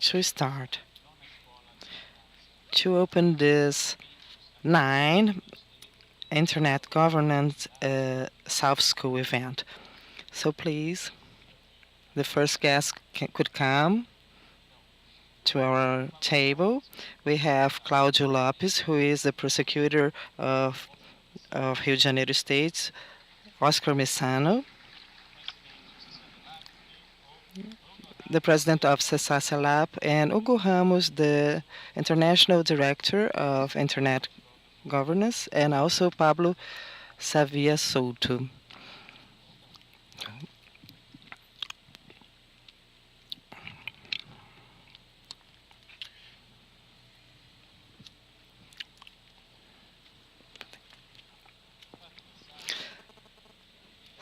to start to open this 9 Internet Governance South School event. So please, the first guest could come to our table. We have Cláudio Lopes, who is the prosecutor of Rio de Janeiro State, Oscar Messano, the president of SSIG, and Hugo Ramos, the international director of Internet Governance, and also Pablo Savia Souto.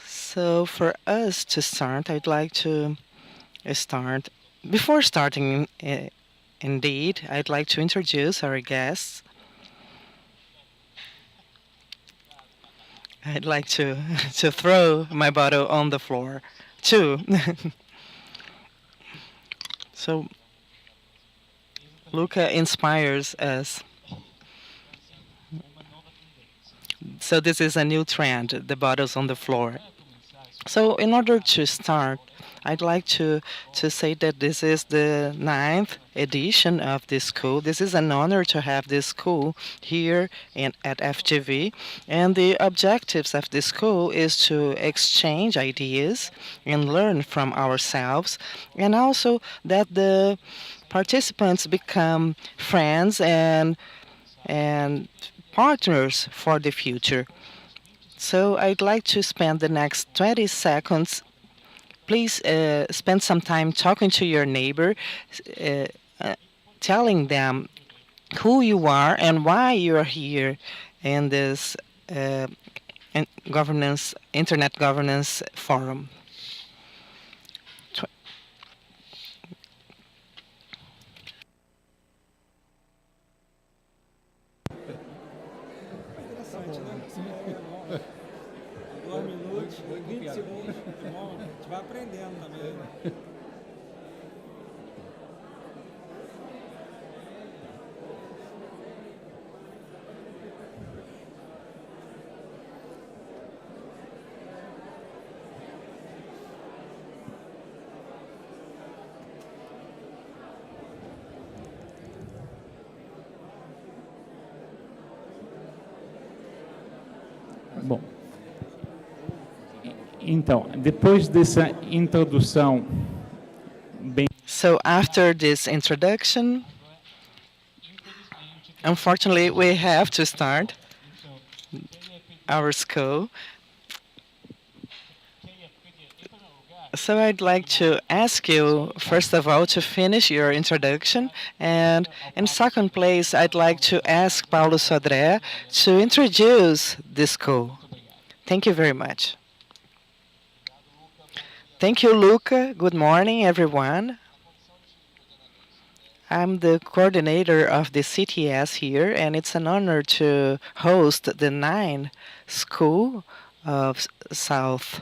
So for us to start, I'd like to start. Before starting, indeed, I'd like to introduce our guests. I'd like to to throw my bottle on the floor, too. So Luca inspires us. So this is a new trend, the bottles on the floor. So in order to start, I'd like to say that this is the 9th edition of this school. This is an honor to have this school here at FGV. And the objectives of this school is to exchange ideas and learn from ourselves, and also that the participants become friends and partners for the future. So I'd like to spend the next 20 seconds. Please spend some time talking to your neighbor, uh, telling them who you are and why you are here in this Internet Governance Forum. Bom, então, depois dessa introdução bem... So after this introduction, unfortunately, we have to start our school. So I'd like to ask you, first of all, to finish your introduction. And in second place, I'd like to ask Paulo Sodré to introduce the school. Thank you very much. Thank you, Luca. Good morning, everyone. I'm the coordinator of the CTS here, and it's an honor to host the 9 School of South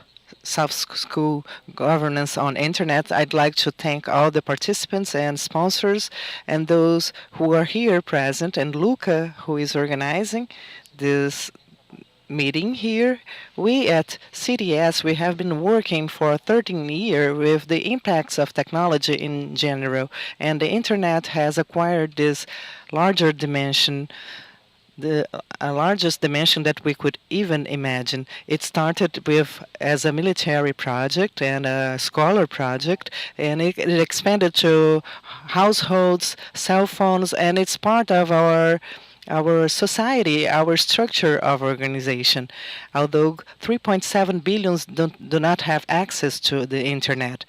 School Governance on Internet. I'd like to thank all the participants and sponsors and those who are here present, and Luca, who is organizing this meeting here. We at CTS, we have been working for 13 years with the impacts of technology in general, and the Internet has acquired this larger dimension, the largest dimension that we could even imagine. It started with as a military project and a scholar project, and it expanded to households, cell phones, and it's part of our society, our structure of organization, although 3.7 billion do not have access to the Internet.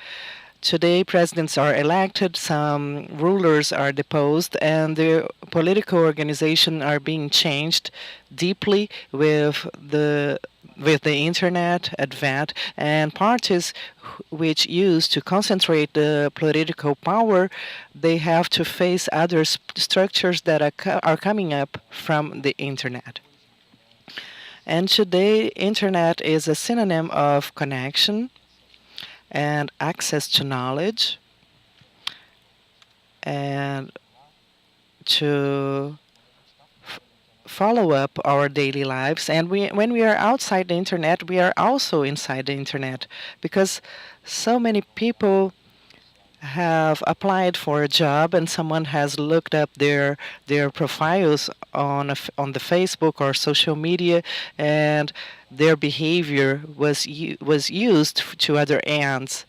Today, presidents are elected, some rulers are deposed, and the political organization are being changed deeply with the Internet advent, and parties which used to concentrate the political power, they have to face other structures that are coming up from the Internet. And today, Internet is a synonym of connection and access to knowledge. and to follow up our daily lives. And when we are outside the internet, we are also inside the internet, because so many people have applied for a job and someone has looked up their profiles on the Facebook or social media, and their behavior was used to other ends.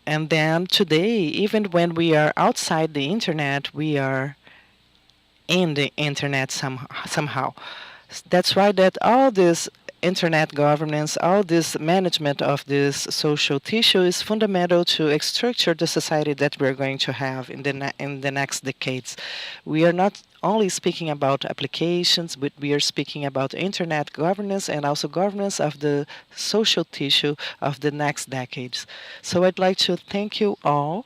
And then today, even when we are outside the internet, we are in the internet somehow. That's why that all this internet governance, all this management of this social tissue is fundamental to structure the society that we're going to have in the next decades. We are not only speaking about applications, but we are speaking about internet governance and also governance of the social tissue of the next decades. So I'd like to thank you all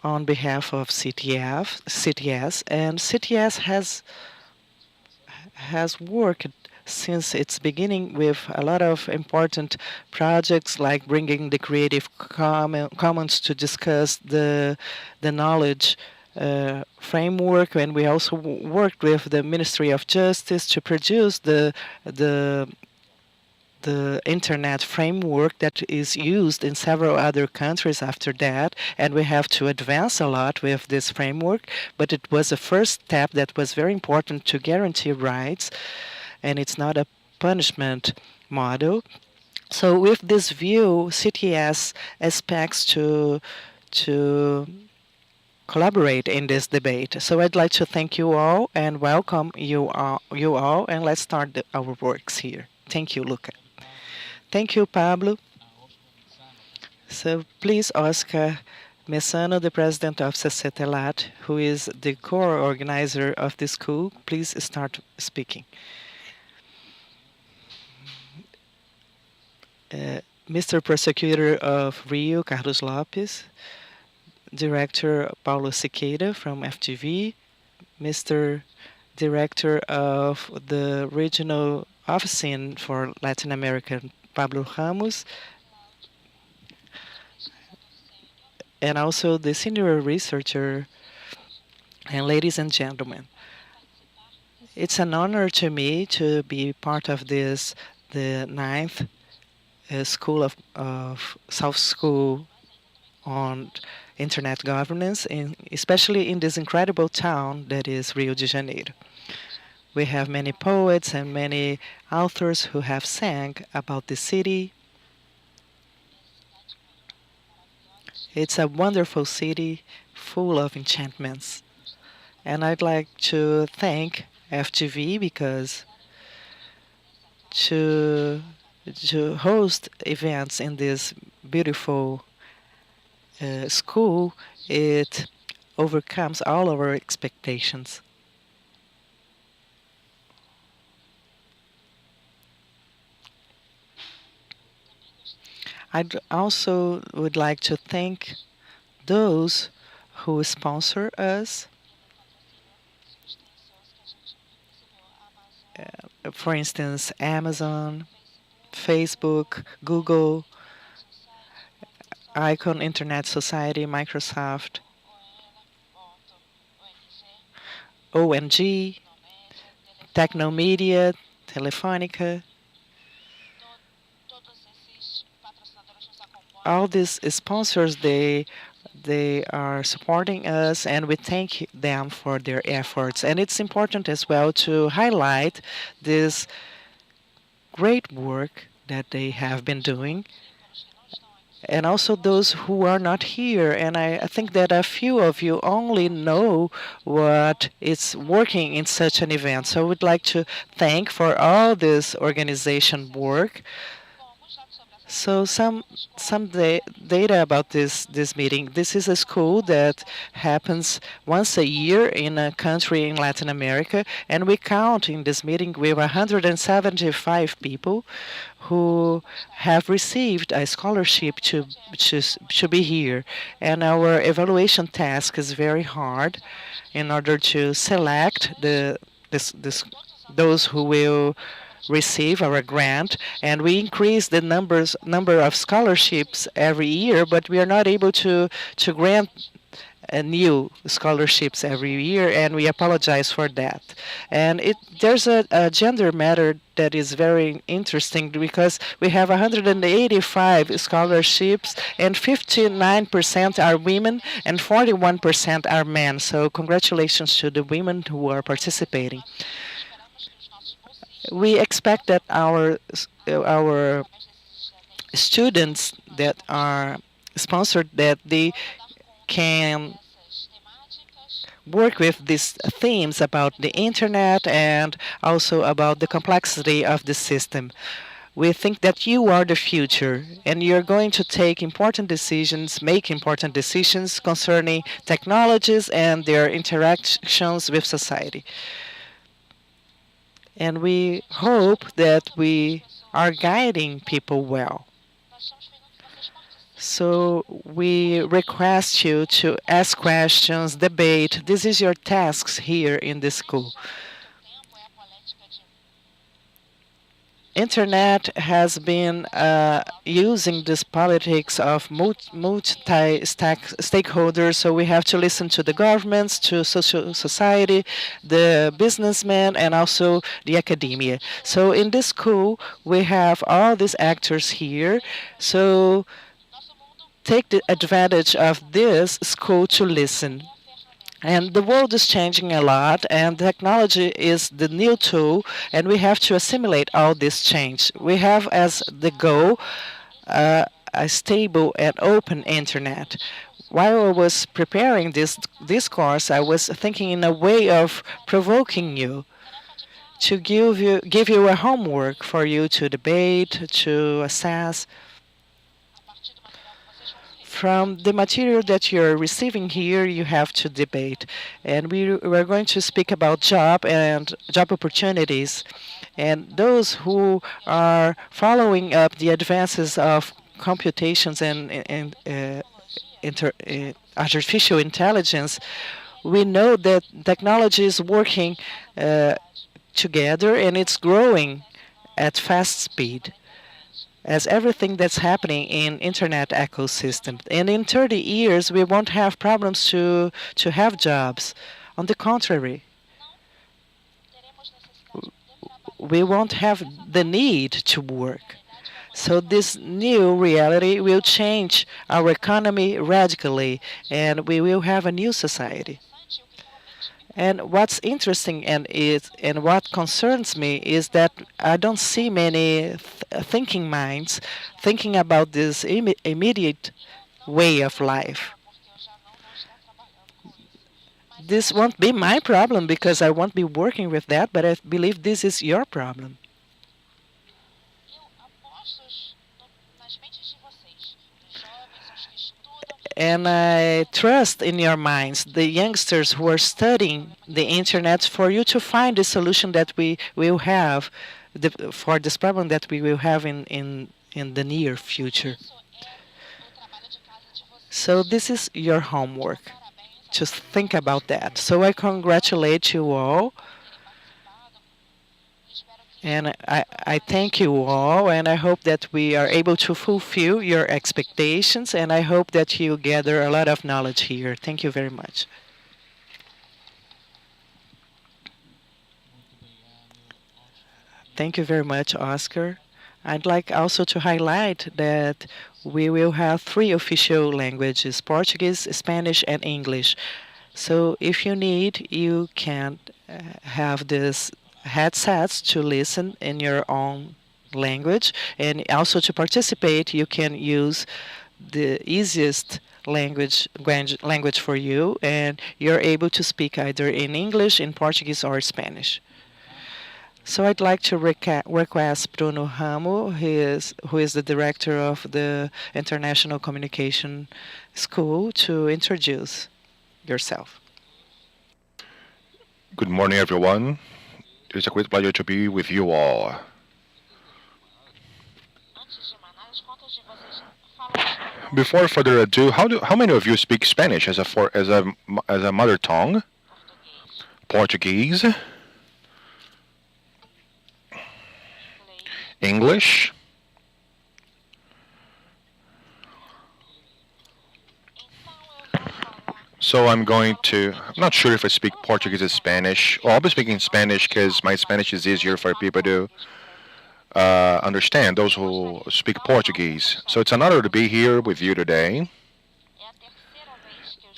on behalf of CTS, and CTS has worked since its beginning with a lot of important projects, like bringing the Creative Commons to discuss the knowledge framework, and we also worked with the Ministry of Justice to produce the internet framework that is used in several other countries after that, and we have to advance a lot with this framework, but it was a first step that was very important to guarantee rights, and it's not a punishment model. So with this view, CTS expects to collaborate in this debate. So I'd like to thank you all and welcome you all, and let's start our works here. Thank you, Luca. Thank you, Pablo. So please, Oscar Messano, the president of CCTLAT, who is the core organizer of the school, please start speaking. Mr. Prosecutor of Rio, Carlos Lopes, Director Paulo Siqueira from FTV, Mr. Director of the Regional Office for Latin America, Pablo Ramos, and also the senior researcher. And ladies and gentlemen, it's an honor to me to be part of this, the ninth School of South School on Internet Governance, especially in this incredible town that is Rio de Janeiro. We have many poets and many authors who have sang about the city. It's a wonderful city full of enchantments. And I'd like to thank FGV because to host events in this beautiful school, it overcomes all our expectations. I also would like to thank those who sponsor us. For instance, Amazon, Facebook, Google, Icon Internet Society, Microsoft, OMG, Tecnomedia, Telefonica. All these sponsors, they are supporting us, and we thank them for their efforts. And it's important as well to highlight this great work that they have been doing, and also those who are not here. And I think that a few of you only know what is working in such an event. So I would like to thank for all this organization work. So some data about this meeting. This is a school that happens once a year in a country in Latin America, and we count in this meeting with 175 people who have received a scholarship to be here. And our evaluation task is very hard in order to select those who will receive our grant, and we increase the number of scholarships every year, but we are not able to grant new scholarships every year, and we apologize for that. And there's a gender matter that is very interesting because we have 185 scholarships, and 59% are women and 41% are men. So congratulations to the women who are participating. We expect that our students that are sponsored, that they can work with these themes about the internet and also about the complexity of the system. We think that you are the future and you're going to take important decisions, make important decisions concerning technologies and their interactions with society. And we hope that we are guiding people well. So we request you to ask questions, debate. This is your tasks here in the school. Internet has been using this politics of multi-stakeholders, so we have to listen to the governments, to social society, the businessmen, and also the academia. So in this school, we have all these actors here. So take the advantage of this school to listen. And the world is changing a lot, and technology is the new tool, and we have to assimilate all this change. We have as the goal a stable and open internet. While I was preparing this course, I was thinking in a way of provoking you to give you a homework for you to debate, to assess. From the material that you're receiving here, you have to debate. And we're going to speak about job and job opportunities. And those who are following up the advances of computations and artificial intelligence, we know that technology is working together and it's growing at fast speed as everything that's happening in internet ecosystem. And in 30 years, we won't have problems to have jobs. On the contrary, we won't have the need to work. So this new reality will change our economy radically, and we will have a new society. And what's interesting and what concerns me is that I don't see many thinking minds thinking about this immediate way of life. This won't be my problem because I won't be working with that, but I believe this is your problem. And I trust in your minds, the youngsters who are studying the internet, for you to find the solution that we will have for this problem that we will have in the near future. So this is your homework. Just think about that. So I congratulate you all. And I thank you all, and I hope that we are able to fulfill your expectations, and I hope that you gather a lot of knowledge here. Thank you very much. Thank you very much, Oscar. I'd like also to highlight that we will have 3 official languages, Portuguese, Spanish, and English. So if you need, you can have this headsets to listen in your own language, and also to participate you can use the easiest language for you, and you're able to speak either in English, in Portuguese, or Spanish. So I'd like to request Bruno Ramo, who is the director of the International Communication School, to introduce yourself. Good morning, everyone. It's a great pleasure to be with you all. Before further ado, how many of you speak Spanish as a mother English. So I'm not sure if I speak Portuguese or Spanish. Well, I'll be speaking Spanish because my Spanish is easier for people to understand, those who speak Portuguese. So it's an honor to be here with you today.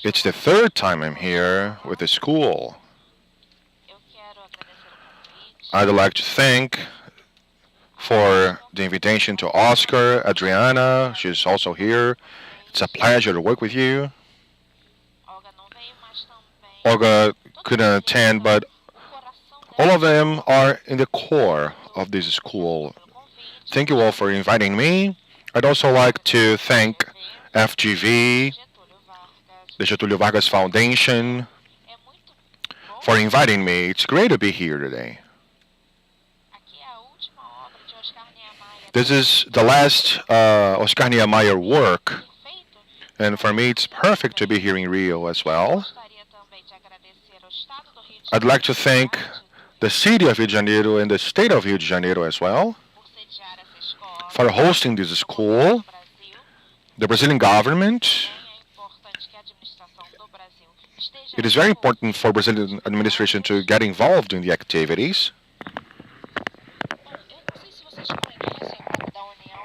It's the third time I'm here with the school. I'd like to thank for the invitation to Oscar, Adriana, she's also here. It's a pleasure to work with you. Olga couldn't attend, but all of them are in the core of this school. Thank you all for inviting me. I'd also like to thank FGV, the Getúlio Vargas Foundation, for inviting me. It's great to be here today. This is the last Oscar Niemeyer work, and for me it's perfect to be here in Rio as well. I'd like to thank the city of Rio de Janeiro and the state of Rio de Janeiro as well for hosting this school, the Brazilian government. It is very important for Brazilian administration to get involved in the activities.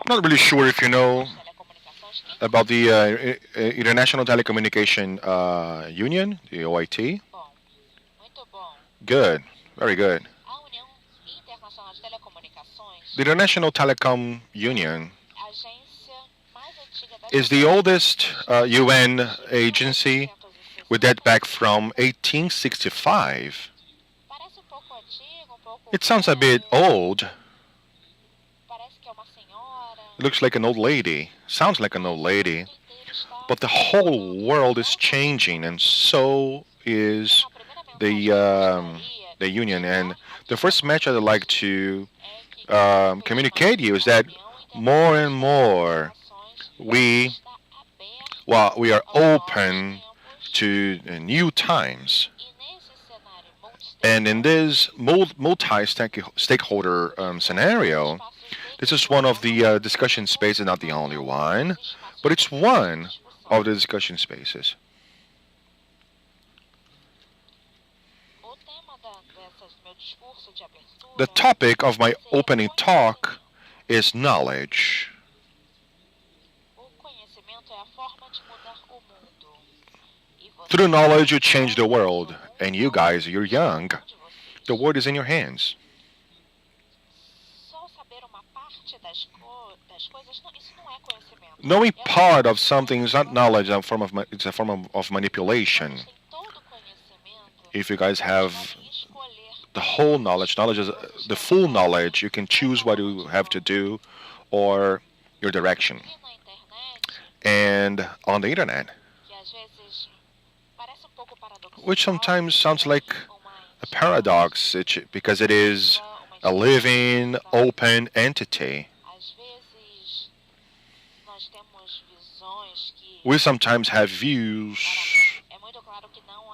Not really sure if you know about the International Telecommunication Union, the OIT. Good, very good. The International Telecom Union is the oldest UN agency. We date back from 1865. It sounds a bit old. It looks like an old lady. Sounds like an old lady. But the whole world is changing, and so is the union. And the first message I'd like to communicate you is that more and more we are open to new times. And in this multi-stakeholder scenario, this is one of the discussion spaces, not the only one, but it's one of the discussion spaces. The topic of my opening talk is knowledge. Through knowledge, you change the world. And you guys, you're young. The world is in your hands. Knowing part of something is not knowledge, it's a form of manipulation. If you guys have the whole knowledge is the full knowledge, you can choose what you have to do or your direction. And on the internet, which sometimes sounds like a paradox because it is a living, open entity. We sometimes have views,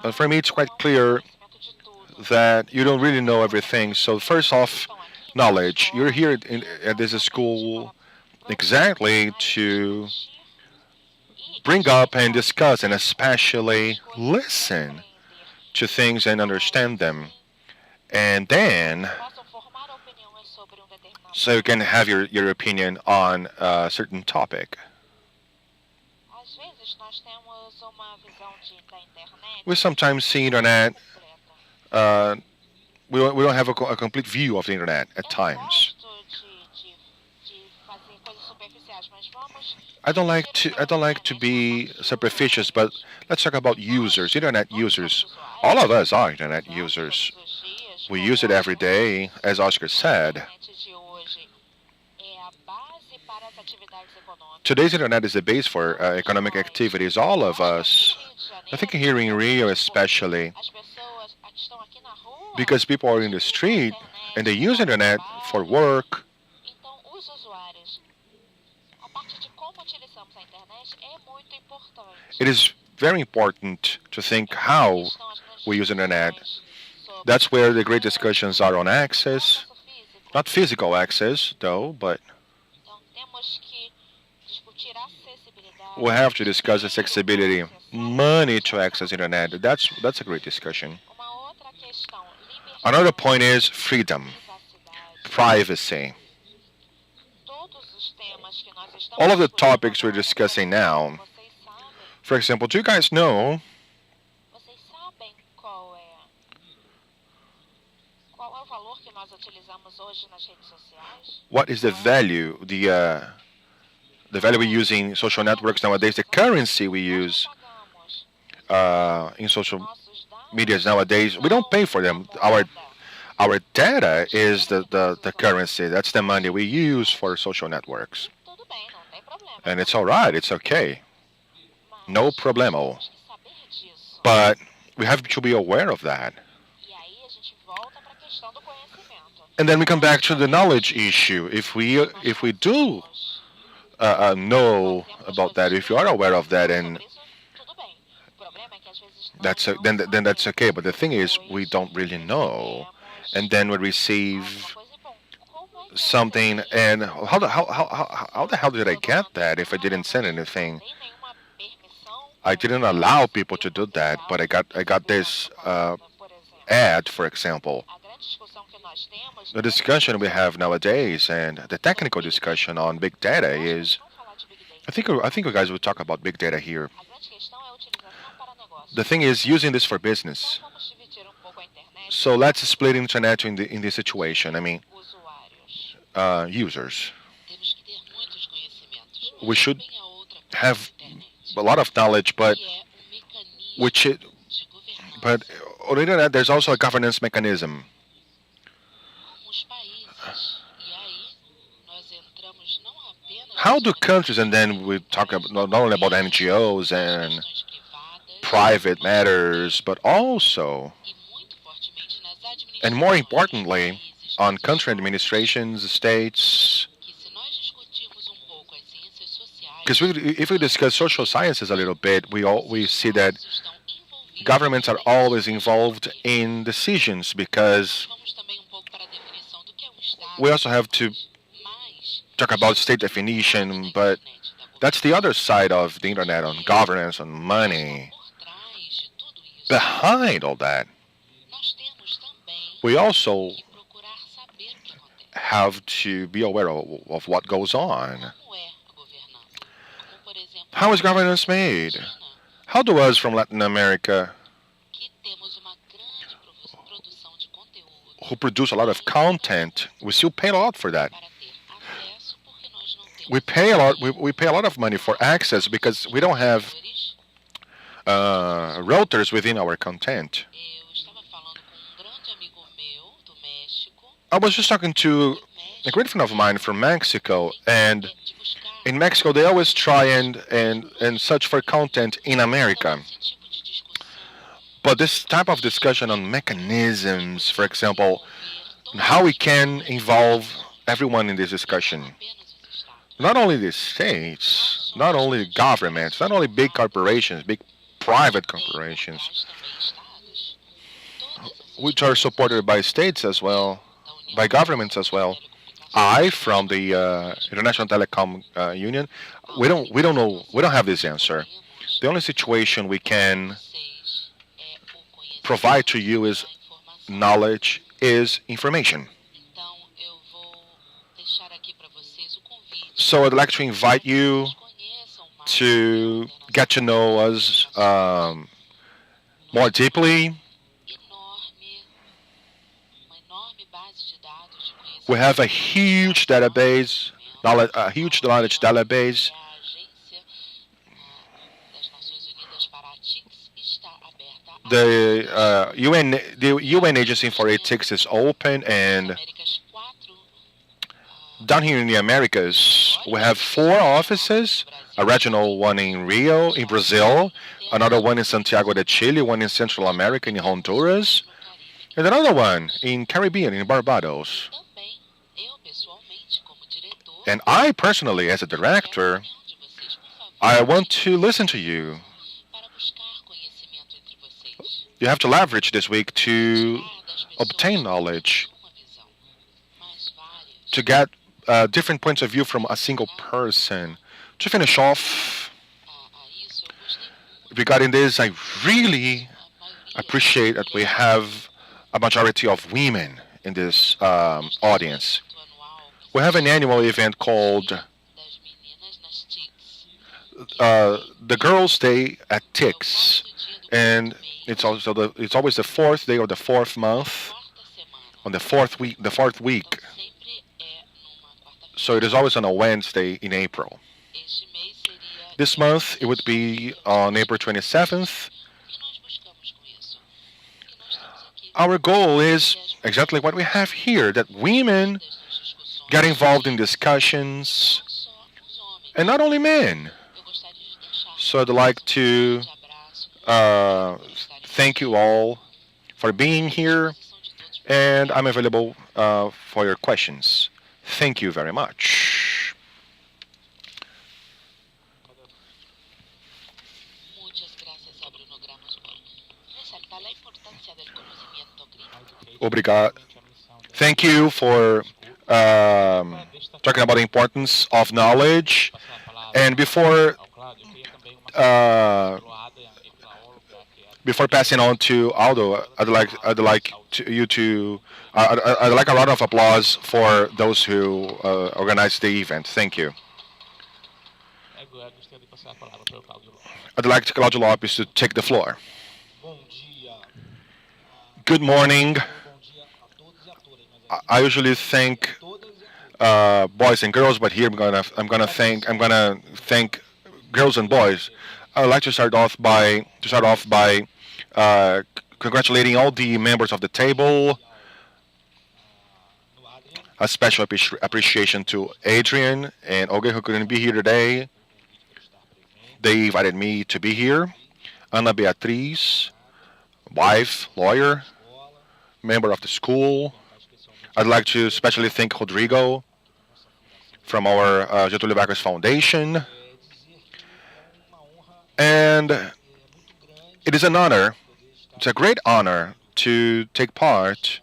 but for me it's quite clear that you don't really know everything. So first off, knowledge. You're here at this school exactly to bring up and discuss and especially listen to things and understand them. And then, so you can have your opinion on a certain topic. We sometimes see internet, we don't have a complete view of the internet at times. I don't like to be superficial, but let's talk about users, internet users. All of us are internet users. We use it every day, as Oscar said. Today's internet is the base for economic activities. All of us, I think here in Rio especially, because people are in the street and they use internet for work. It is very important to think how we use internet. That's where the great discussions are on access, Not physical access, though, but we have to discuss accessibility, money to access internet. That's a great discussion. Another point is freedom, privacy. All of the topics we're discussing now. For example, do you guys know what is the value we use in social networks nowadays, the currency we use in social medias nowadays? We don't pay for them. Our data is the currency. That's the money we use for social networks. And it's all right. It's okay. No problemo. But we have to be aware of that. And then we come back to the knowledge issue. If we do know about that, if you are aware of that, and then that's okay. But the thing is, we don't really know, and then we receive something, and how the hell did I get that if I didn't send anything? I didn't allow people to do that, but I got this ad, for example. The discussion we have nowadays and the technical discussion on big data is, I think you guys will talk about big data here. The thing is using this for business. So let's split internet in this situation. I mean, users. We should have a lot of knowledge, but but on the internet there's also a governance mechanism. How do countries, and then we talk about not only about NGOs and private matters, but also, and more importantly, on country administrations, states. Because if we discuss social sciences a little bit, we see that governments are always involved in decisions, because we also have to talk about state definition, but that's the other side of the internet, on governance, on money. Behind all that, we also have to be aware of what goes on. How is governance made? How do us from Latin America, who produce a lot of content, we still pay a lot for that? We pay a lot. We pay a lot of money for access because we don't have routers within our content. I was just talking to a great friend of mine from Mexico, and in Mexico they always try and search for content in America. But this type of discussion on mechanisms, for example, how we can involve everyone in this discussion. Not only the states, not only governments, not only big corporations, big private corporations, which are supported by states as well, by governments as well. I, from the International Telecom Union, we don't know, we don't have this answer. The only situation we can provide to you is knowledge, is information. So I'd like to invite you to get to know us more deeply. We have a huge database, a huge knowledge database. The UN Agency for Ethics is open, and down here in the Americas, we have 4 offices, a regional one in Rio, in Brazil, another one in Santiago de Chile, one in Central America, in Honduras, and another one in Caribbean, in Barbados. And I personally, as a director, I want to listen to you. You have to leverage this week to obtain knowledge. to get different points of view from a single person. To finish off, regarding this, I really appreciate that we have a majority of women in this audience. We have an annual event called the Girls' Day at TICS, and it's always the fourth day of the fourth month on the fourth week. So it is always on a Wednesday in April. This month it would be on April 27th. Our goal is exactly what we have here, that women get involved in discussions, and not only men. So I'd like to thank you all for being here, and I'm available for your questions. Thank you very much. Obrigado. Thank you for talking about the importance of knowledge. And before passing on to Aldo, I'd like I'd like a round of applause for those who organized the event. Thank you. I'd like Claudio Lopes to take the floor. Good morning. I usually thank boys and girls, but here I'm gonna thank girls and boys. I would like to start off by congratulating all the members of the table. A special appreciation to Adrian and Olga, who couldn't be here today. They invited me to be here. Ana Beatriz, wife, lawyer, member of the school. I'd like to especially thank Rodrigo from our Getúlio Vargas Foundation. And it is an honor, it's a great honor to take part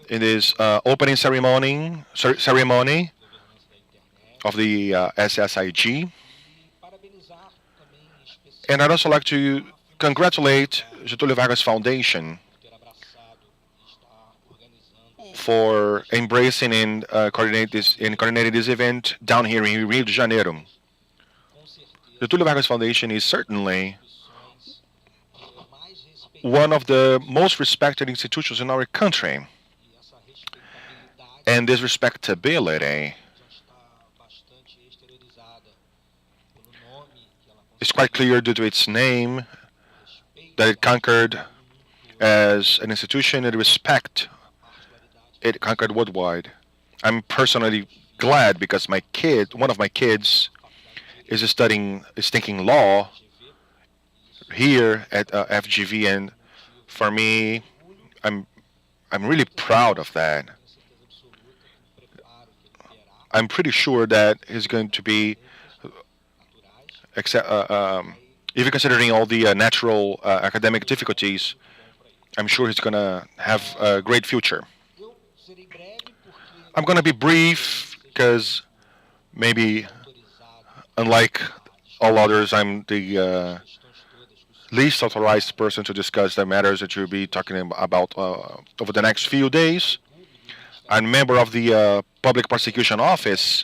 in this opening ceremony of the SSIG. And I'd also like to congratulate Getúlio Vargas Foundation for embracing and coordinating this event down here in Rio de Janeiro. The Getúlio Vargas Foundation is certainly one of the most respected institutions in our country. And this respectability is quite clear due to its name, that it conquered as an institution and respect it conquered worldwide. I'm personally glad because one of my kids is taking law here at FGV, and for me, I'm really proud of that. I'm pretty sure that he's going to be, even considering all the natural academic difficulties, I'm sure he's going to have a great future. I'm going to be brief because maybe, unlike all others, I'm the least authorized person to discuss the matters that you'll be talking about over the next few days. I'm a member of the Public Prosecution Office,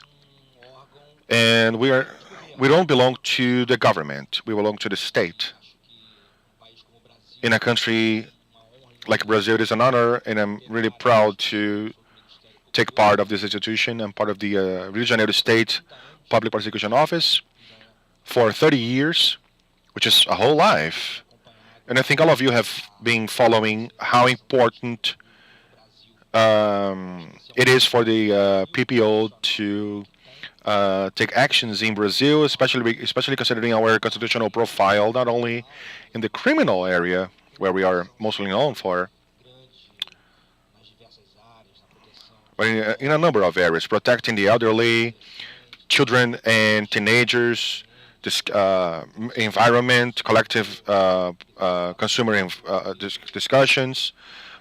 and we don't belong to the government. We belong to the state. In a country like Brazil, it is an honor, and I'm really proud to take part of this institution. I'm part of the Rio de Janeiro State Public Prosecution Office for 30 years, which is a whole life. And I think all of you have been following how important it is for the PPO to take actions in Brazil, especially considering our constitutional profile, not only in the criminal area, where we are mostly known for, but in a number of areas, protecting the elderly, children and teenagers, environment, collective consumer discussions,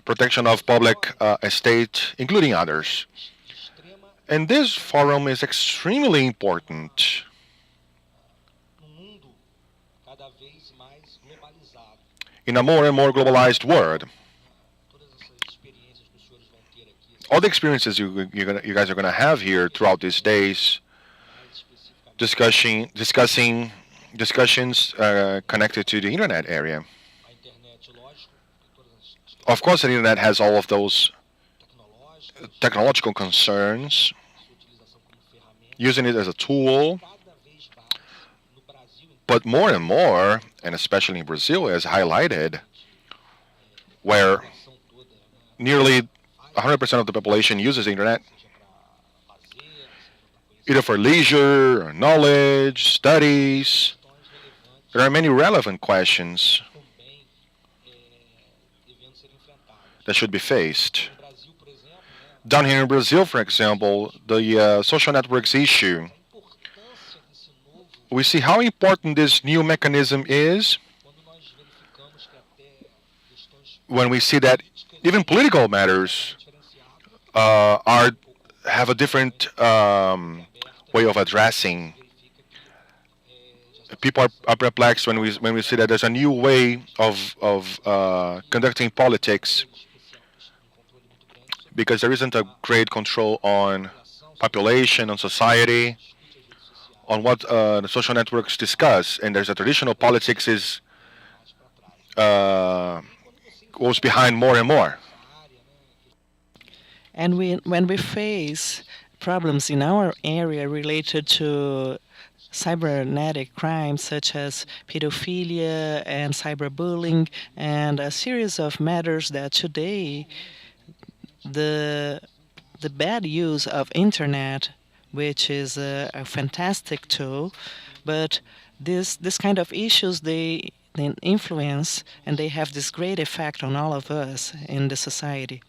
protection of public estate, including others. And this forum is extremely important in a more and more globalized world. All the experiences you guys are going to have here throughout these days, discussions connected to the internet area. Of course, the internet has all of those technological concerns, using it as a tool, but more and more, and especially in Brazil, as highlighted, where nearly 100% of the population uses the internet, either for leisure, or knowledge, studies. There are many relevant questions that should be faced. Down here in Brazil, for example, the social networks issue, we see how important this new mechanism is when we see that even political matters have a different way of addressing. People are perplexed when we see that there's a new way of conducting politics because there isn't a great control on population, on society, on what the social networks discuss, and there's a traditional politics is goes behind more and more. And when we face problems in our area related to cybernetic crimes such as pedophilia and cyberbullying and a series of matters that today the bad use of internet, which is a fantastic tool, but this kind of issues they influence and they have this great effect on all of us in the society.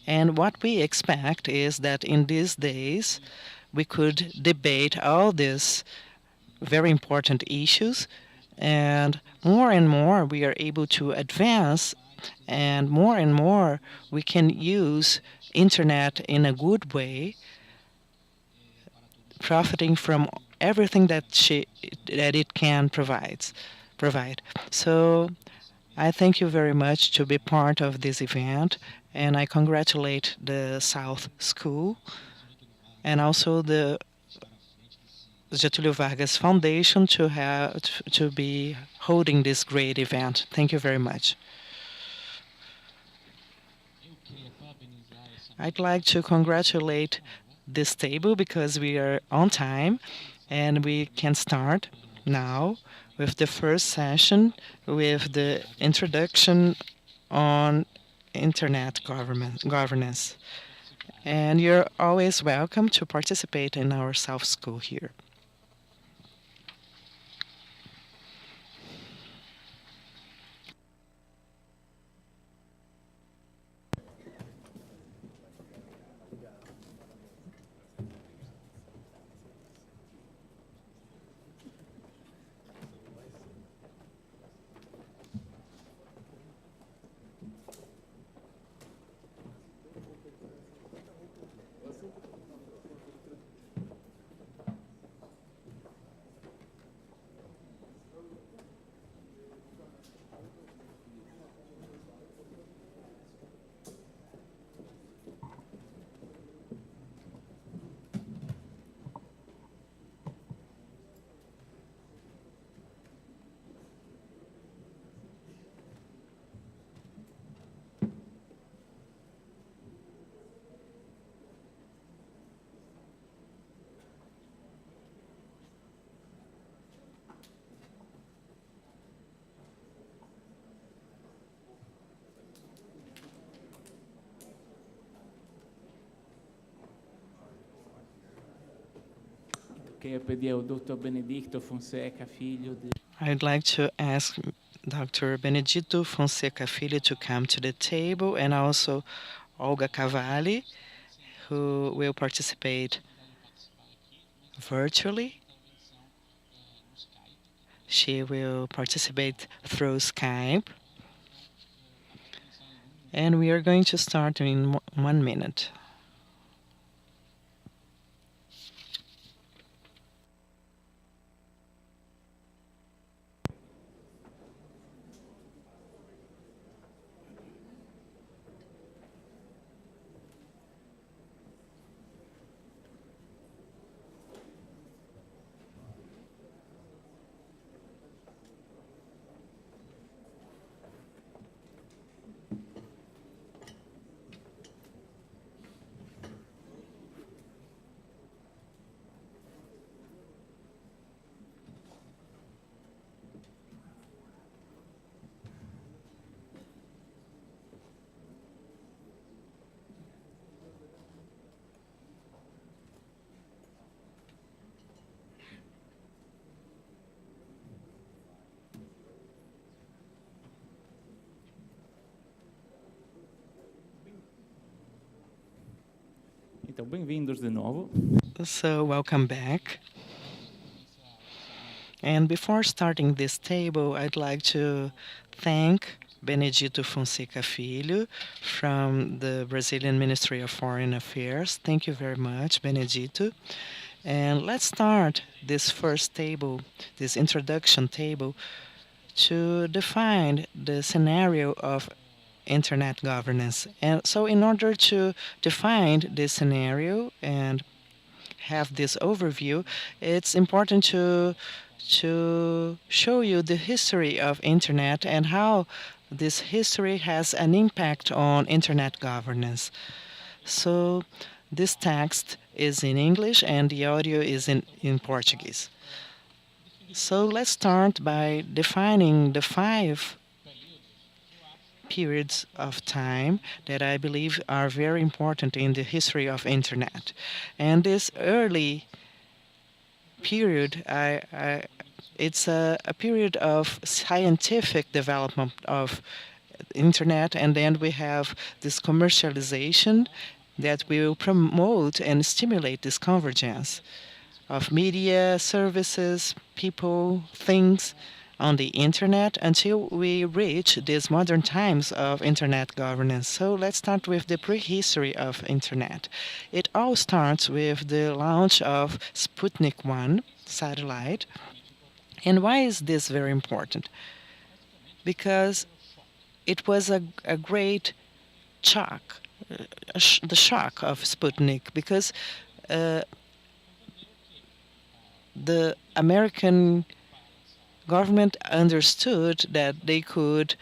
And what we expect is that in these days we could debate all these very important issues, and more we are able to advance, and more we can use internet in a good way, profiting from everything that it can provide. So I thank you very much to be part of this event, and I congratulate the South School and also the Getúlio Vargas Foundation to be holding this great event. Thank you very much. I'd like to congratulate this table because we are on time and we can start now with the first session with the introduction on internet governance. And you're always welcome to participate in our South School here. Queria pedir ao Dr. Benedicto Fonseca Filho de... I'd like to ask Dr. Benedito Fonseca Filho to come to the table, and also Olga Cavalli, who will participate virtually. She will participate through Skype. And we are going to start in 1 minute. Então, bem-vindos de novo. So welcome back. And before starting this table, I'd like to thank Benedito Fonseca Filho from the Brazilian Ministry of Foreign Affairs. Thank you very much, Benedito. And let's start this first table, this introduction table, to define the scenario of internet governance. And so in order to define this scenario and have this overview, it's important to show you the history of internet and how this history has an impact on internet governance. So this text is in English and the audio is in Portuguese. So let's start by defining the 5 periods of time that I believe are very important in the history of internet. And this early period, it's a period of scientific development of internet, and then we have this commercialization that will promote and stimulate this convergence of media, services, people, things on the internet until we reach these modern times of internet governance. So let's start with the prehistory of internet. It all starts with the launch of Sputnik 1 satellite. And why is this very important? Because it was a great shock, the shock of Sputnik, because the American government understood that they could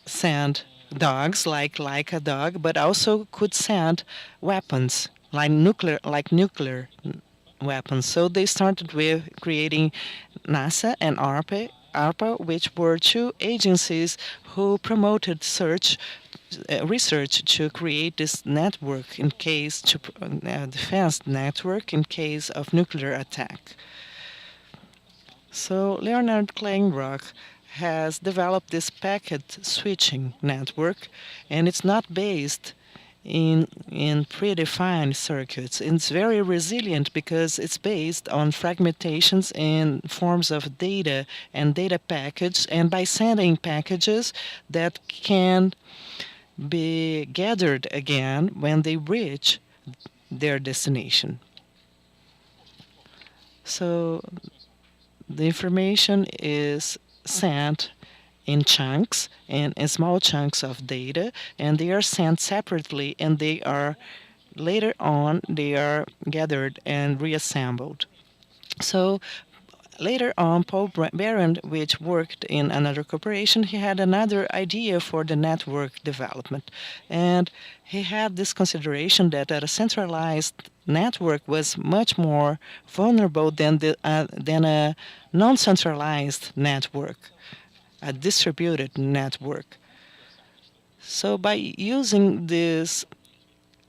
send dogs like a dog, but also could send weapons like nuclear weapons. So they started with creating NASA and ARPA, which were 2 agencies who promoted research to create this network in case to defense network in case of nuclear attack. So Leonard Kleinrock has developed this packet switching network, and it's not based in predefined circuits. It's very resilient because it's based on fragmentations in forms of data and data packets, and by sending packages that can be gathered again when they reach their destination. So the information is sent in chunks and in small chunks of data, and they are sent separately, and they are later on they are gathered and reassembled. So later on, Paul Barron, which worked in another corporation, he had another idea for the network development. And he had this consideration that a centralized network was much more vulnerable than a non-centralized network, a distributed network. So by using this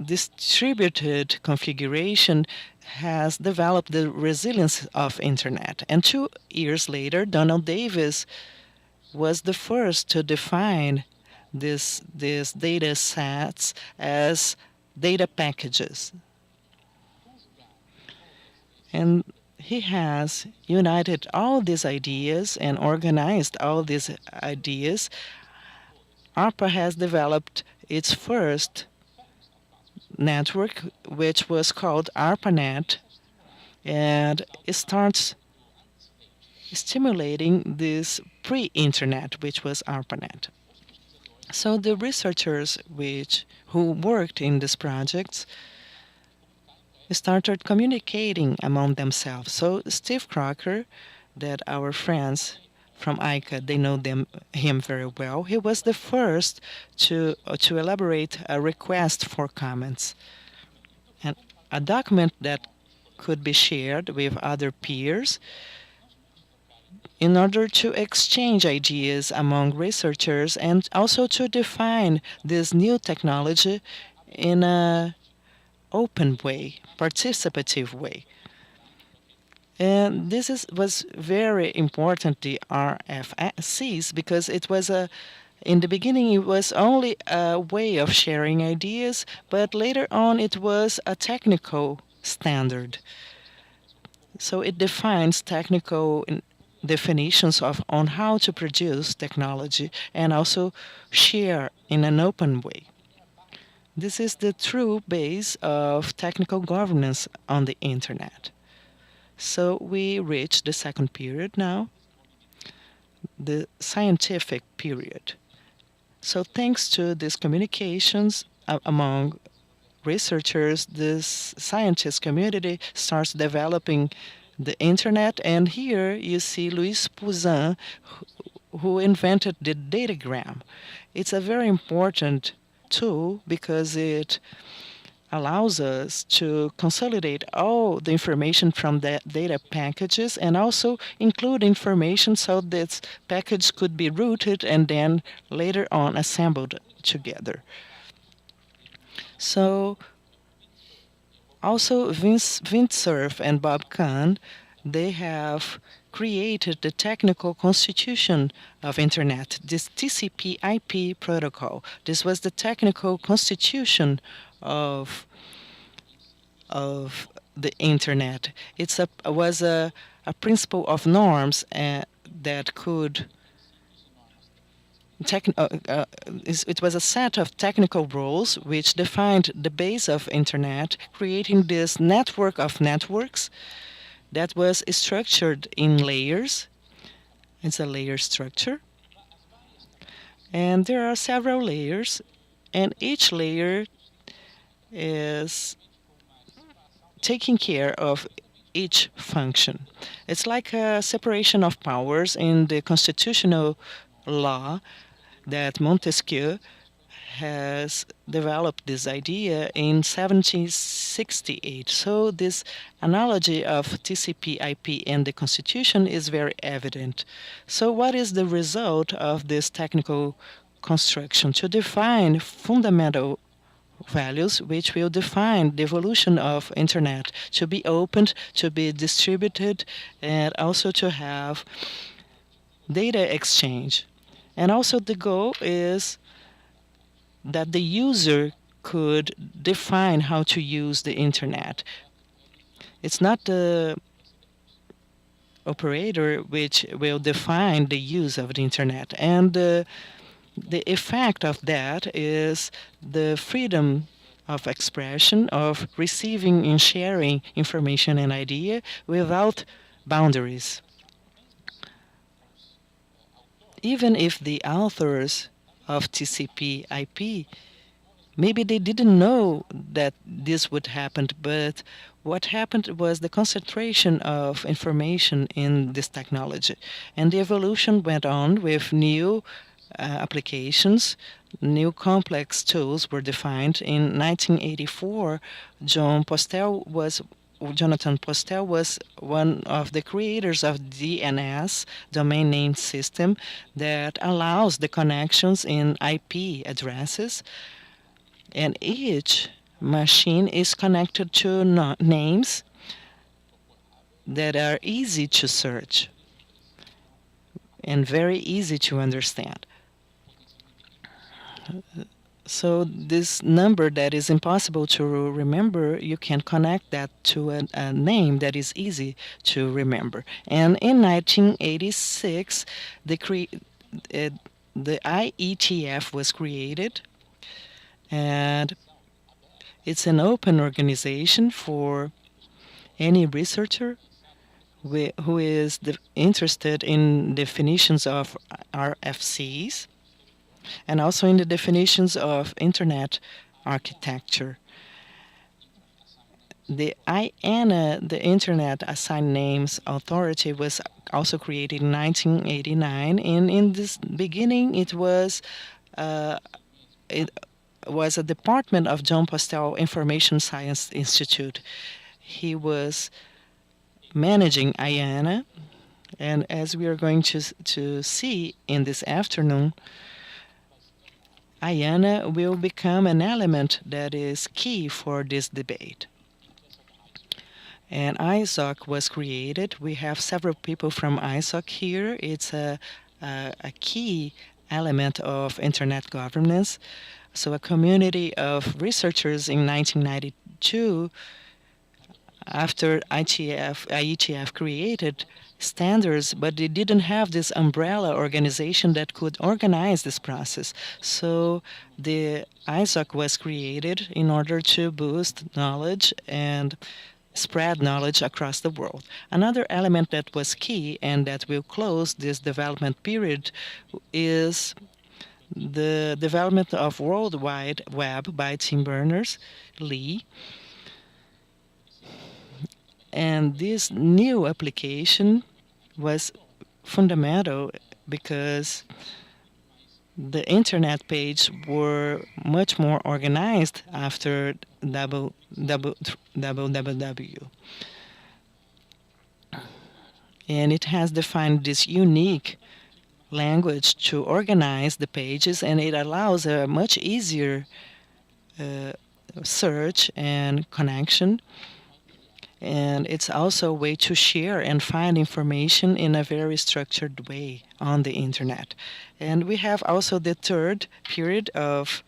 distributed configuration has developed the resilience of internet. And 2 years later, Donald Davis was the first to define these data sets as data packages. And he has united all these ideas and organized all these ideas ARPA has developed its first network, which was called Arpanet, and it starts stimulating this pre-internet, which was Arpanet. So the researchers who worked in these projects started communicating among themselves. So Steve Crocker, that our friends from ICA, they know him very well. He was the first to elaborate a request for comments and a document that could be shared with other peers in order to exchange ideas among researchers and also to define this new technology in a open way, participative way. And was very important, the RFCs, because it was in the beginning it was only a way of sharing ideas, but later on it was a technical standard. So it defines technical definitions on how to produce technology and also share in an open way. This is the true base of technical governance on the internet. So we reach the second period now, the scientific period. So thanks to these communications among researchers, this scientist community starts developing the internet. And here you see Louis Pouzin, who invented the datagram. It's a very important tool because it allows us to consolidate all the information from the data packages and also include information so that package could be routed and then later on assembled together. So also Vint Cerf and Bob Kahn, they have created the technical constitution of Internet, this TCP/IP protocol. This was the technical constitution of the Internet. Was a principle of norms that could it was a set of technical rules which defined the base of Internet, creating this network of networks that was structured in layers. It's a layer structure. And there are several layers, and each layer is taking care of each function. It's like a separation of powers in the constitutional law that Montesquieu has developed this idea in 1768. So this analogy of TCP/IP and the Constitution is very evident. So what is the result of this technical construction? To define fundamental values which will define the evolution of Internet, to be opened, to be distributed, and also to have data exchange. And also the goal is that the user could define how to use the Internet. It's not the operator which will define the use of the Internet. And the effect of that is the freedom of expression, of receiving and sharing information and idea without boundaries. Even if the authors of TCP/IP, maybe they didn't know that this would happen, but what happened was the concentration of information in this technology. And the evolution went on with new applications, new complex tools were defined. In 1984, Jonathan Postel was one of the creators of DNS, domain name system, that allows the connections in IP addresses, and each machine is connected to names that are easy to search and very easy to understand. So this number that is impossible to remember, you can connect that to a name that is easy to remember. And in 1986, the IETF was created, and it's an open organization for any researcher who is interested in definitions of RFCs and also in the definitions of Internet architecture. The IANA, the Internet Assigned Names Authority, was also created in 1989, and in this beginning it was a department of John Postel Information Science Institute. He was managing IANA, and as we are going to see in this afternoon, IANA will become an element that is key for this debate. And ISOC was created. We have several people from ISOC here. It's a key element of Internet governance. So a community of researchers in 1992, after IETF created standards, but they didn't have this umbrella organization that could organize this process. So the ISOC was created in order to boost knowledge and spread knowledge across the world. Another element that was key and that will close this development period is the development of World Wide Web by Tim Berners-Lee. And this new application was fundamental because the internet page were much more organized after www. And it has defined this unique language to organize the pages, and it allows a much easier search and connection. And it's also a way to share and find information in a very structured way on the internet. And we have also the third period of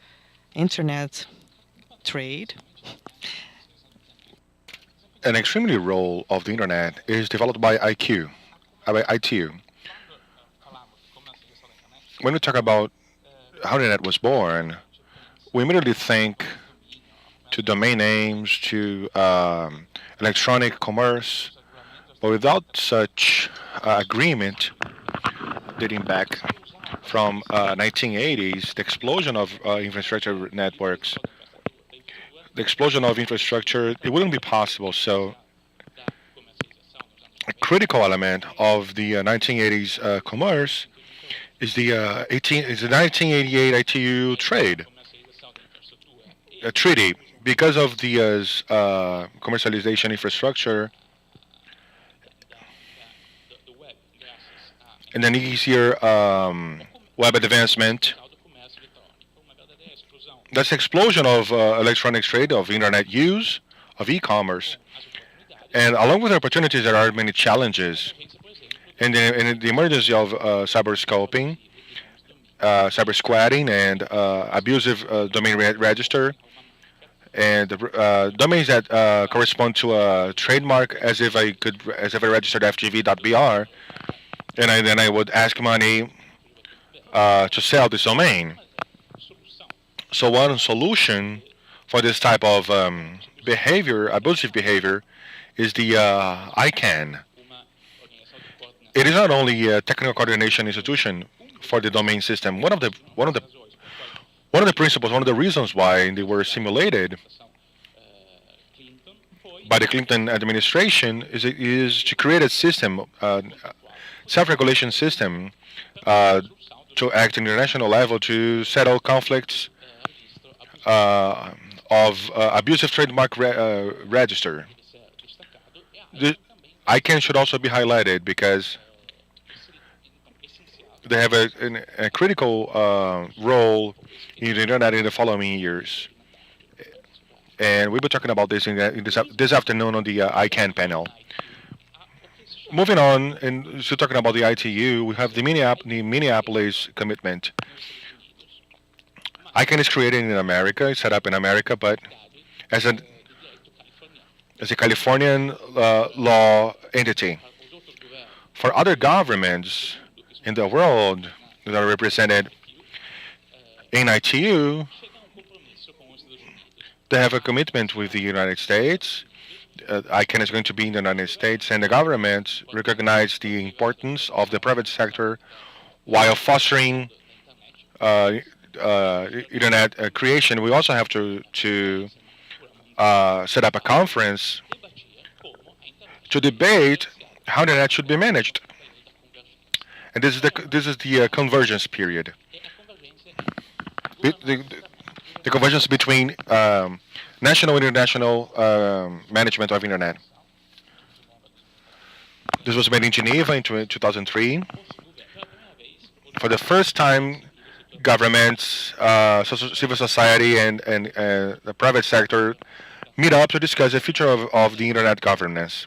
internet trade. An extremely role of the internet is developed by ITU. When we talk about how the internet was born, we immediately think to domain names, to electronic commerce, but without such agreement dating back from 1980s, the explosion of infrastructure networks, the explosion of infrastructure, it wouldn't be possible. So a critical element of the 1980s commerce is the 1988 ITU trade treaty. Because of the commercialization infrastructure and an easier web advancement, that's the explosion of electronic trade, of internet use, of e-commerce. And along with opportunities, there are many challenges. And the emergence of cyberscoping, cyber squatting, and abusive domain register, and domains that correspond to a trademark, as if I registered FGV.br, and then I would ask money to sell this domain. So one solution for this type of behavior, abusive behavior, is the ICANN. It is not only a technical coordination institution for the domain system. One of the principles, one of the reasons why they were simulated by the Clinton administration is to create a system, self-regulation system, to act international level to settle conflicts of abusive trademark register. The ICANN should also be highlighted because they have a critical role in the internet in the following years. And we'll be talking about this this afternoon on the ICANN panel. Moving on, and so talking about the ITU, we have the Minneapolis commitment. ICANN is created in America, it's set up in America, but as a Californian law entity. For other governments in the world, that are represented in ITU, they have a commitment with the United States. ICANN is going to be in the United States, and the government recognize the importance of the private sector while fostering internet creation. We also have to set up a conference to debate how the net should be managed. And this is the convergence period. The convergence between national and international management of internet. This was made in Geneva in 2003. For the first time, governments, civil society, and the private sector meet up to discuss the future of the internet governance.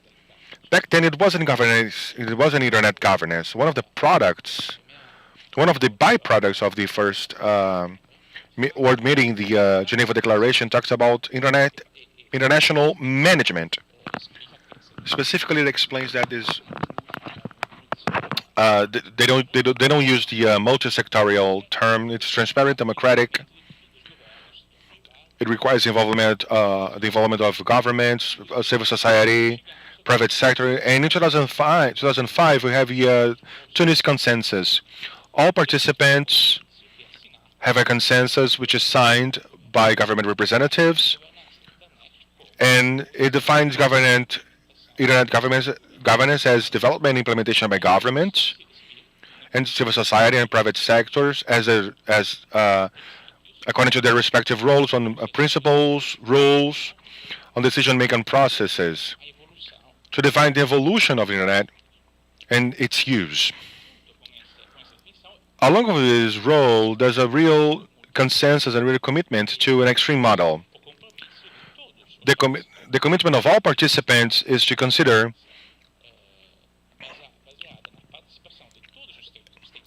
Back then, it wasn't governance; it wasn't internet governance. One of the byproducts of the first world meeting, the Geneva Declaration, talks about international management. Specifically, it explains that they don't use the multi-sectorial term. It's transparent, democratic. It requires the involvement of governments, civil society, private sector. And in 2005, we have the Tunis Consensus. All participants have a consensus which is signed by government representatives, and it defines internet governance as development and implementation by government and civil society and private sectors as according to their respective roles on principles, rules, on decision-making processes to define the evolution of the internet and its use. Along with this role, there's a real consensus and real commitment to an extreme model. The commitment of all participants is to consider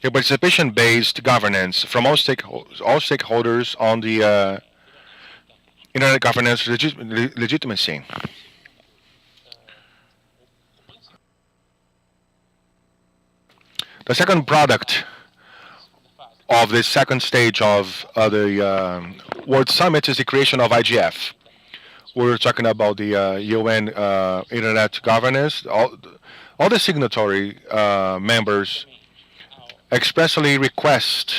a participation-based governance from all stakeholders on the internet governance legitimacy. The second product of the second stage of the World Summit is the creation of IGF. We're talking about the UN Internet governance. All the signatory members expressly request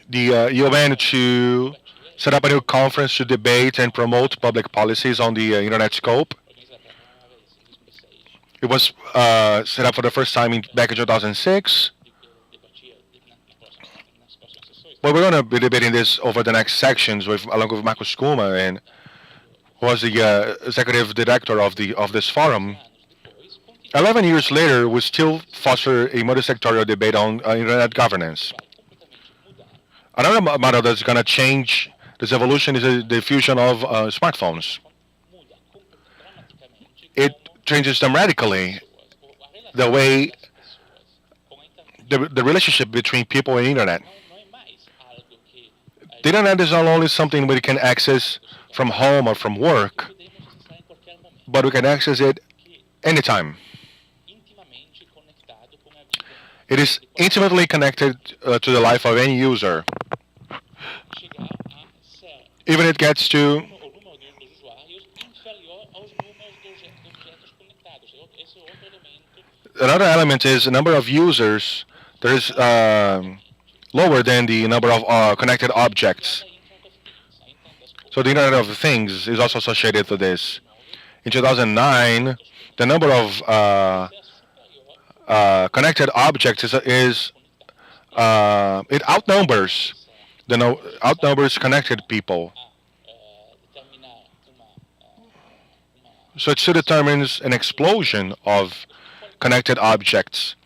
the UN to set up a new conference to debate and promote public policies on the Internet scope. It was set up for the first time back in 2006. But we're going to be debating this over the next sections along with Marcos Kuma, and who was the executive director of this forum. 11 years later, we still foster a multi-sectorial debate on internet governance. Another model that's going to change this evolution is the diffusion of smartphones. It changes dramatically the way the relationship between people and internet. The internet is not only something we can access from home or from work, but we can access it anytime. It is intimately connected to the life of any user. Even it gets to another element is the number of users that is lower than the number of connected objects. So the Internet of Things is also associated to this. In 2009, the number of connected objects it outnumbers connected people. So it still determines an explosion of connected objects.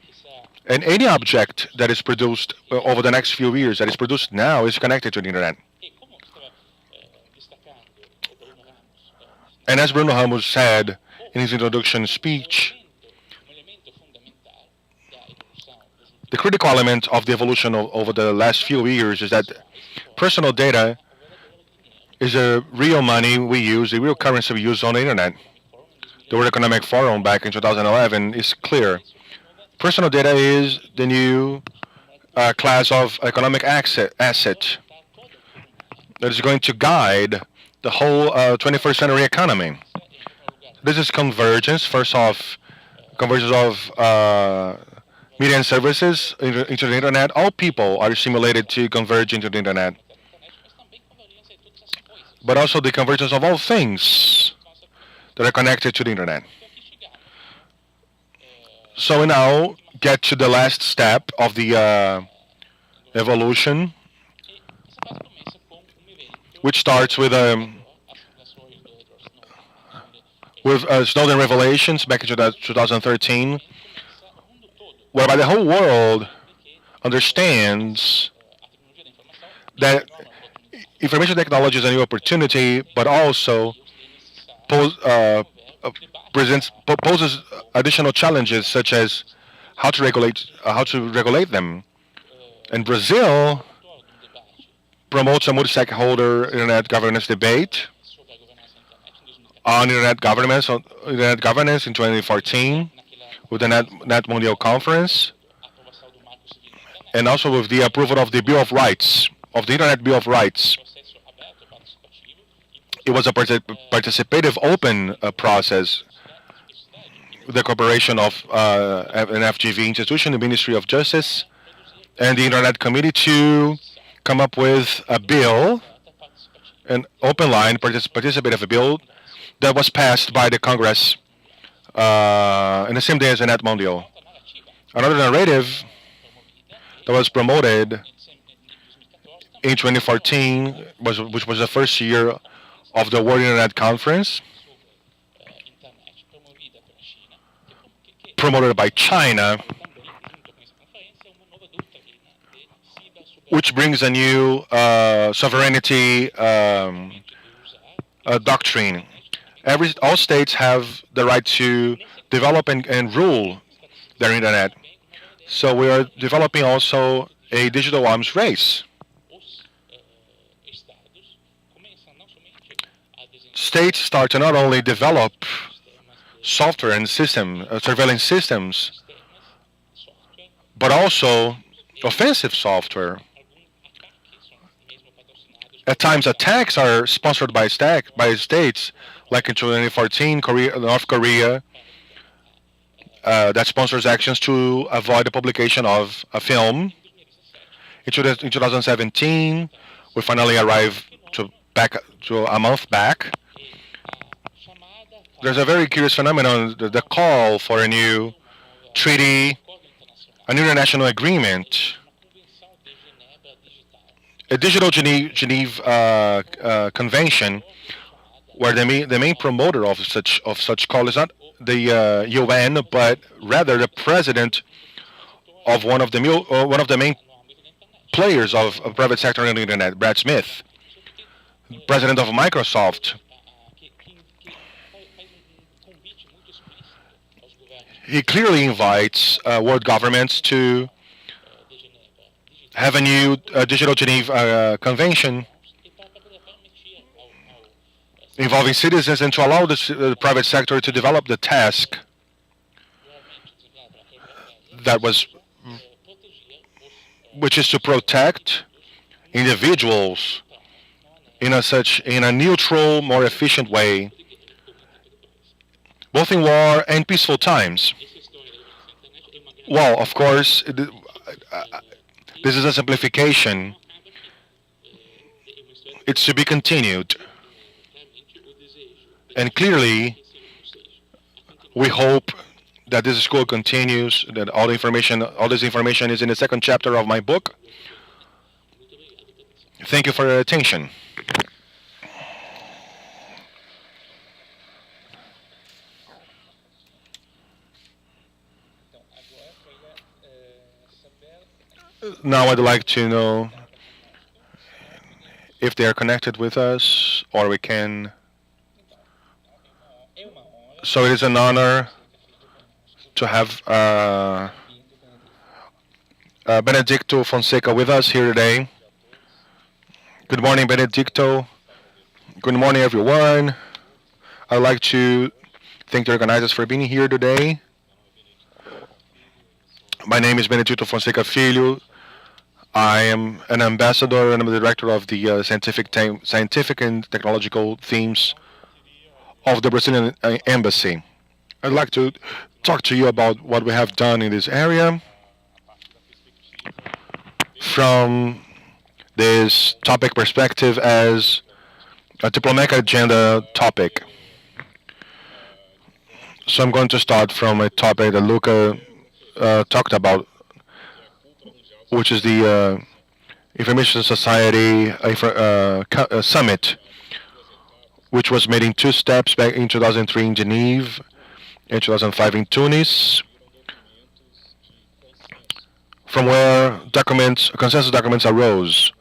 And any object that is produced over the next few years, that is produced now, is connected to the internet. And as Bruno Ramos said in his introduction speech, the critical element of the evolution over the last few years is that personal data is a real money we use, the real currency we use on the internet. The World Economic Forum back in 2011 is clear. Personal data is the new class of economic asset that is going to guide the whole 21st century economy. This is convergence. First off, convergence of media and services into the internet. All people are simulated to converge into the internet, but also the convergence of all things that are connected to the internet. So we now get to the last step of the evolution, which starts with Snowden revelations back in 2013, whereby the whole world understands that information technology is a new opportunity, but also pose, uh, poses additional challenges such as how to regulate them. And Brazil promotes a multi-stakeholder internet governance debate on internet governance in 2014 with the Net Mundial Conference, and also with the approval of the Bill of Rights, of the Internet Bill of Rights. It was a participative, open process with the cooperation of an FGV institution, the Ministry of Justice, and the Internet Committee to come up with a bill, an open line participative bill that was passed by the Congress in the same day as the Net Mundial. Another narrative that was promoted in 2014, which was the first year of the World Internet Conference, promoted by China, which brings a new sovereignty doctrine. All states have the right to develop and rule their internet. So we are developing also a digital arms race. States start to not only develop software and surveillance systems, but also offensive software. At times, attacks are sponsored by states, like in 2014, North Korea, that sponsors actions to avoid the publication of a film. In 2017, we finally arrived back to a month back. There's a very curious phenomenon, the call for a new treaty, an international agreement, a digital Geneva convention, where the main promoter of such call is not the UN, but rather the president of one of the main players of private sector on the internet, Brad Smith, president of Microsoft. He clearly invites world governments to have a new digital Geneva convention involving citizens, and to allow the private sector to develop the task which is to protect individuals in a neutral, more efficient way, both in war and peaceful times. Well, of course, this is a simplification. It's to be continued. And clearly, we hope that this school continues, that all this information is in the second chapter of my book. Thank you for your attention. Now I'd like to know if they are connected with us, or we can. So it is an honor to have Benedicto Fonseca with us here today. Good morning, Benedicto. Good morning, everyone. I'd like to thank the organizers for being here today. My name is Benedito Fonseca Filho. I am an ambassador and I'm the director of the scientific and technological themes of the Brazilian embassy. I'd like to talk to you about what we have done in this area from this topic perspective as a diplomatic agenda topic. So I'm going to start from a topic that Luca talked about, which is the Information Society Summit, which was made in two steps back in 2003 in Geneva and 2005 in Tunis, from where consensus documents arose.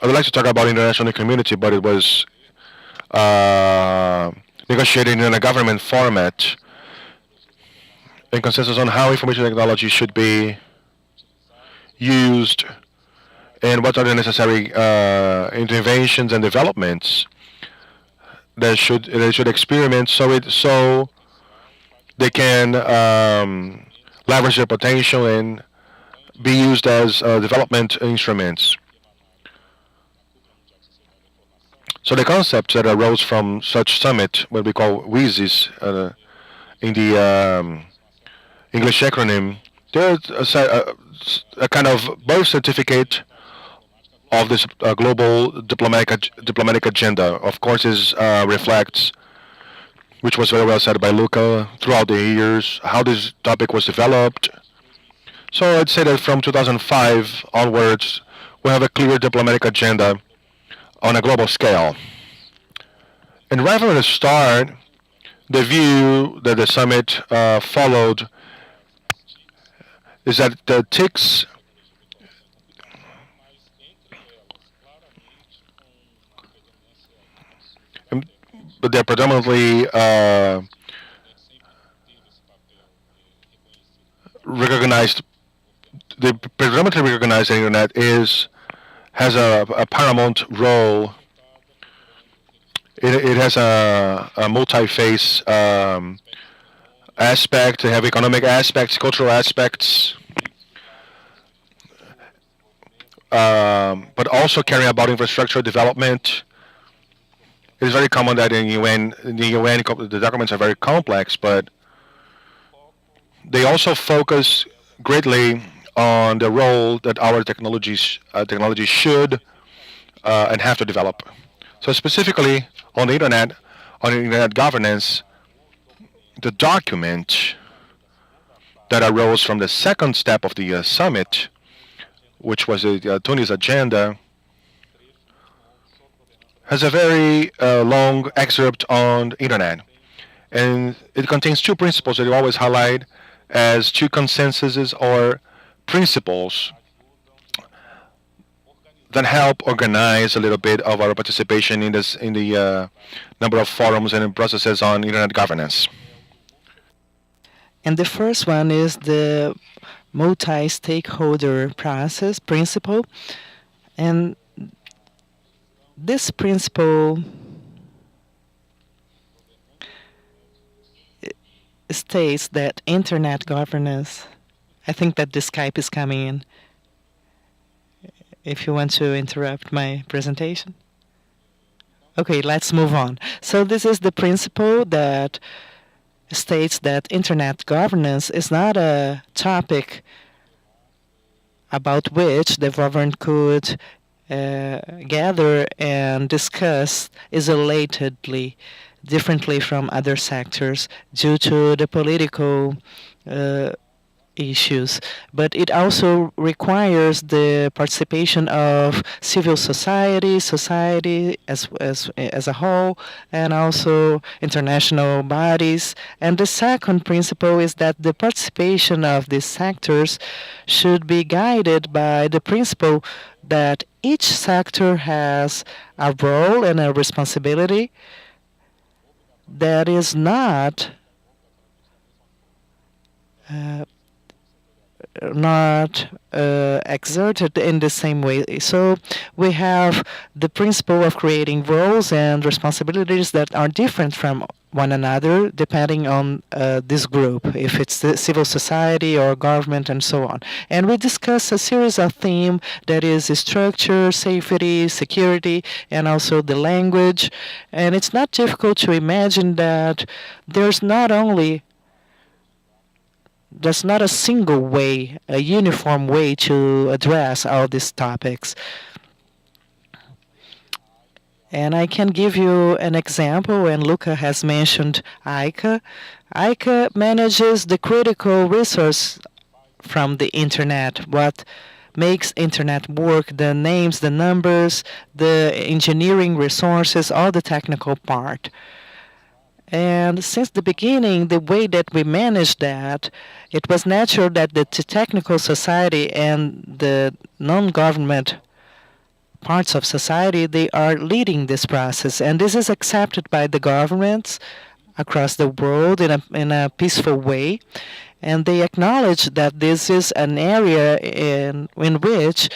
I would like to talk about international community, but it was negotiated in a government format and consensus on how information technology should be used and what are the necessary interventions and developments that should experiment so they can leverage their potential and be used as development instruments. So the concepts that arose from such summit, what we call WISIS in the English acronym, they're a kind of birth certificate of this global diplomatic agenda. Of course, is reflects, which was very well said by Luca throughout the years, how this topic was developed. So I'd say that from 2005 onwards, we have a clear diplomatic agenda on a global scale. And right from the start, the view that the summit followed is that the TICs but they're predominantly recognized. They predominantly recognized the internet has a paramount role. It has a multi-phase aspect. They have economic aspects, cultural aspects, but also caring about infrastructure development. It is very common that in the UN, the documents are very complex, but they also focus greatly on the role that our technologies should and have to develop. So specifically on the internet governance, the document that arose from the second step of the summit, which was the Tunis agenda, has a very long excerpt on the internet. And it contains two principles that you always highlight as two consensuses or principles that help organize a little bit of our participation in the number of forums and processes on internet governance. And the first one is the multi-stakeholder process principle. And this principle states that internet governance, I think that the Skype is coming in. If you want to interrupt my presentation. Okay, let's move on. So this is the principle that states that internet governance is not a topic about which the government could gather and discuss isolatedly, differently from other sectors due to the political issues. But it also requires the participation of civil society as a whole, and also international bodies. And the second principle is that the participation of these sectors should be guided by the principle that each sector has a role and a responsibility that is not exerted in the same way. So we have the principle of creating roles and responsibilities that are different from one another depending on this group, if it's the civil society or government and so on. And we discuss a series of themes that is structure, safety, security, and also the language. And it's not difficult to imagine that there's not only there's not a single way, a uniform way to address all these topics. And I can give you an example, and Luca has mentioned ICA. ICA manages the critical resource from the internet, what makes internet work, the names, the numbers, the engineering resources, all the technical part. And since the beginning, the way that we managed that, it was natural that the technical society and the non-government parts of society, they are leading this process. And this is accepted by the governments across the world in a peaceful way. And they acknowledge that this is an area in which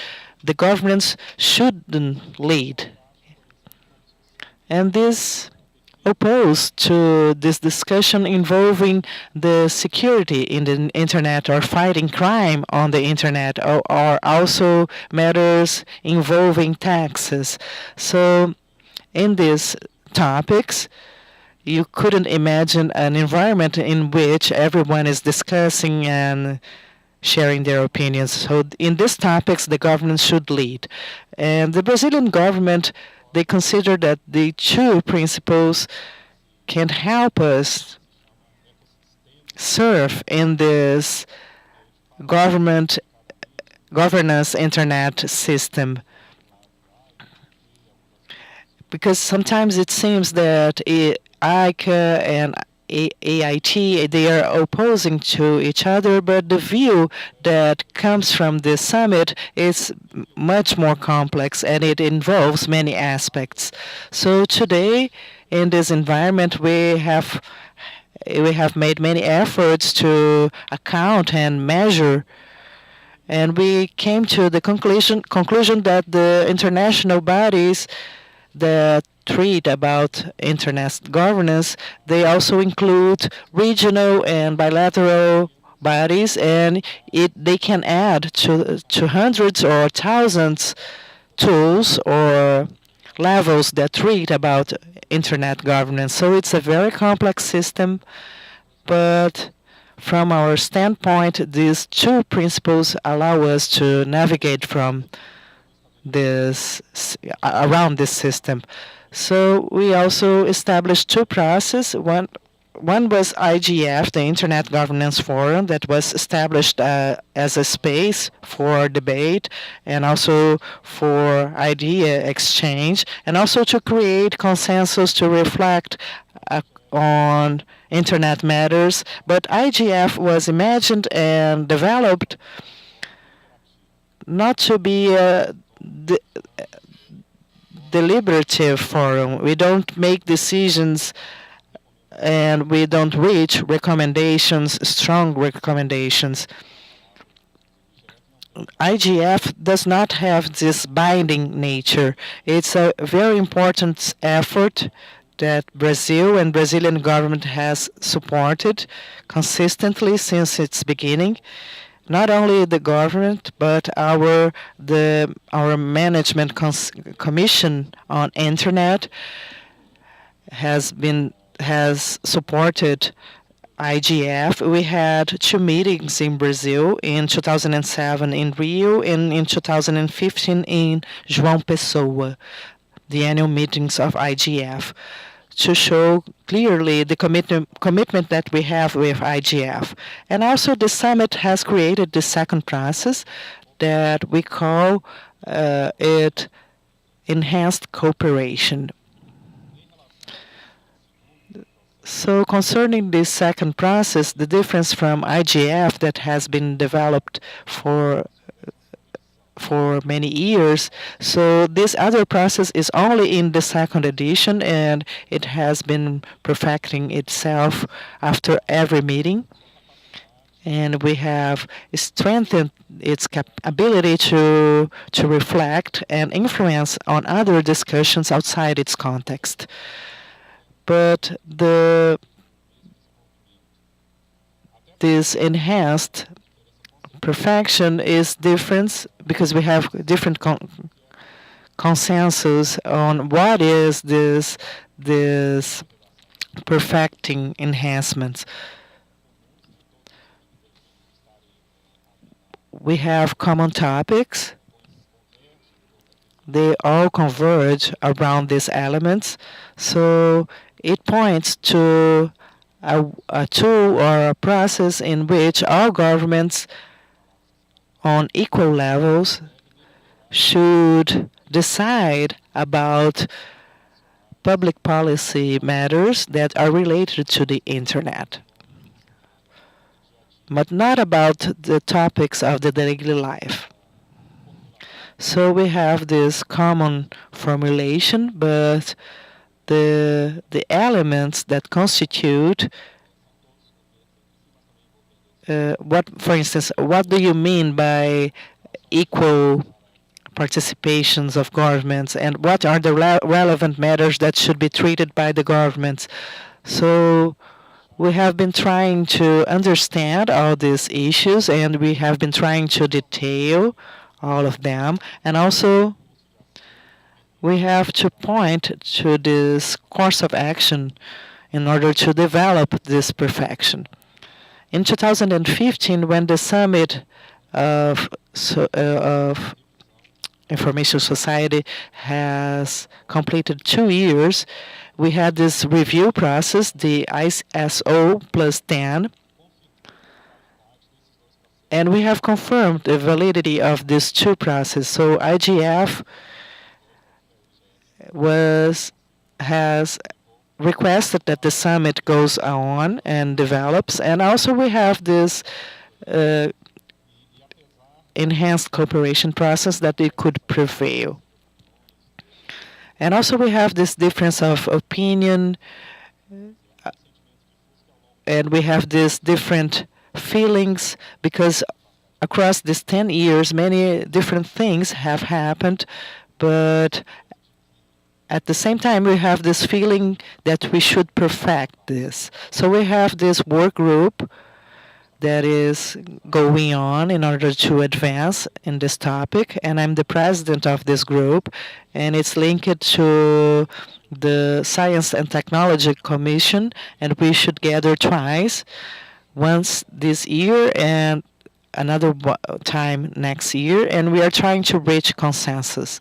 the governments shouldn't lead. And this opposed to this discussion involving the security in the internet or fighting crime on the internet, or also matters involving taxes. So in these topics, you couldn't imagine an environment in which everyone is discussing and sharing their opinions. So in these topics, the government should lead. And the Brazilian government, they consider that the two principles can help us serve in this governance internet system. Because sometimes it seems that ICA and AIT, they are opposing to each other, but the view that comes from this summit is much more complex and it involves many aspects. So today, in this environment, we have made many efforts to account and measure, and we came to the conclusion that the international bodies that treat about internet governance, they also include regional and bilateral bodies, and they can add to hundreds or thousands tools or levels that treat about internet governance. So it's a very complex system, but from our standpoint, these two principles allow us to navigate from this around this system. So we also established two processes. One was IGF, the Internet Governance Forum, that was established as a space for debate and also for idea exchange, and also to create consensus to reflect on internet matters. But IGF was imagined and developed not to be a deliberative forum. We don't make decisions and we don't reach recommendations, strong recommendations. IGF does not have this binding nature. It's a very important effort that Brazil and Brazilian government has supported consistently since its beginning. Not only the government, but our management commission on internet has supported IGF. We had two meetings in Brazil, in 2007 in Rio and in 2015 in João Pessoa, the annual meetings of IGF, to show clearly the commitment that we have with IGF. And also the summit has created the second process that we call it enhanced cooperation. So concerning this second process, the difference from IGF that has been developed for many years. So this other process is only in the second edition, and it has been perfecting itself after every meeting. and we have strengthened its ability to reflect and influence on other discussions outside its context. But this enhanced perfection is different because we have different consensus on what is this perfecting enhancements. We have common topics. They all converge around these elements. So it points to a tool or a process in which all governments on equal levels should decide about public policy matters that are related to the internet, but not about the topics of the daily life. So we have this common formulation, but the elements that constitute what, for instance, what do you mean by equal participations of governments, and what are the relevant matters that should be treated by the governments? So we have been trying to understand all these issues, and we have been trying to detail all of them, and also we have to point to this course of action in order to develop this perfection. In 2015, when the summit of Information Society has completed 2 years, we had this review process, the ISO plus 10, and we have confirmed the validity of these two processes. So IGF has requested that the summit goes on and develops, and also we have this enhanced cooperation process that it could prevail. And also we have this difference of opinion, and we have these different feelings because across these 10 years many different things have happened, but at the same time we have this feeling that we should perfect this. So we have this work group that is going on in order to advance in this topic, and I'm the president of this group, and it's linked to the Science and Technology Commission, and we should gather twice, once this year and another time next year, and we are trying to reach consensus.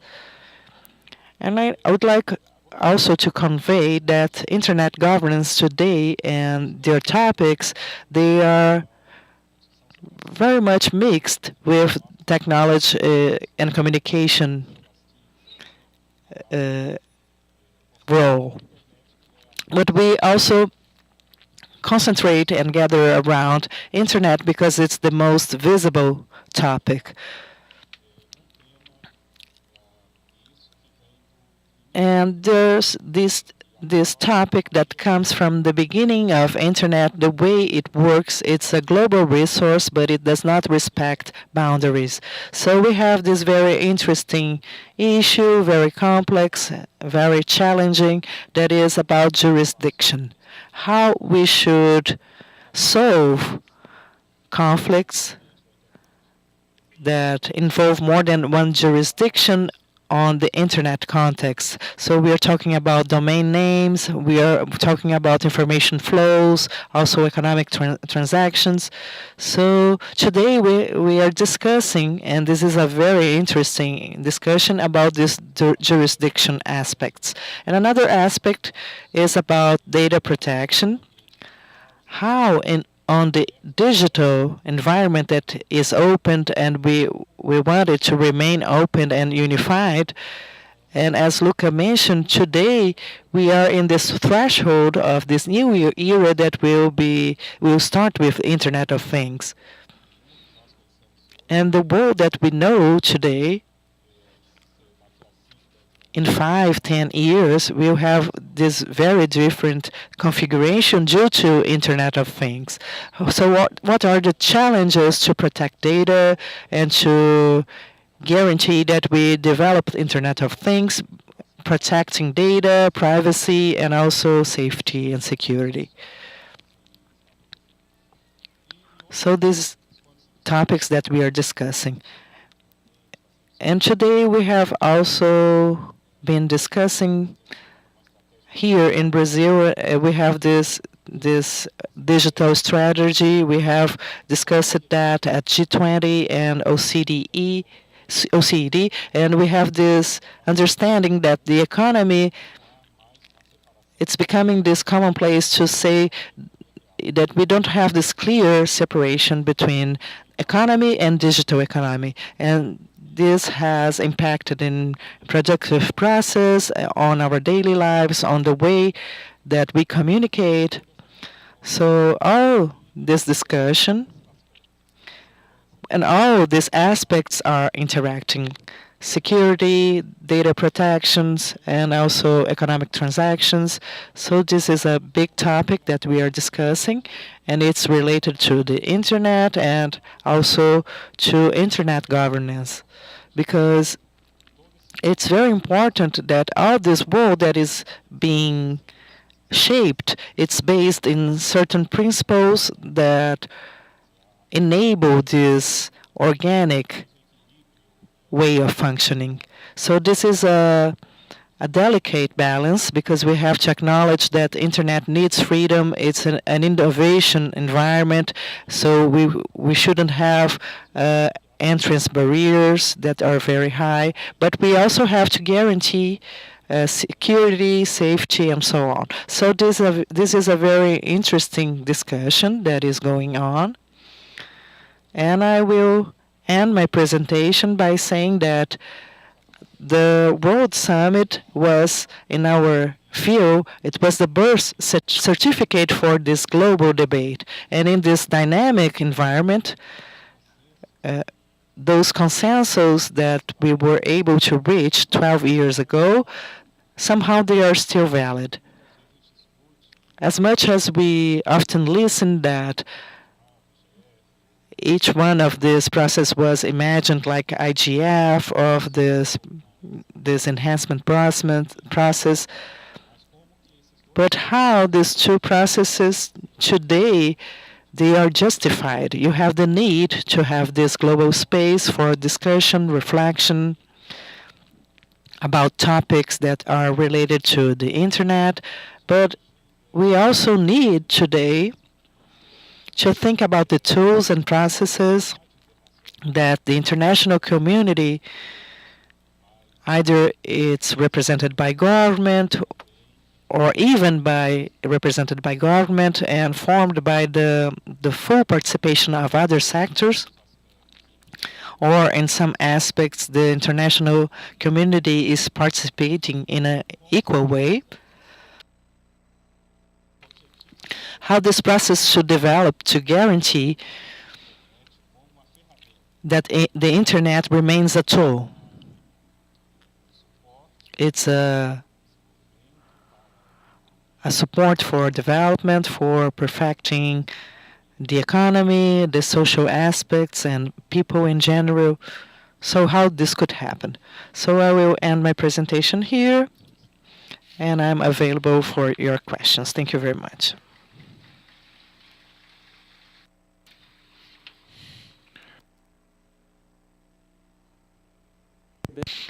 And I would like also to convey that internet governance today and their topics, they are very much mixed with technology and communication role. But we also concentrate and gather around internet because it's the most visible topic. And there's this topic that comes from the beginning of internet, the way it works. It's a global resource, but it does not respect boundaries. So we have this very interesting issue, very complex, very challenging, that is about jurisdiction. How we should solve conflicts that involve more than one jurisdiction on the internet context. So we are talking about domain names, we are talking about information flows, also economic transactions. So today we are discussing, and this is a very interesting discussion about this jurisdiction aspects. And another aspect is about data protection. How on the digital environment that is open, and we want it to remain open and unified. And as Luca mentioned, today we are in this threshold of this new era that will start with Internet of Things. And the world that we know today in 5, 10 years, we'll have this very different configuration due to Internet of Things. So what are the challenges to protect data and to guarantee that we develop Internet of Things, protecting data, privacy, and also safety and security? So these topics that we are discussing. And today we have also been discussing here in Brazil. We have this digital strategy. We have discussed that at G20 and OCDE, and we have this understanding that the economy, it's becoming this commonplace to say that we don't have this clear separation between economy and digital economy, and this has impacted in productive process, on our daily lives, on the way that we communicate. So all this discussion and all these aspects are interacting: security, data protections, and also economic transactions. So this is a big topic that we are discussing, and it's related to the internet and also to internet governance, because it's very important that all this world that is being shaped, it's based in certain principles that enable this organic way of functioning. So this is a delicate balance, because we have to acknowledge that internet needs freedom. It's an innovation environment, so we shouldn't have entrance barriers that are very high, but we also have to guarantee security, safety, and so on. So this is a very interesting discussion that is going on. And I will end my presentation by saying that the World Summit was, in our view, it was the birth certificate for this global debate. And in this dynamic environment, those consensus that we were able to reach 12 years ago, somehow they are still valid. As much as we often listen that each one of this process was imagined like IGF of this enhancement process, but how these two processes today, they are justified. You have the need to have this global space for discussion, reflection about topics that are related to the internet, but we also need today to think about the tools and processes that the international community, either it's represented by government or even represented by government and formed by the full participation of other sectors, or in some aspects the international community is participating in an equal way, how this process should develop to guarantee that the internet remains a tool. It's a support for development, for perfecting the economy, the social aspects, and people in general. So how this could happen. So I will end my presentation here, and I'm available for your questions. Thank you very much.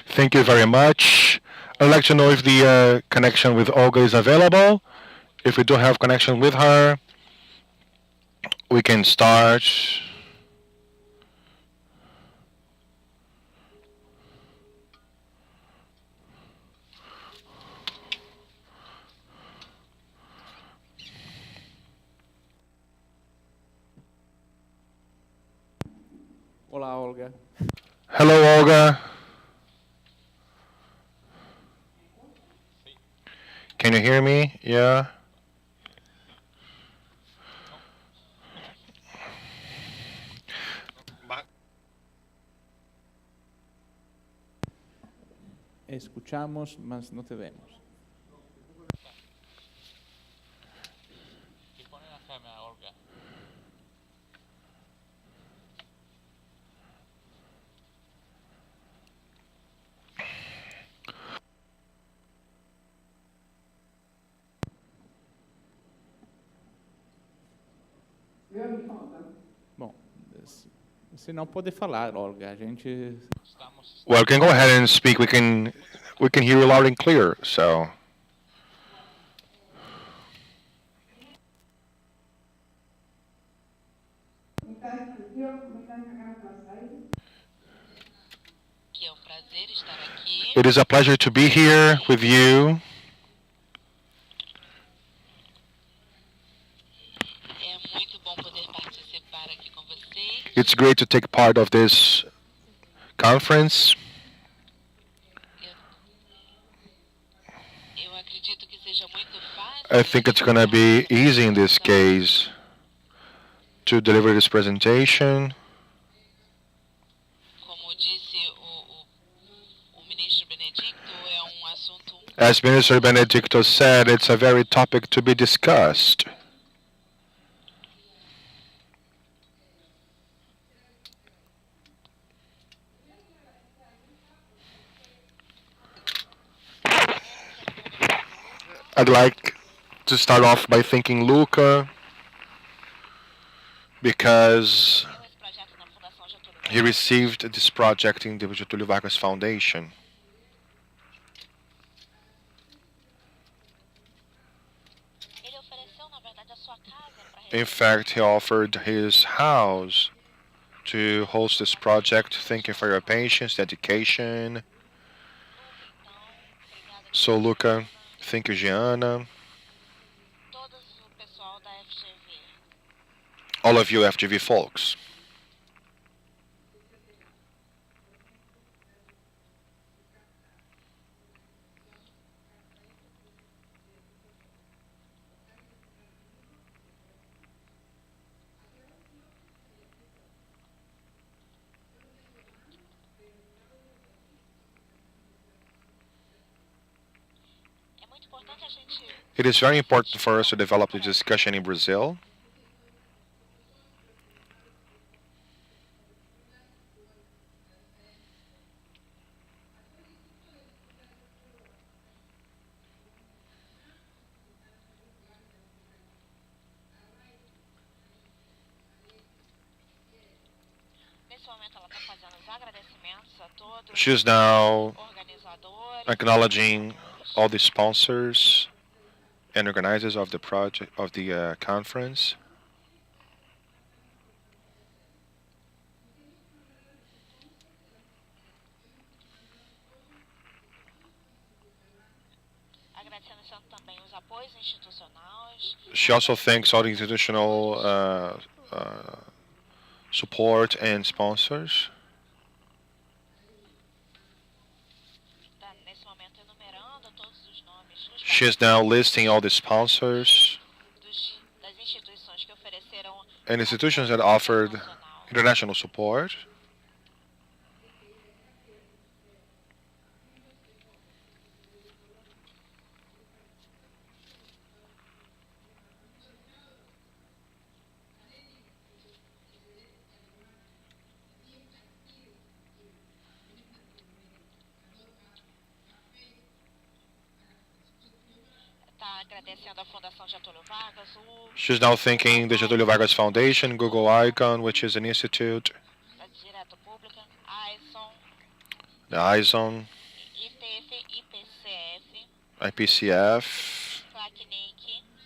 Thank you very much. I'd like to know if the connection with Olga is available. If we don't have connection with her, we can start. Olá, Olga. Hello, Olga. Can you hear me? Yeah. Escuchamos, mas no te vemos. Bom, se não pode falar, Olga, a gente... Well, you can go ahead and speak. We can hear you loud and clear. So it is a pleasure to be here with you. It's great to take part of this conference. I think it's going to be easy in this case to deliver this presentation. As Minister Benedicto said, it's a very topic to be discussed. I'd like to start off by thanking Luca because he received this project in the Getúlio Vargas Foundation. In fact, he offered his house to host this project. Thank you for your patience, dedication. So, Luca, thank you, Gianna. All of you FGV folks. It is very important for us to develop the discussion in Brazil. She's now acknowledging all the sponsors and organizers of the project of the conference. She also thanks all the institutional support and sponsors. She is now listing all the sponsors and institutions that offered international support. She's now thanking the Getúlio Vargas Foundation, Google Icon, which is an institute, the ISON, IPCF,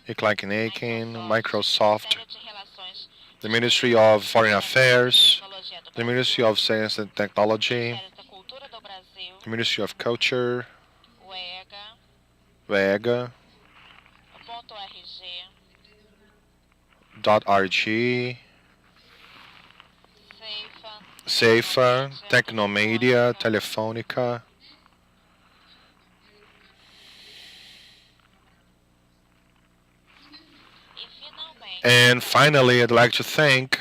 Iclaquinakin, Microsoft, the Ministry of Foreign Affairs, the Ministry of Science and Technology, the Ministry of Culture, VEGA, .rg, Ceifa, Tecnomedia, Telefônica. And finally, I'd like to thank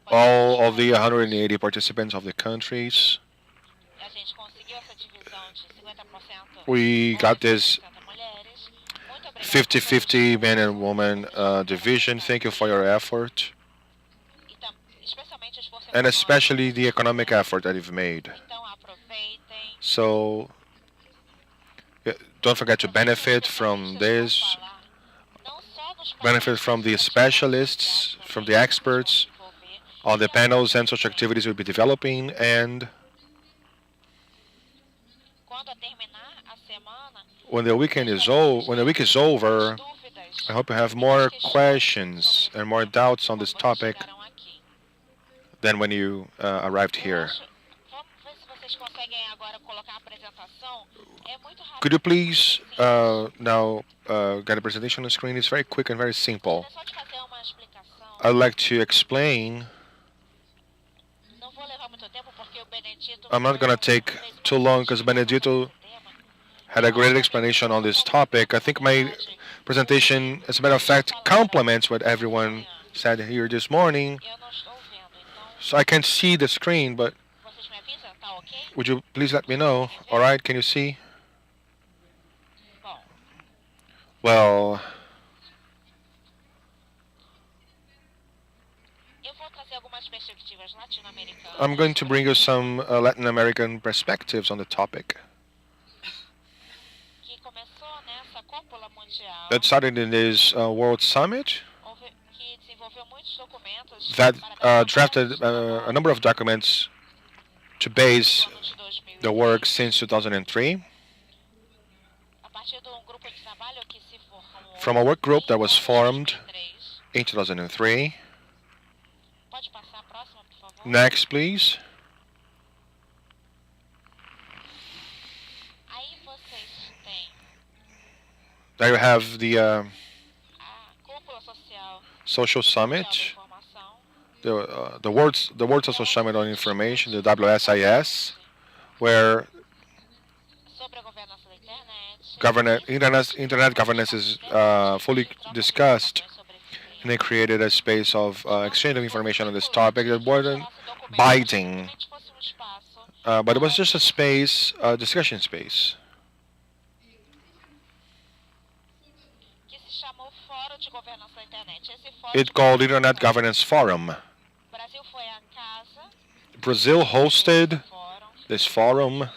all of the 180 participants of the countries we got this 50-50 men and women division. Thank you for your effort, and especially the economic effort that you've made. So don't forget to benefit from this, benefit from the specialists, from the experts on the panels and social activities we'll be developing. And when the week is over, I hope you have more questions and more doubts on this topic than when you arrived here. Could you please now get a presentation on the screen? It's very quick and very simple. I'd like to explain. I'm not going to take too long because Benedito had a great explanation on this topic. I think my presentation, as a matter of fact, complements what everyone said here this morning. So I can see the screen, but would you please let me know? All right, can you see? Well, I'm going to bring you some Latin American perspectives on the topic. That started in this World Summit that drafted a number of documents to base the work since 2003. From a work group that was formed in 2003. Next, please. There you have the Social Summit, the World Social Summit on Information, the WSIS, where internet governance is fully discussed, and they created a space of exchange of information on this topic that wasn't binding, but it was just a space, a discussion space. It's called Internet Governance Forum. Brazil hosted this forum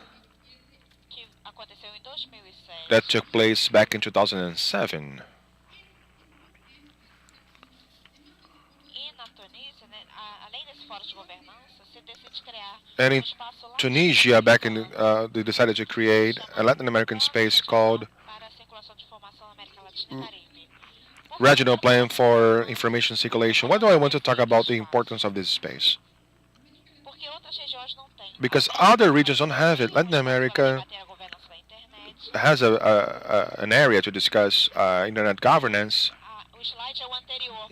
that took place back in 2007. And in Tunisia, back in they decided to create a Latin American space called Regional Plan for Information Circulation. Why do I want to talk about the importance of this space? Because other regions don't have it. Latin America has an area to discuss internet governance.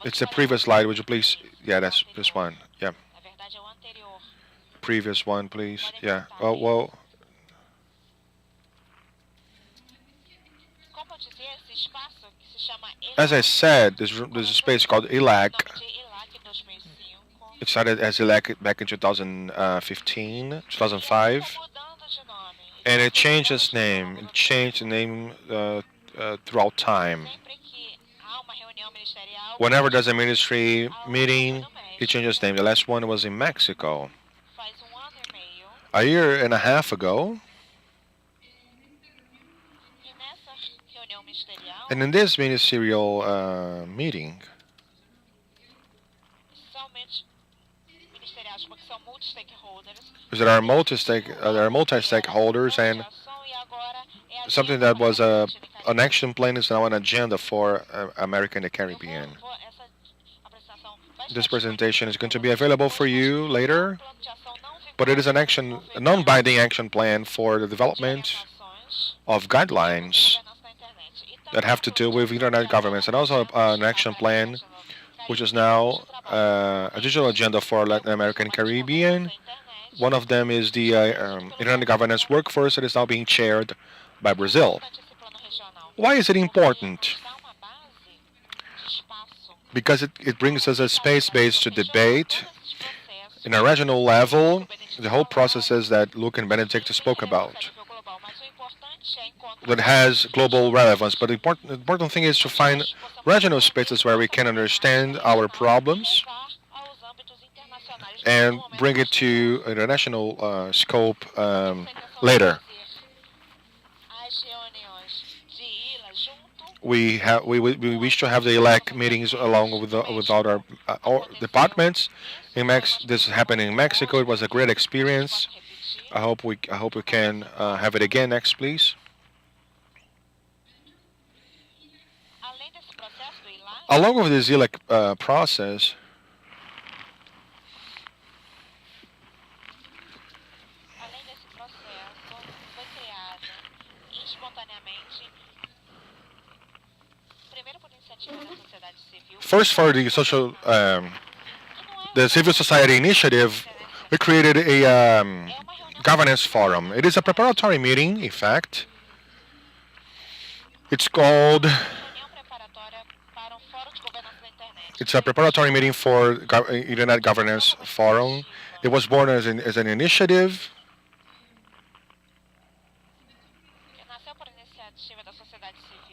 It's the previous slide. Would you please? Yeah, that's this one. Yeah. Previous one, please. Yeah. Oh, well. As I said, there's a space called ILAC. It started as ILAC back in 2015, 2005. And it changed its name. It changed the name throughout time. Whenever there's a ministry meeting, it changes its name. The last one was in Mexico. A year and a half ago. And in this ministerial meeting, there are multi-stakeholders, and something that was an action plan is now an agenda for America and the Caribbean. This presentation is going to be available for you later, but it is a non-binding action plan for the development of guidelines that have to do with internet governance, and also an action plan which is now a digital agenda for Latin America and Caribbean. One of them is the internet governance workforce that is now being chaired by Brazil. Why is it important? Because it brings us a space base to debate in a regional level the whole processes that Luke and Benedict spoke about. that has global relevance. But the important thing is to find regional spaces where we can understand our problems and bring it to international scope later. We wish to have the ELEC meetings along with our departments. This happened in Mexico. It was a great experience. I hope we can have it again. Next, please. Along with this ELEC process, first for the civil society initiative, we created a governance forum. It is a preparatory meeting, in fact. It's a preparatory meeting for Internet Governance Forum. It was born as an initiative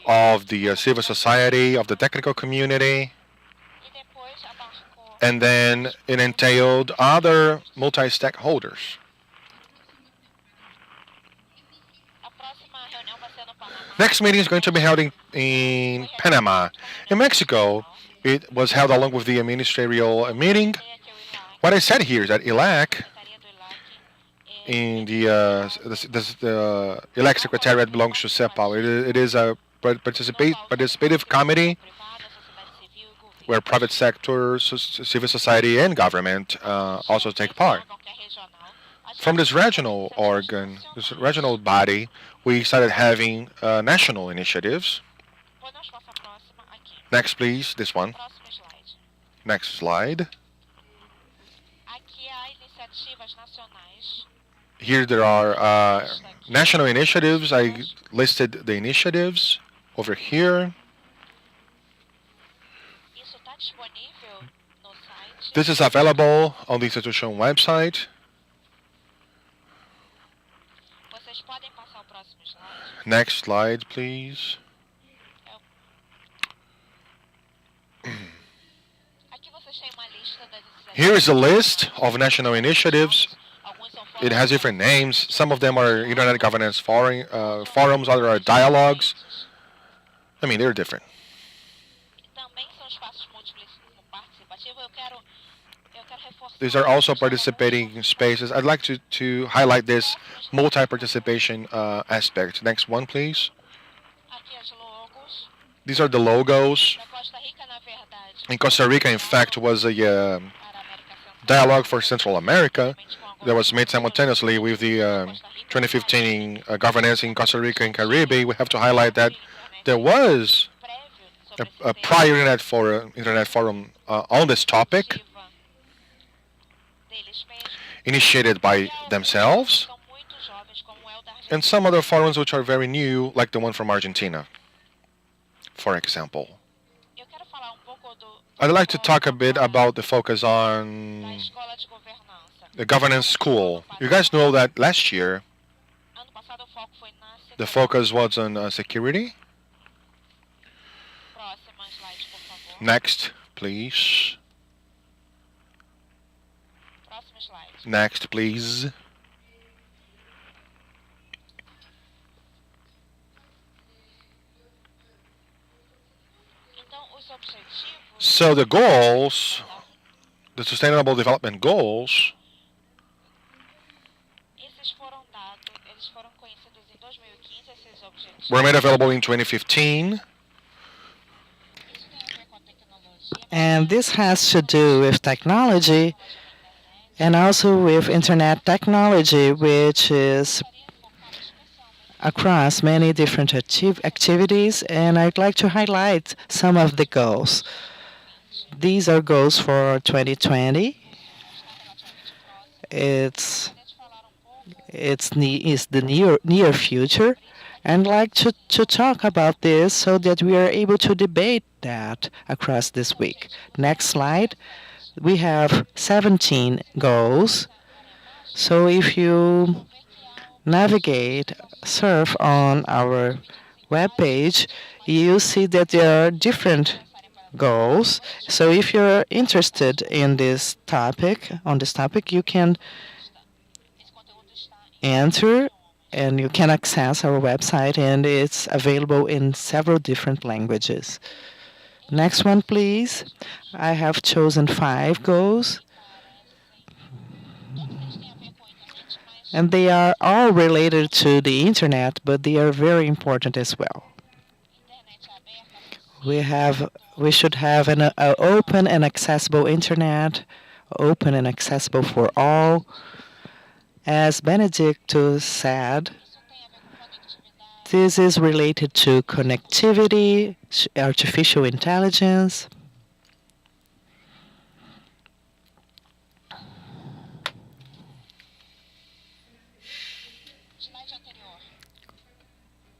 of the civil society, of the technical community, and then it entailed other multi-stakeholders. Next meeting is going to be held in Panama. In Mexico, it was held along with the ministerial meeting. What I said here is that ELEC, in the ELEC Secretariat belongs to CEPAL. It is a participative committee where private sector, civil society, and government also take part. From this regional organ, this regional body, we started having national initiatives. Next, please, this one. Next slide. Here there are national initiatives. I listed the initiatives over here. This is available on the institution website. Next slide, please. Here is a list of national initiatives. It has different names. Some of them are Internet Governance forums, others are dialogues. I mean, they're different. These are also participating spaces. I'd like to highlight this multi-participation aspect. Next one, please. These are the logos. In Costa Rica, in fact, was a dialogue for Central America that was made simultaneously with the 2015 governance in Costa Rica and Caribbean. We have to highlight that there was a prior Internet Forum on this topic, initiated by themselves, and some other forums which are very new, like the one from Argentina, for example. I'd like to talk a bit about the focus on the governance school. You guys know that last year the focus was on security. Next, please. Next, please. So the goals, the Sustainable Development Goals, were made available in 2015. And this has to do with technology and also with internet technology, which is across many different activities. And I'd like to highlight some of the goals. These are goals for 2020. It's the near future. And I'd like to talk about this so that we are able to debate that across this week. Next slide. We have 17 goals. So if you navigate, surf on our web page, you see that there are different goals. So if you're interested in this topic, you can enter and you can access our website, and it's available in several different languages. Next one, please. I have chosen 5 goals, and they are all related to the internet, but they are very important as well. We should have an open and accessible internet, open and accessible for all. As Benedicto said, this is related to connectivity, artificial intelligence.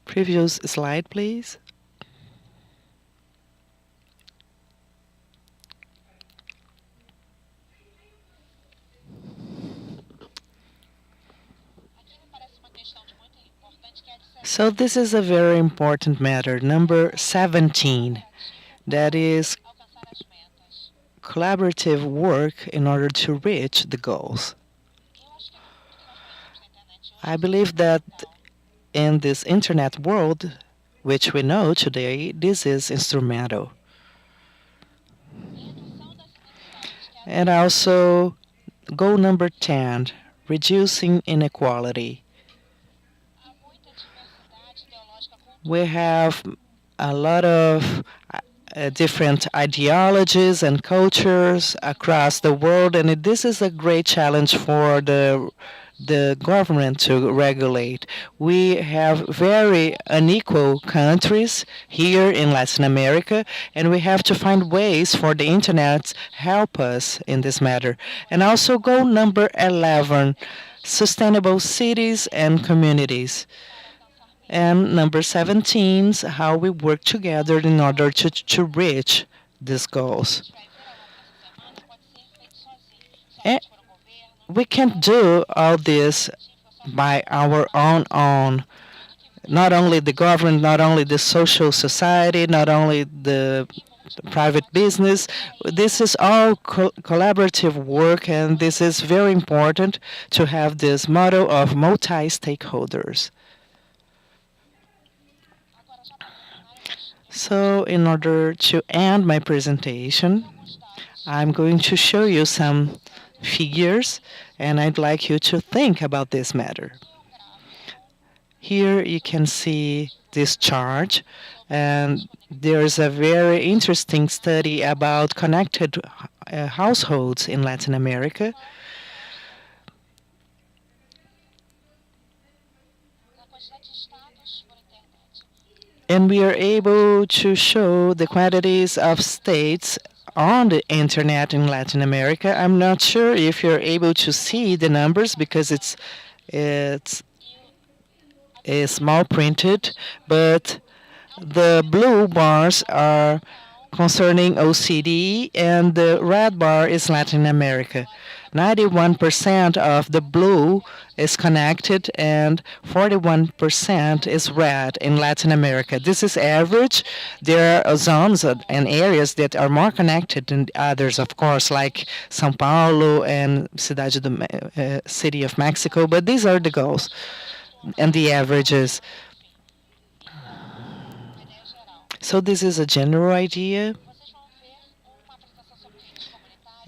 Previous slide, please. So this is a very important matter, number 17, that is collaborative work in order to reach the goals. I believe that in this internet world, which we know today, this is instrumental. And also, goal number 10, reducing inequality. We have a lot of different ideologies and cultures across the world, and this is a great challenge for the government to regulate. We have very unequal countries here in Latin America, and we have to find ways for the internet help us in this matter. And also goal number 11, sustainable cities and communities. And number 17 is how we work together in order to reach these goals. And we can't do all this by our own. Not only the government, not only the social society, not only the private business. This is all collaborative work, and this is very important to have this model of multi-stakeholders. So in order to end my presentation, I'm going to show you some figures, and I'd like you to think about this matter. Here you can see this chart, and there's a very interesting study about connected households in Latin America. And we are able to show the quantities of states on the internet in Latin America. I'm not sure if you're able to see the numbers because it's small printed, but the blue bars are concerning OECD, and the red bar is Latin America. 91% of the blue is connected and 41% is red in Latin America. This is average. There are zones and areas that are more connected than others, of course, like São Paulo and City of Mexico, but these are the goals and the averages. So this is a general idea.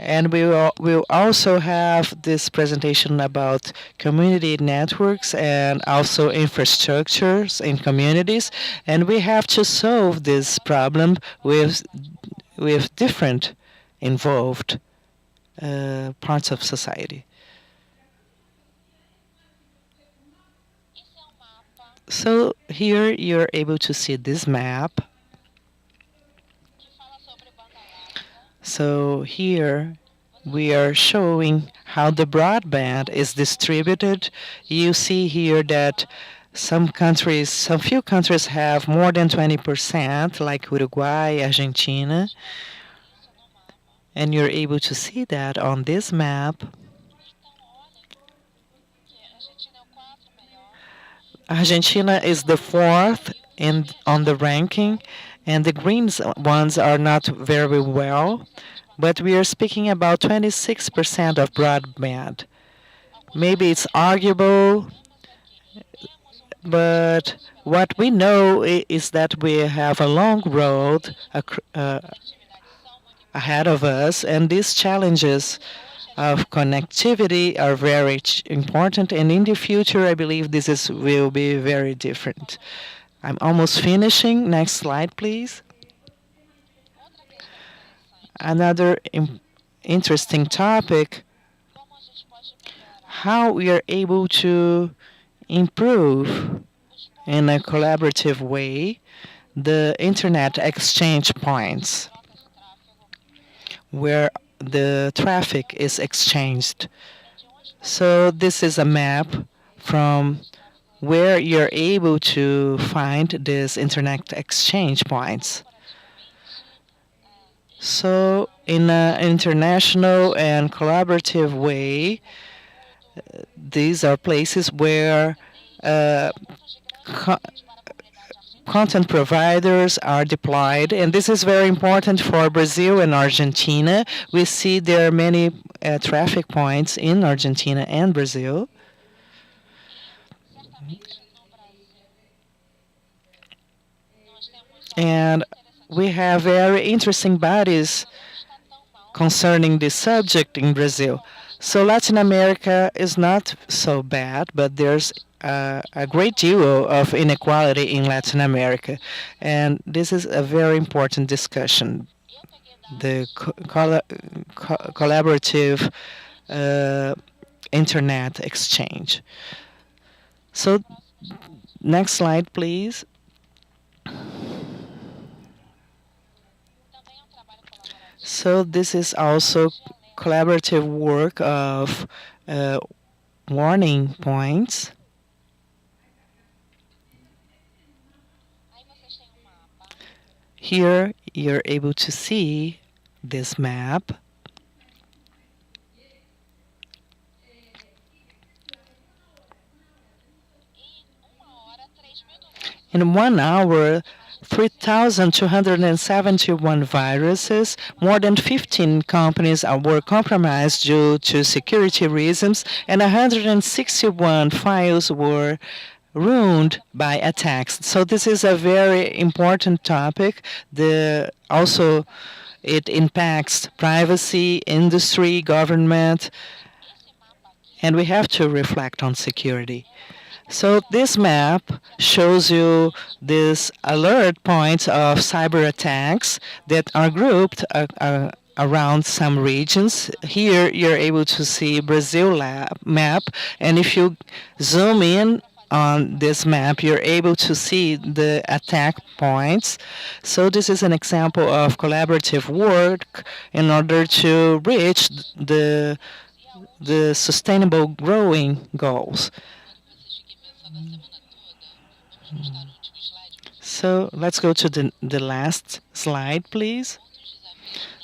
And we'll also have this presentation about community networks and also infrastructures in communities. And we have to solve this problem with different involved parts of society. So here you're able to see this map. So here we are showing how the broadband is distributed. You see here that some few countries have more than 20%, like Uruguay, Argentina. And you're able to see that on this map. Argentina is the fourth on the ranking, and the green ones are not very well, but we are speaking about 26% of broadband. Maybe it's arguable, but what we know is that we have a long road ahead of us, and these challenges of connectivity are very important. And in the future, I believe will be very different. I'm almost finishing. Next slide, please. Another interesting topic: how we are able to improve in a collaborative way the internet exchange points where the traffic is exchanged. So this is a map from where you're able to find these internet exchange points. So in an international and collaborative way, these are places where co- content providers are deployed, and this is very important for Brazil and Argentina. We see there are many traffic points in Argentina and Brazil. And we have very interesting bodies concerning this subject in Brazil. So Latin America is not so bad, but there's a great deal of inequality in Latin America. And this is a very important discussion, the collaborative internet exchange. So next slide, please. So this is also collaborative work of warning points. Here you're able to see this map. In 1 hour, 3,271 viruses, more than 15 companies were compromised due to security reasons, and 161 files were ruined by attacks. So this is a very important topic. Also, it impacts privacy, industry, government, and we have to reflect on security. So this map shows you these alert points of cyber attacks that are grouped around some regions. Here you're able to see Brazil map, and if you zoom in on this map, you're able to see the attack points. So this is an example of collaborative work in order to reach the sustainable growing goals. So let's go to the last slide, please.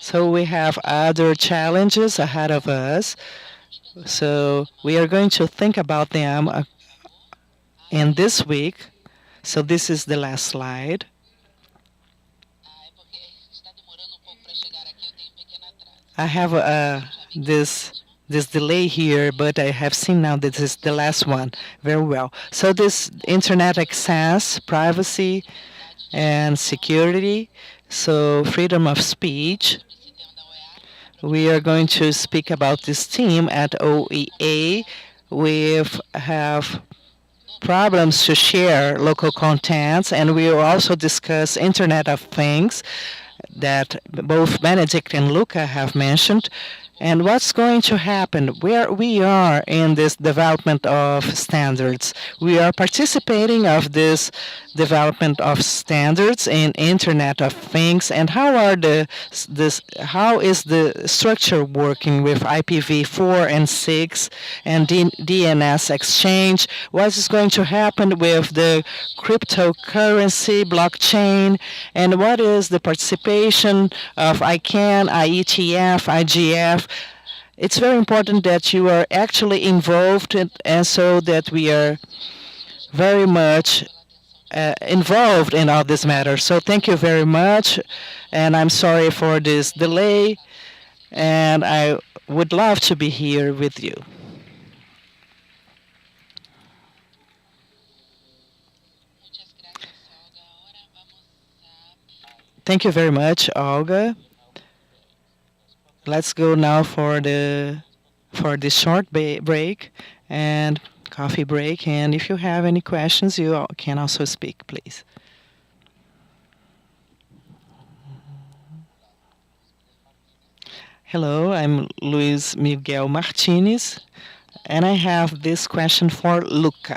So we have other challenges ahead of us. So we are going to think about them in this week. So this is the last slide. I have this delay here, but I have seen now that this is the last one very well. So this internet access, privacy, and security, so freedom of speech. We are going to speak about this team at OEA. We have problems to share local contents, and we will also discuss Internet of Things that both Benedict and Luca have mentioned. And what's going to happen? Where we are in this development of standards. We are participating of this development of standards in Internet of Things, and how is the structure working with IPv4 and 6 and DNS exchange? What is going to happen with the cryptocurrency, blockchain, and what is the participation of ICANN, IETF, IGF? It's very important that you are actually involved and so that we are very much involved in all this matter. So thank you very much, and I'm sorry for this delay, and I would love to be here with you. Thank you very much, Olga. Let's go now for this short break and coffee break. And if you have any questions, you can also speak, please. Hello, I'm Luis Miguel Martinez, and I have this question for Luca.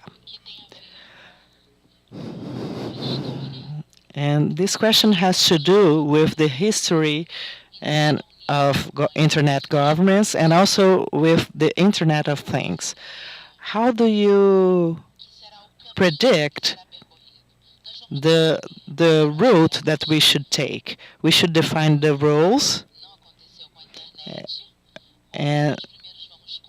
And this question has to do with the history and of internet governance and also with the Internet of Things. How do you predict the route that we should take? We should define the rules, and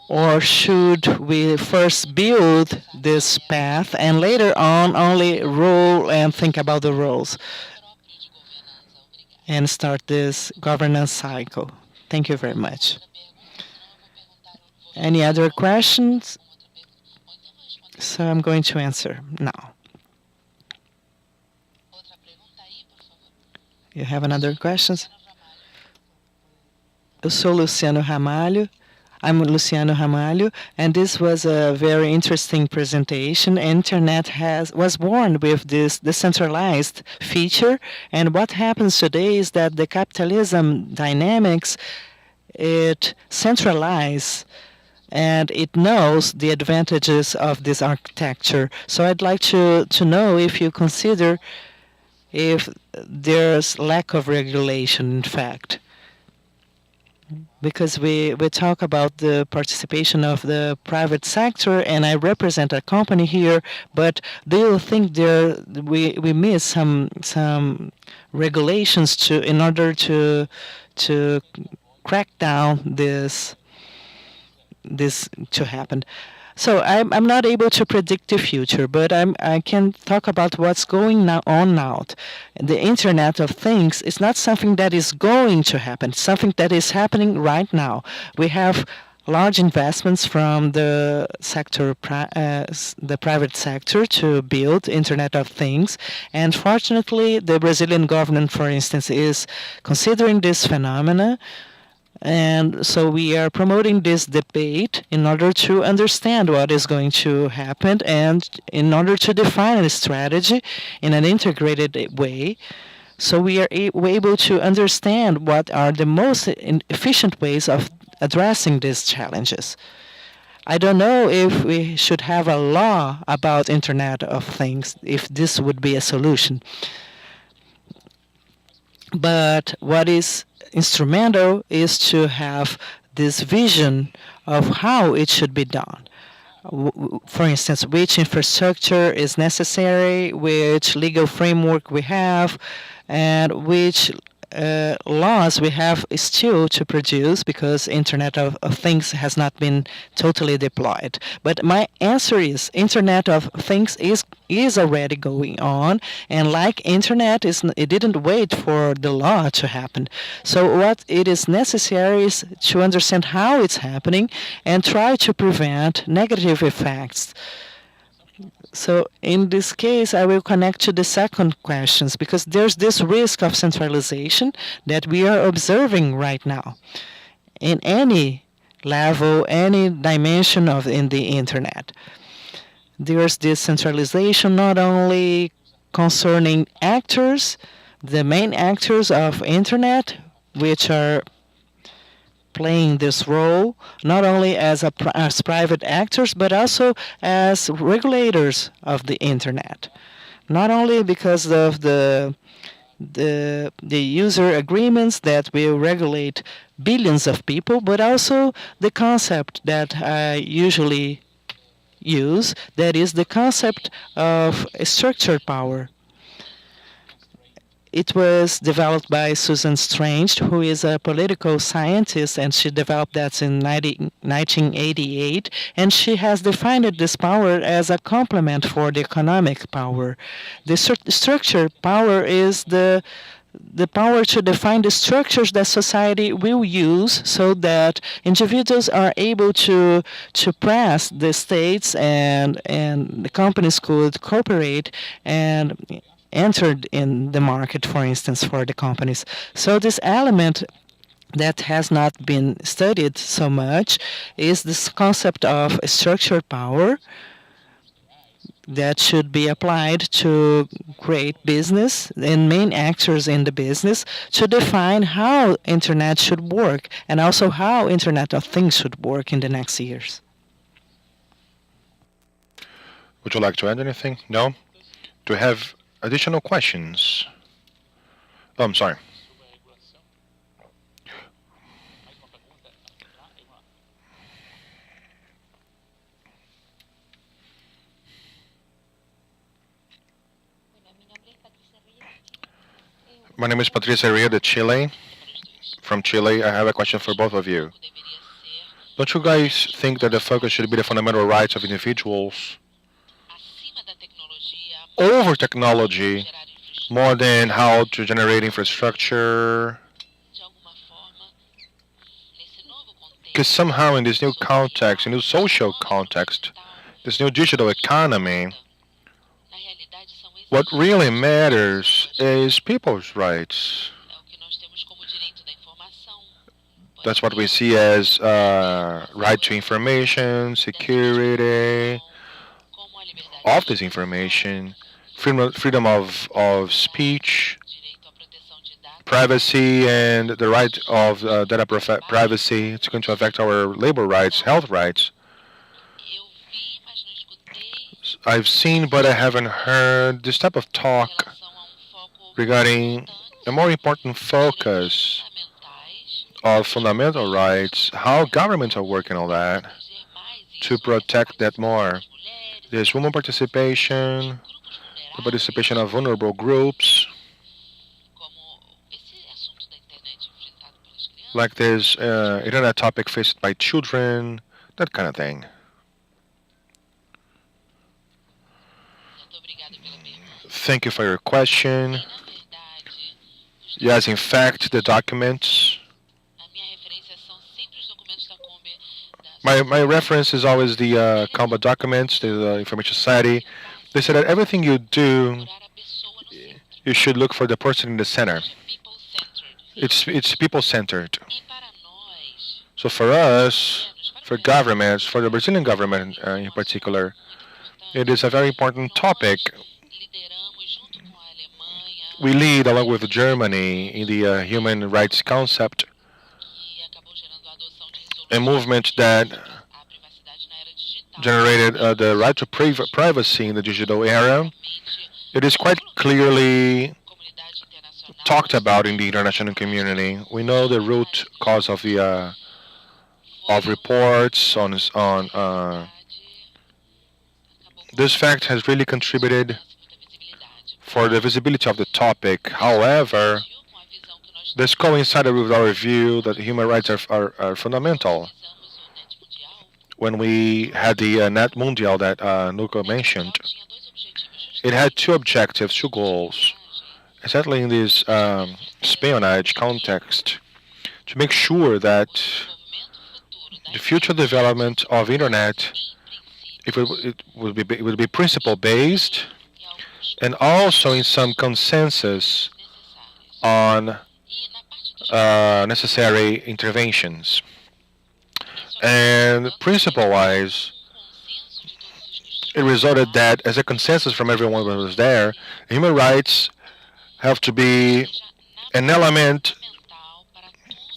or should we first build this path and later on only rule and think about the rules and start this governance cycle? Thank you very much. Any other questions? So I'm going to answer now. You have another questions? Eu sou Luciano Ramalho. I'm Luciano Ramalho, and this was a very interesting presentation. Internet was born with this decentralized feature, and what happens today is that the capitalism dynamics, it centralizes and it knows the advantages of this architecture. So I'd like to know if you consider if there's lack of regulation, in fact. Because we talk about the participation of the private sector, and I represent a company here, but do you think we miss some regulations in order to crack down this to happen? So I'm not able to predict the future, but I can talk about what's going on now. The Internet of Things is not something that is going to happen. It's something that is happening right now. We have large investments from the private sector to build Internet of Things, and fortunately, the Brazilian government, for instance, is considering this phenomena. And so we are promoting this debate in order to understand what is going to happen and in order to define a strategy in an integrated way. So we are able to understand what are the most efficient ways of addressing these challenges. I don't know if we should have a law about Internet of Things, if this would be a solution. But what is instrumental is to have this vision of how it should be done. For instance, which infrastructure is necessary, which legal framework we have, and which laws we have still to produce, because Internet of Things has not been totally deployed. But my answer is Internet of Things is already going on, and like Internet, it didn't wait for the law to happen. So what it is necessary is to understand how it's happening and try to prevent negative effects. So in this case, I will connect to the second questions, because there's this risk of centralization that we are observing right now in any level, any dimension in the Internet. There's this centralization not only concerning actors, the main actors of Internet, which are playing this role not only as private actors but also as regulators of the Internet, not only because of the user agreements that will regulate billions of people, but also the concept that I usually use, that is the concept of structured power. It was developed by Susan Strange, who is a political scientist, and she developed that in 1988. And she has defined this power as a complement for the economic power. The structure power is the power to define the structures that society will use so that individuals are able to press the states and the companies could cooperate and entered in the market, for instance, for the companies. So this element that has not been studied so much is this concept of structured power that should be applied to create business and main actors in the business to define how internet should work and also how internet of things should work in the next years. Would you like to add anything? No? Do you have additional questions? Oh, I'm sorry. My name is Patricia Ria de Chile. From Chile, I have a question for both of you. Don't you guys think that the focus should be the fundamental rights of individuals over technology more than how to generate infrastructure? Because somehow in this new context, a new social context, this new digital economy, what really matters is people's rights. That's what we see as right to information, security, of this information, freedom of speech, privacy, and the right of data privacy. It's going to affect our labor rights, health rights. I've seen, but I haven't heard this type of talk regarding a more important focus of fundamental rights, how governments are working on that to protect that more. There's women participation, the participation of vulnerable groups, like this internet topic faced by children, that kind of thing. Thank you for your question. Yes, in fact, the documents. My reference is always the combat documents, the Information Society. They said that everything you do, you should look for the person in the center. It's people-centered. So for us, for governments, for the Brazilian government in particular, it is a very important topic. We lead along with Germany in the human rights concept, a movement that generated the right to privacy in the digital era. It is quite clearly talked about in the international community. We know the root cause of the of reports on this fact has really contributed for the visibility of the topic. However, this coincided with our view that human rights are fundamental. When we had the Net Mundial that Nuka mentioned, it had two objectives, two goals. Exactly in this espionage context, to make sure that the future development of Internet, if it would be principle-based, and also in some consensus on necessary interventions. And principle-wise, it resulted that as a consensus from everyone who was there, human rights have to be an element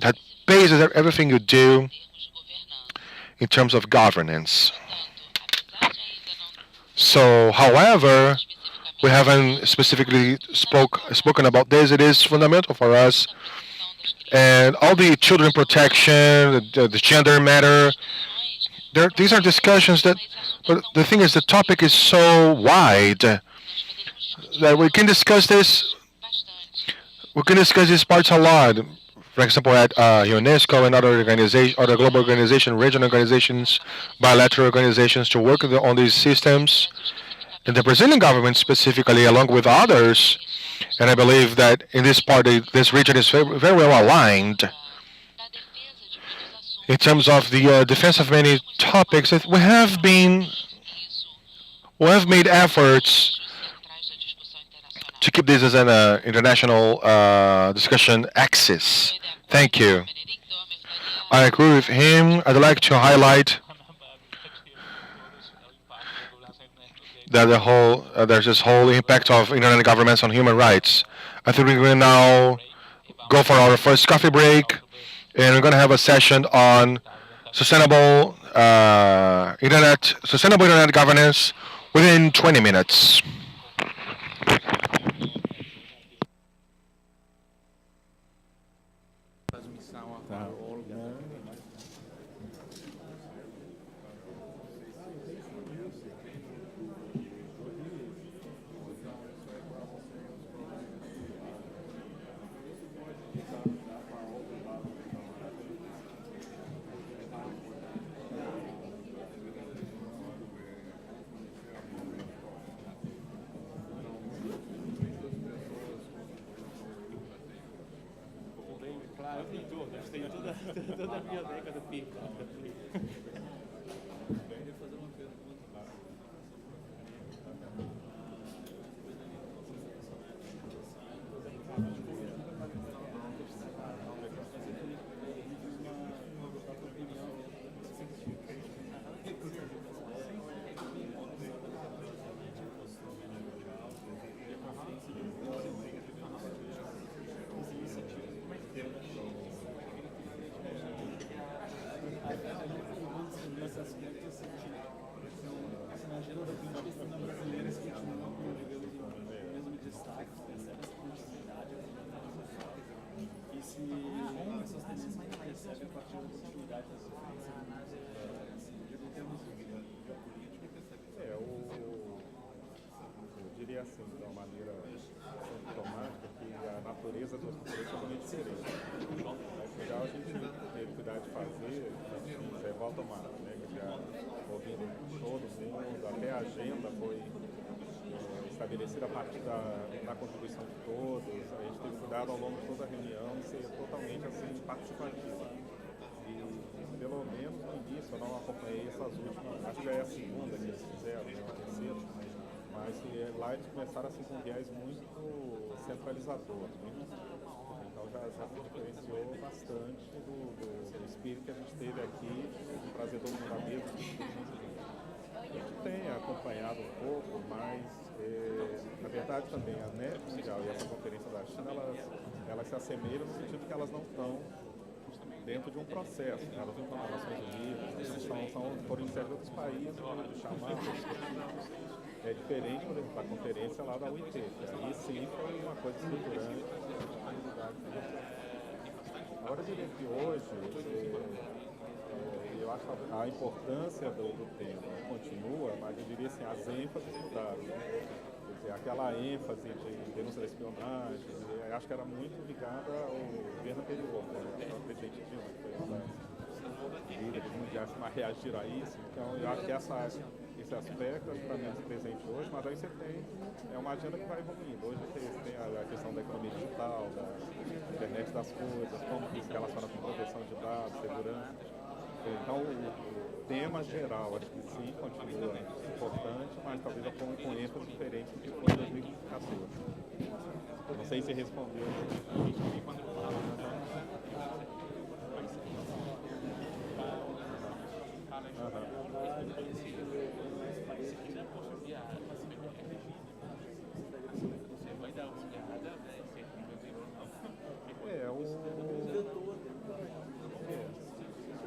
that bases everything you do in terms of governance. So, however, we haven't specifically spoken about this. It is fundamental for us. And all the children protection, the gender matter, these are discussions that, but the thing is the topic is so wide that we can discuss this we can discuss these parts a lot. For example, at UNESCO and other global organizations, regional organizations, bilateral organizations to work on these systems. And the Brazilian government specifically, along with others, and I believe that in this part, this region is very well aligned in terms of the defense of many topics. That we have made efforts to keep this as an international discussion axis. Thank you. I agree with him. I'd like to highlight that there's this whole impact of internet governments on human rights. I think we're going to now go for our first coffee break, and we're going to have a session on sustainable internet governance within 20 minutes. Toda a biblioteca do PIB. Eu diria assim, de uma maneira sintomática, que a natureza das coisas é muito diferente. Mas legal a gente ter cuidado de fazer, isso é igual tomar, né? Que já ouvindo todo mundo, até a agenda foi estabelecida a partir da contribuição de todos, a gente teve cuidado ao longo de toda a reunião de ser totalmente assim, participativo. E pelo menos no início eu não acompanhei essas últimas, acho que já é a segunda que eles fizeram, né, a terceira, mas lá eles começaram assim com um viés muito centralizador, né? Então já se diferenciou bastante do espírito que a gente teve aqui, de trazer todo mundo à mesa. A gente tem acompanhado um pouco, mas na verdade também a NET Mundial e essa conferência da China, elas se assemelham no sentido que elas não estão dentro de um processo, né? Elas não estão nas Nações Unidas, foram iniciativas de outros países, de chamar. É diferente, por exemplo, da conferência lá da UIT, que aí sim foi uma coisa estruturante. Agora eu diria que hoje, eu acho que a importância do tema continua, mas eu diria assim, as ênfases mudaram. Quer dizer, aquela ênfase de denúncia da espionagem, eu acho que era muito ligada ao governo anterior, né? O presidente Dilma, que foi uma das líderes mundiais que mais reagiram a isso. Então, eu acho que esse aspecto está menos presente hoje, mas aí você tem uma agenda que vai evoluindo. Hoje você tem a questão da economia digital, da internet das coisas, como isso se relaciona com proteção de dados, segurança. Então, o tema geral, acho que sim, continua importante, mas talvez com ênfase diferente do que foi em 2014. Não sei se respondeu.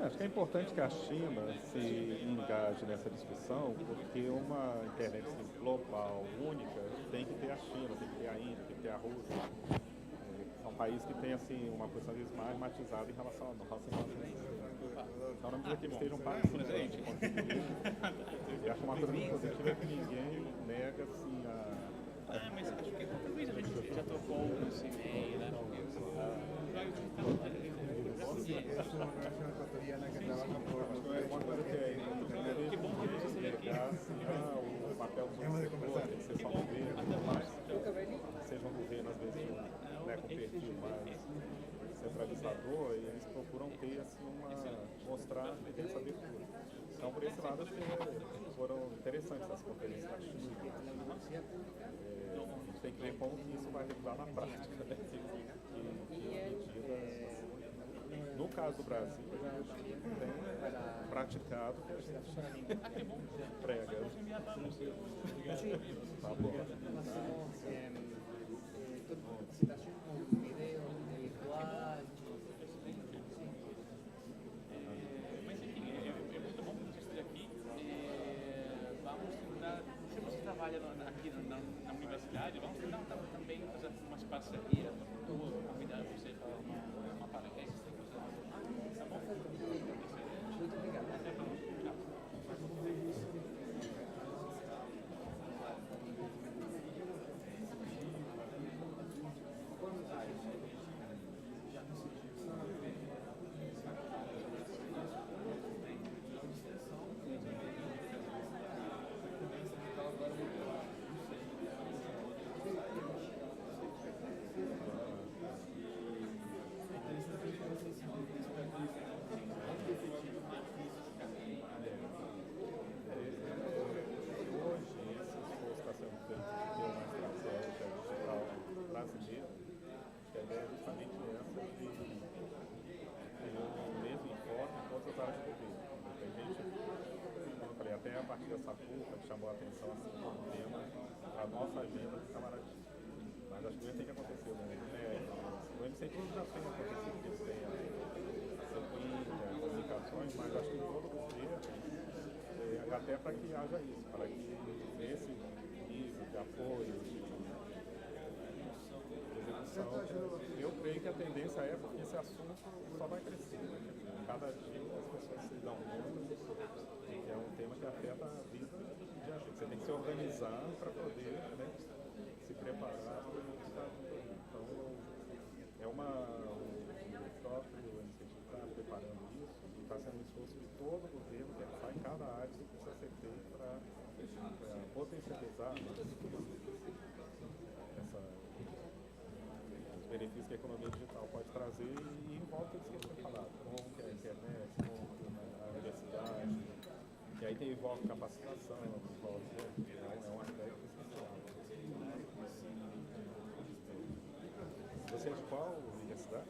Acho que é importante que a China se engaje nessa discussão, porque uma internet global única tem que ter a China, tem que ter a Índia, tem que ter a Rússia. São países que têm assim, uma posição mais matizada em relação ao nosso. Então, não precisa que eles estejam participando. E acho uma coisa muito positiva é que ninguém nega assim, Ah, mas acho que talvez a gente já trocou esse e-mail, né? Que bom que você esteve aqui. O papel do setor tem que ser só governo, seja um governo às vezes né, com perfil mais centralizador, e eles procuram ter assim, mostrar essa abertura. Então, por esse lado, acho que foram interessantes as conferências da China. A gente tem que ver como que isso vai resultar na prática, né? Que medidas. No caso do Brasil, a gente tem praticado o que a gente prega. Tá bom. Mas enfim, é muito bom que você esteja aqui. Vamos tentar, se você trabalha aqui na universidade, vamos tentar também fazer umas parcerias, convidar você para uma palestra. Tá bom? Muito obrigado. Chamou a atenção assim como tema para a nossa agenda de camaradinho. Mas acho que tem que acontecer, né? No incentivo já tem acontecido, que eles têm a sequência, as comunicações, mas acho que em todo o governo, até para que haja isso, para que esse nível de apoio, de execução, eu creio que a tendência é porque esse assunto só vai crescer. Cada dia as pessoas se dão conta que é um tema que afeta a vida de a gente. Você tem que se organizar para poder, né, se preparar. Então, o próprio incentivo está preparando isso e está sendo um esforço de todo o governo pensar em cada área que precisa ser feito para potencializar os benefícios que a economia digital pode trazer e envolve tudo isso que a gente tem falado, como que a internet, como a universidade, e aí envolve capacitação, envolve, é um aspecto essencial. Você é de qual universidade?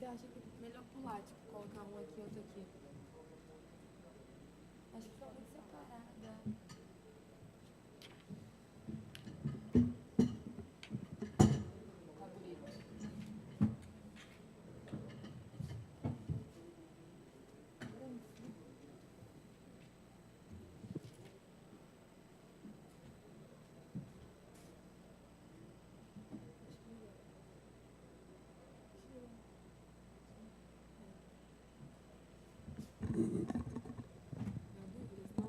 acha que é melhor pular, tipo, colocar um aqui, outro aqui? Acho que ficou muito separada. Tá bonito. Na dúvida, senão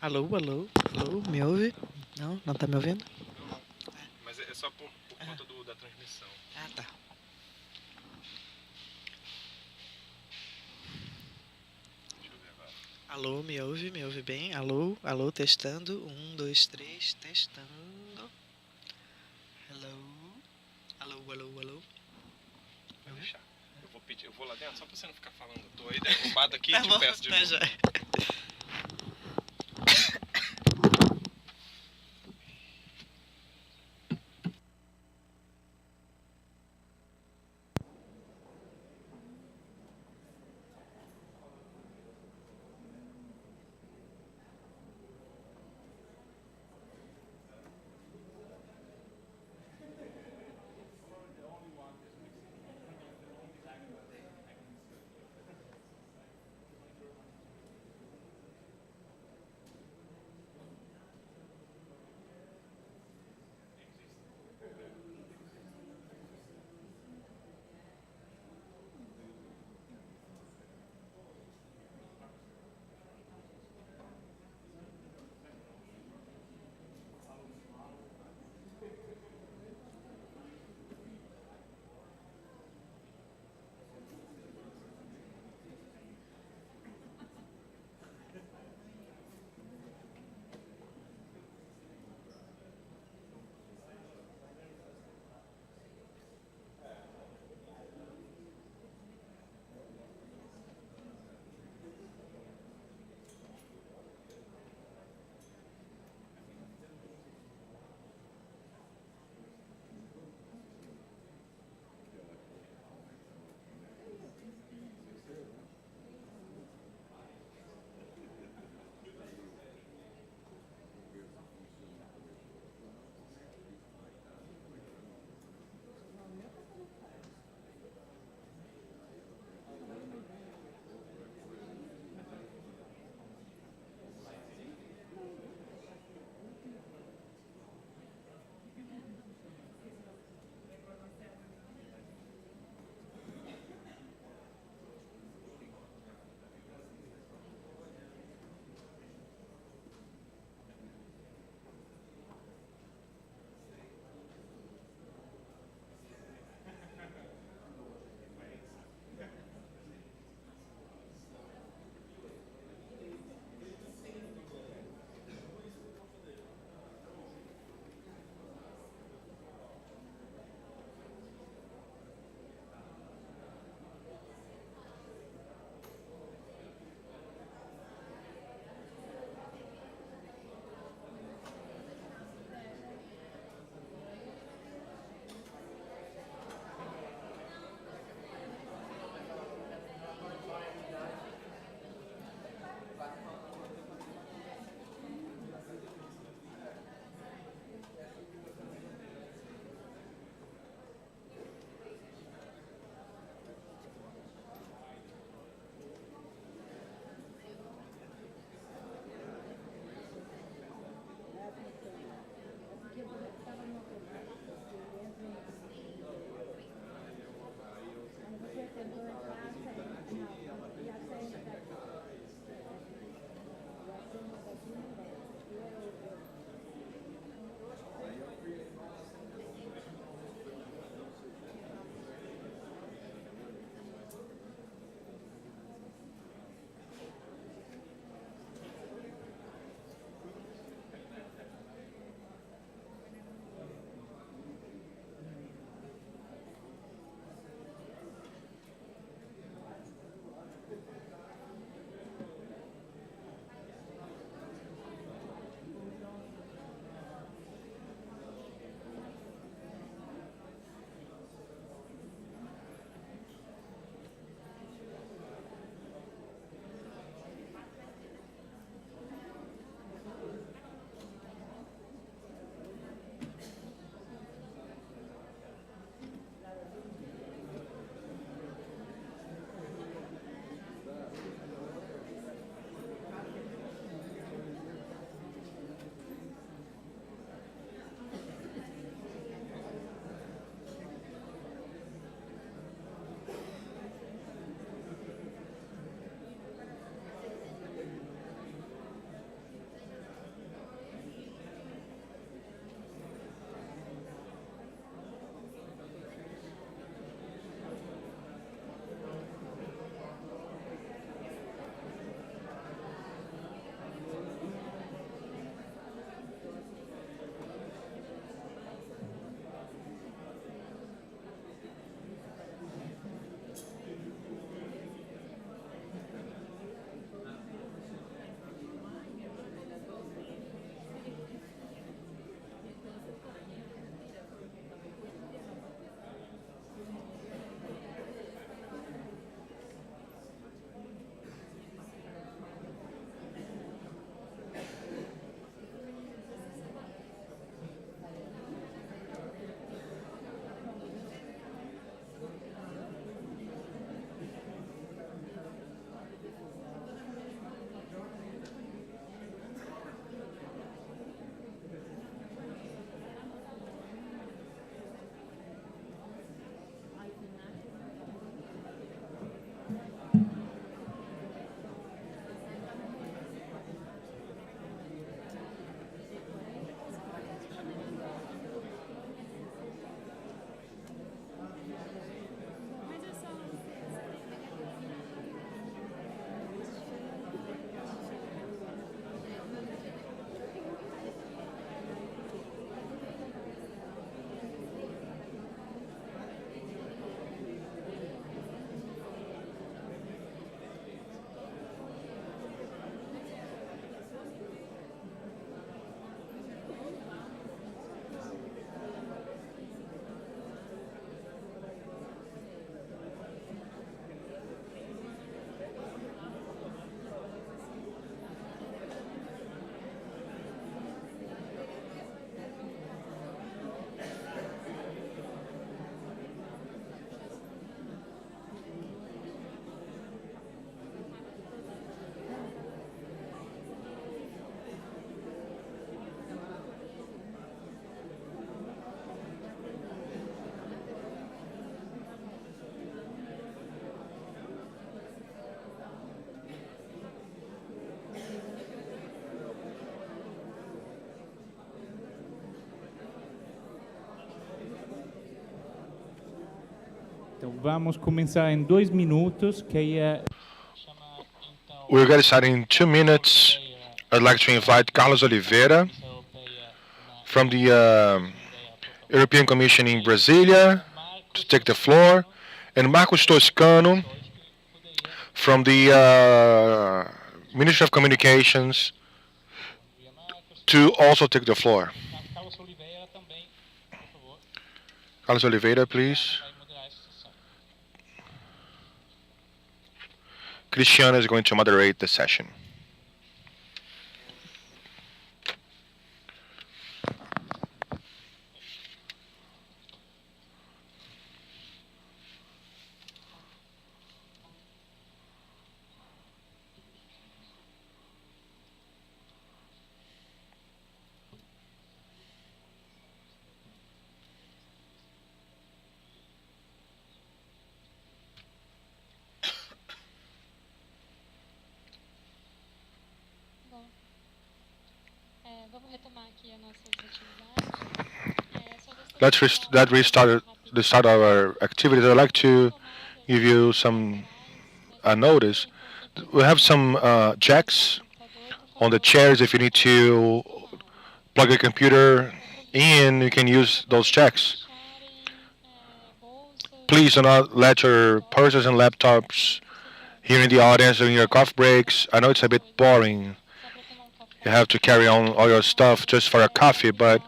Alô, alô, alô, me ouve? Não, não tá me ouvindo? Não, não. Mas é só por conta da transmissão. Ah, tá. Deixa eu ver agora. Alô, me ouve? Me ouve bem? Alô, alô, testando. 1, 2, 3, testando. Hello. Alô, alô, alô. Vai deixar. Eu vou lá dentro só pra você não ficar falando. Eu tô aí derrubado aqui e Tá te bom, peço de tá novo. já. Então vamos começar em 2 minutos, que aí é... We're going to start in 2 minutes. I'd like to invite Carlos Oliveira from the European Commission in Brasilia to take the floor, and Marcos Toscano from the Ministry of Communications to also take the floor. Carlos Oliveira, please. Cristiano is going to moderate the session. Bom, vamos retomar aqui as nossas atividades. Só Let's gostaria de dar that restart the start of our activities. I'd like to give you some notice. We have some jacks on the chairs. If you need to plug your computer in, you can use those jacks. Please do not let your purses and laptops here in the audience during your coffee breaks. I know it's a bit boring. You have to carry on all your stuff just for a coffee, but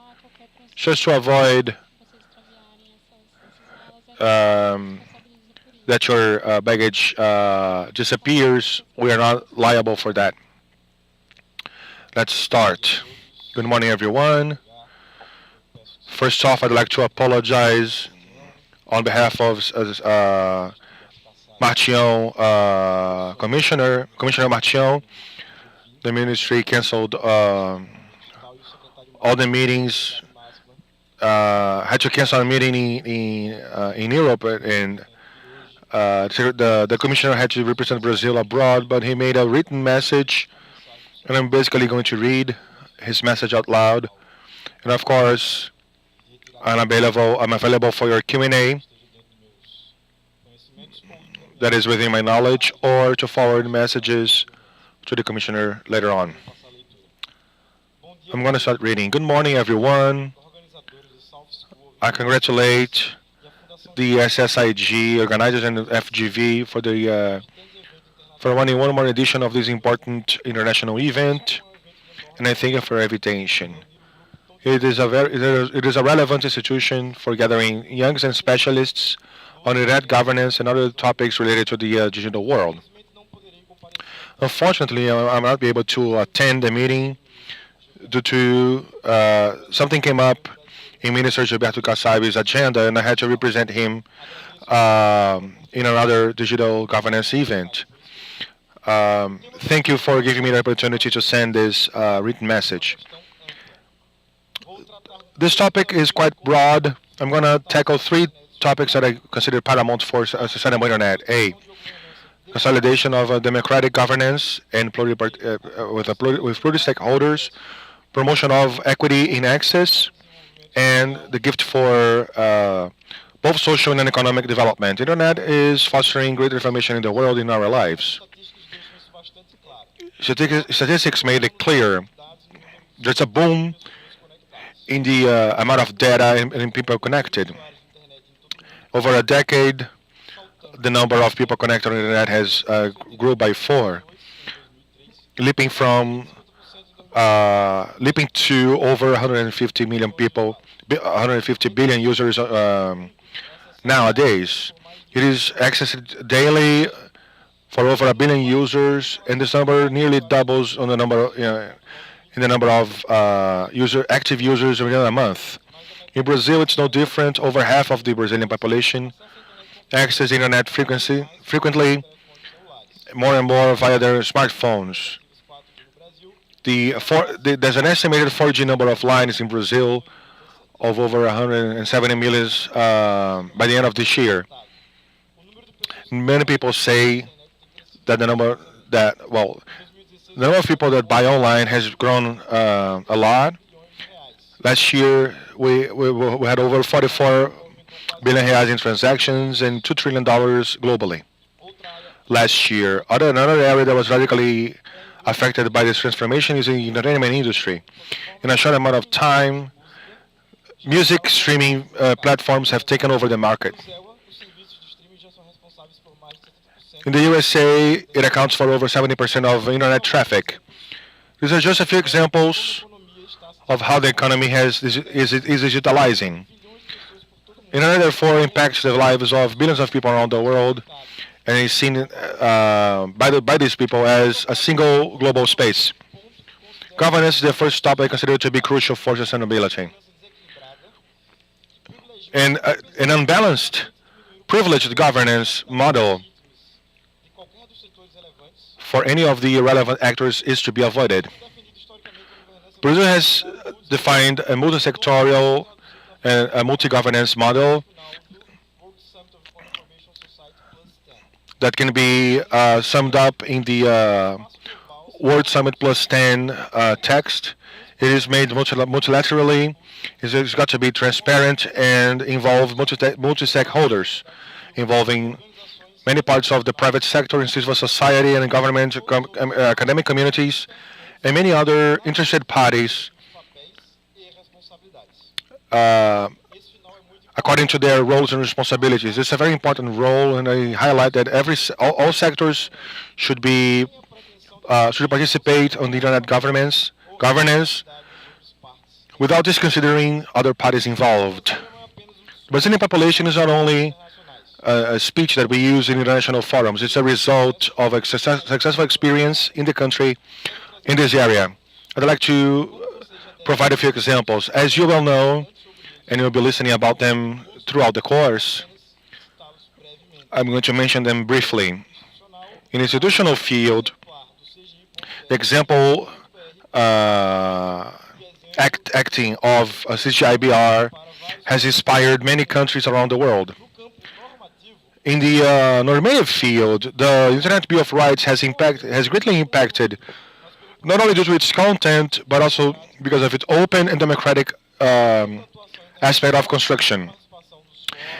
just to avoid that your baggage disappears, we are not liable for that. Let's start. Good morning, everyone. First off, I'd like to apologize on behalf of Martião, Commissioner Martião. The ministry canceled all the meetings. Had to cancel a meeting in Europe, and the commissioner had to represent Brazil abroad. But he made a written message, and I'm basically going to read his message out loud. And of course, I'm available for your Q&A. That is within my knowledge, or to forward messages to the commissioner later on. I'm going to start reading. Good morning, everyone. I congratulate the SSIG organizers and the FGV for running one more edition of this important international event, and I thank you for your invitation. It is a relevant institution for gathering youngs and specialists on internet governance and other topics related to the digital world. Unfortunately, I will not be able to attend the meeting due to something came up in Minister Gilberto Kassab's agenda, and I had to represent him in another digital governance event. Thank you for giving me the opportunity to send this written message. This topic is quite broad. I'm going to tackle 3 topics that I consider paramount for sustainable internet. A, consolidation of democratic governance and with pluri-stakeholders, promotion of equity in access, and the gift for both social and economic development. Internet is fostering greater information in the world in our lives. Statistics made it clear there's a boom in the amount of data and people connected. Over a decade, the number of people connected on the internet has grew by 4, leaping to over 150 million people, 150 billion users nowadays. It is accessed daily for over a billion users, and this number nearly doubles on the number in the number of active users within a month. In Brazil, it's no different. Over half of the Brazilian population access the internet frequently, more and more via their smartphones. There's an estimated 4G number of lines in Brazil of over 170 million by the end of this year. Many people say that the number of people that buy online has grown a lot. Last year, we had over 44 billion reais in transactions and $2 trillion globally last year. Another area that was radically affected by this transformation is the entertainment industry. In a short amount of time, music streaming platforms have taken over the market. In the USA, it accounts for over 70% of internet traffic. These are just a few examples of how the economy is digitalizing. Internet therefore impacts the lives of billions of people around the world and is seen by these people as a single global space. Governance is the first topic considered to be crucial for sustainability. And an unbalanced, privileged governance model for any of the relevant actors is to be avoided. Brazil has defined a multi-sectorial and a multi-governance model that can be summed up in the World Summit Plus 10 text. It is made multilaterally. It's got to be transparent and involve multi-stakeholders, involving many parts of the private sector, in civil society and government, academic communities, and many other interested parties according to their roles and responsibilities. It's a very important role, and I highlight that all sectors should participate on the internet governance without disconsidering other parties involved. The Brazilian population is not only a speech that we use in international forums. It's a result of a successful experience in the country in this area. I'd like to provide a few examples. As you well know, and you'll be listening about them throughout the course, I'm going to mention them briefly. In the institutional field, the example acting of CGIBR has inspired many countries around the world. In the normative field, the Internet Bill of Rights has greatly impacted, not only due to its content, but also because of its open and democratic aspect of construction.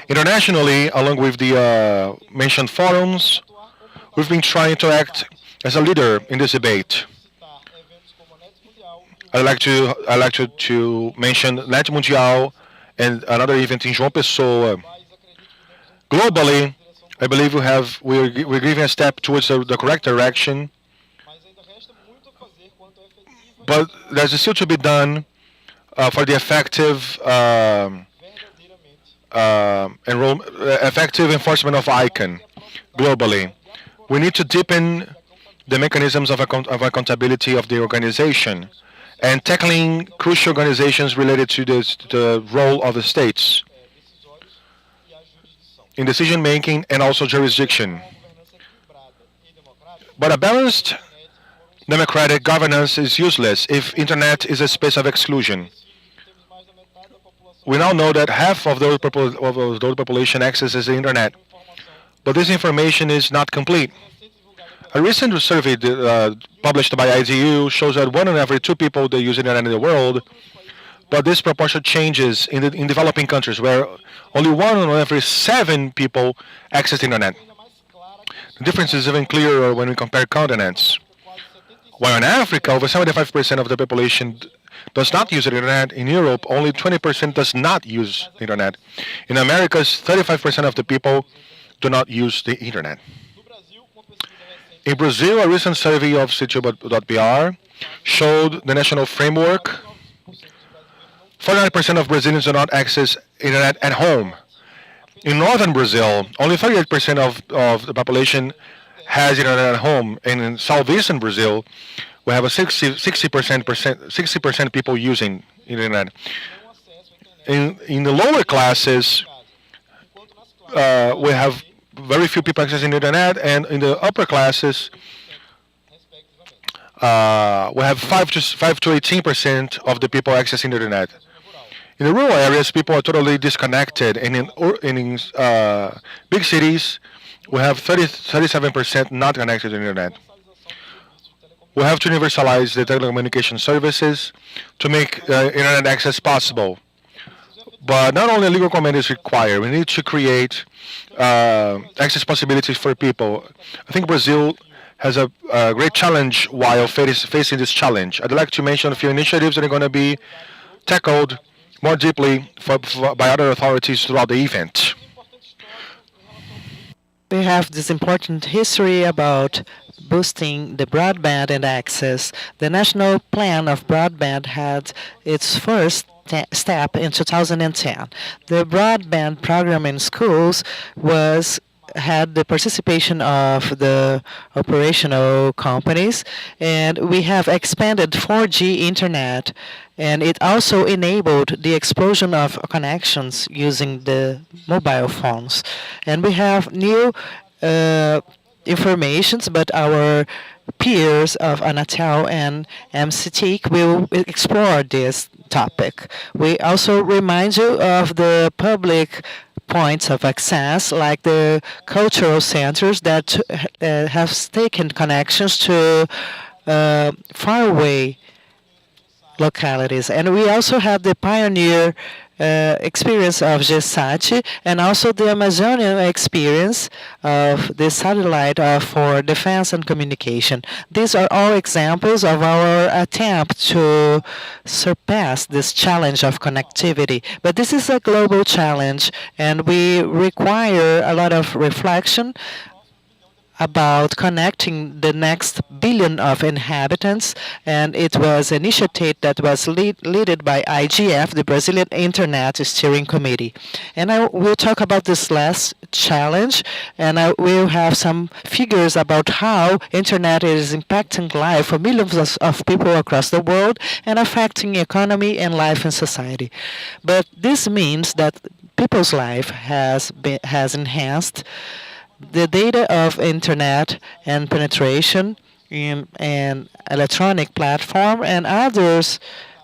Internationally, along with the mentioned forums, we've been trying to act as a leader in this debate. I'd like to mention Net Mundial and another event in João Pessoa. Globally, I believe we're giving a step towards the correct direction, but there's still to be done for the effective enforcement of ICANN globally. We need to deepen the mechanisms of accountability of the organization and tackling crucial organizations related to the role of the states in decision making and also jurisdiction. But a balanced democratic governance is useless if internet is a space of exclusion. We now know that half of the population accesses the internet, but this information is not complete. A recent survey published by IDU shows that 1 in every 2 people that use the internet in the world, but this proportion changes in developing countries where only 1 in every 7 people access the internet. The difference is even clearer when we compare continents. While in Africa, over 75% of the population does not use the internet. In Europe, only 20% does not use the internet. In America, 35% of the people do not use the internet. In Brazil, a recent survey of Sitio.br showed the national framework. 49% of Brazilians do not access internet at home. In northern Brazil, only 38% of the population has internet at home. And in southeastern Brazil, we have a 60% people using internet. In the lower classes, we have very few people accessing the internet, and in the upper classes, we have 5 to 18% of the people accessing the internet. In the rural areas, people are totally disconnected, and in big cities, we have 37% not connected to the internet. We have to universalize the telecommunication services to make internet access possible. But not only a legal commitment is required, we need to create access possibilities for people. I think Brazil has a great challenge while facing this challenge. I'd like to mention a few initiatives that are going to be tackled more deeply by other authorities throughout the event. We have this important history about boosting the broadband and access. The National Plan of Broadband had its first step in 2010. The broadband program in schools was had the participation of the operational companies, and we have expanded 4G internet, and it also enabled the explosion of connections using the mobile phones. And we have new uh, informations, but our peers of Anatel and MCT will explore this topic. We also remind you of the public points of access, like the cultural centers that have taken connections to faraway localities. And we also have the pioneer experience of GESAT and also the Amazonian experience of the satellite for defense and communication. These are all examples of our attempt to surpass this challenge of connectivity. But this is a global challenge, and we require a lot of reflection about connecting the next billion of inhabitants, and it was an initiative that was led by IGF, the Brazilian Internet Steering Committee. And I will talk about this last challenge, and I will have some figures about how internet is impacting life for millions of people across the world and affecting economy and life in society. But this means that people's life has enhanced. The data of internet and penetration in an electronic platform and others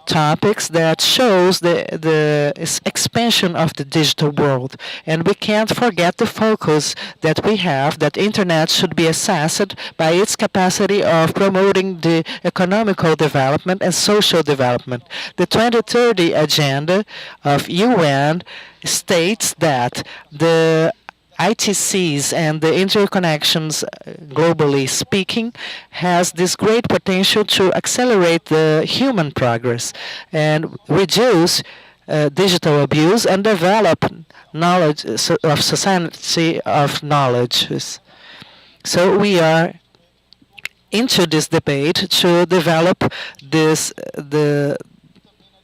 topics that shows the expansion of the digital world. And we can't forget the focus that we have that internet should be assessed by its capacity of promoting the economical development and social development. The 2030 agenda of UN states that the ITCs and the interconnections, globally speaking, has this great potential to accelerate the human progress and reduce digital abuse and develop knowledge of society of knowledge. So we are into this debate to develop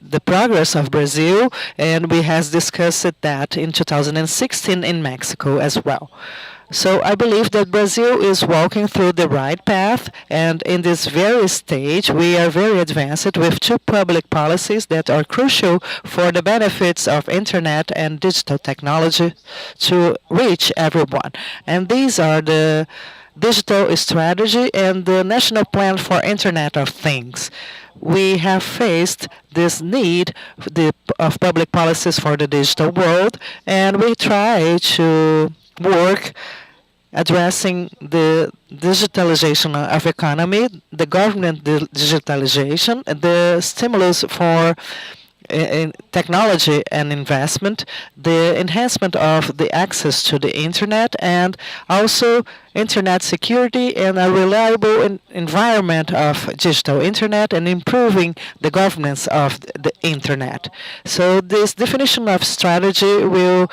the progress of Brazil, and we has discussed that in 2016 in Mexico as well. So I believe that Brazil is walking through the right path, and in this very stage we are very advanced with two public policies that are crucial for the benefits of internet and digital technology to reach everyone. And these are the digital strategy and the national plan for Internet of Things. We have faced this need of public policies for the digital world, and we try to work addressing the digitalization of economy, the government digitalization, the stimulus for in technology and investment, the enhancement of the access to the internet, and also internet security and a reliable environment of digital internet and improving the governance of the internet. So this definition of strategy will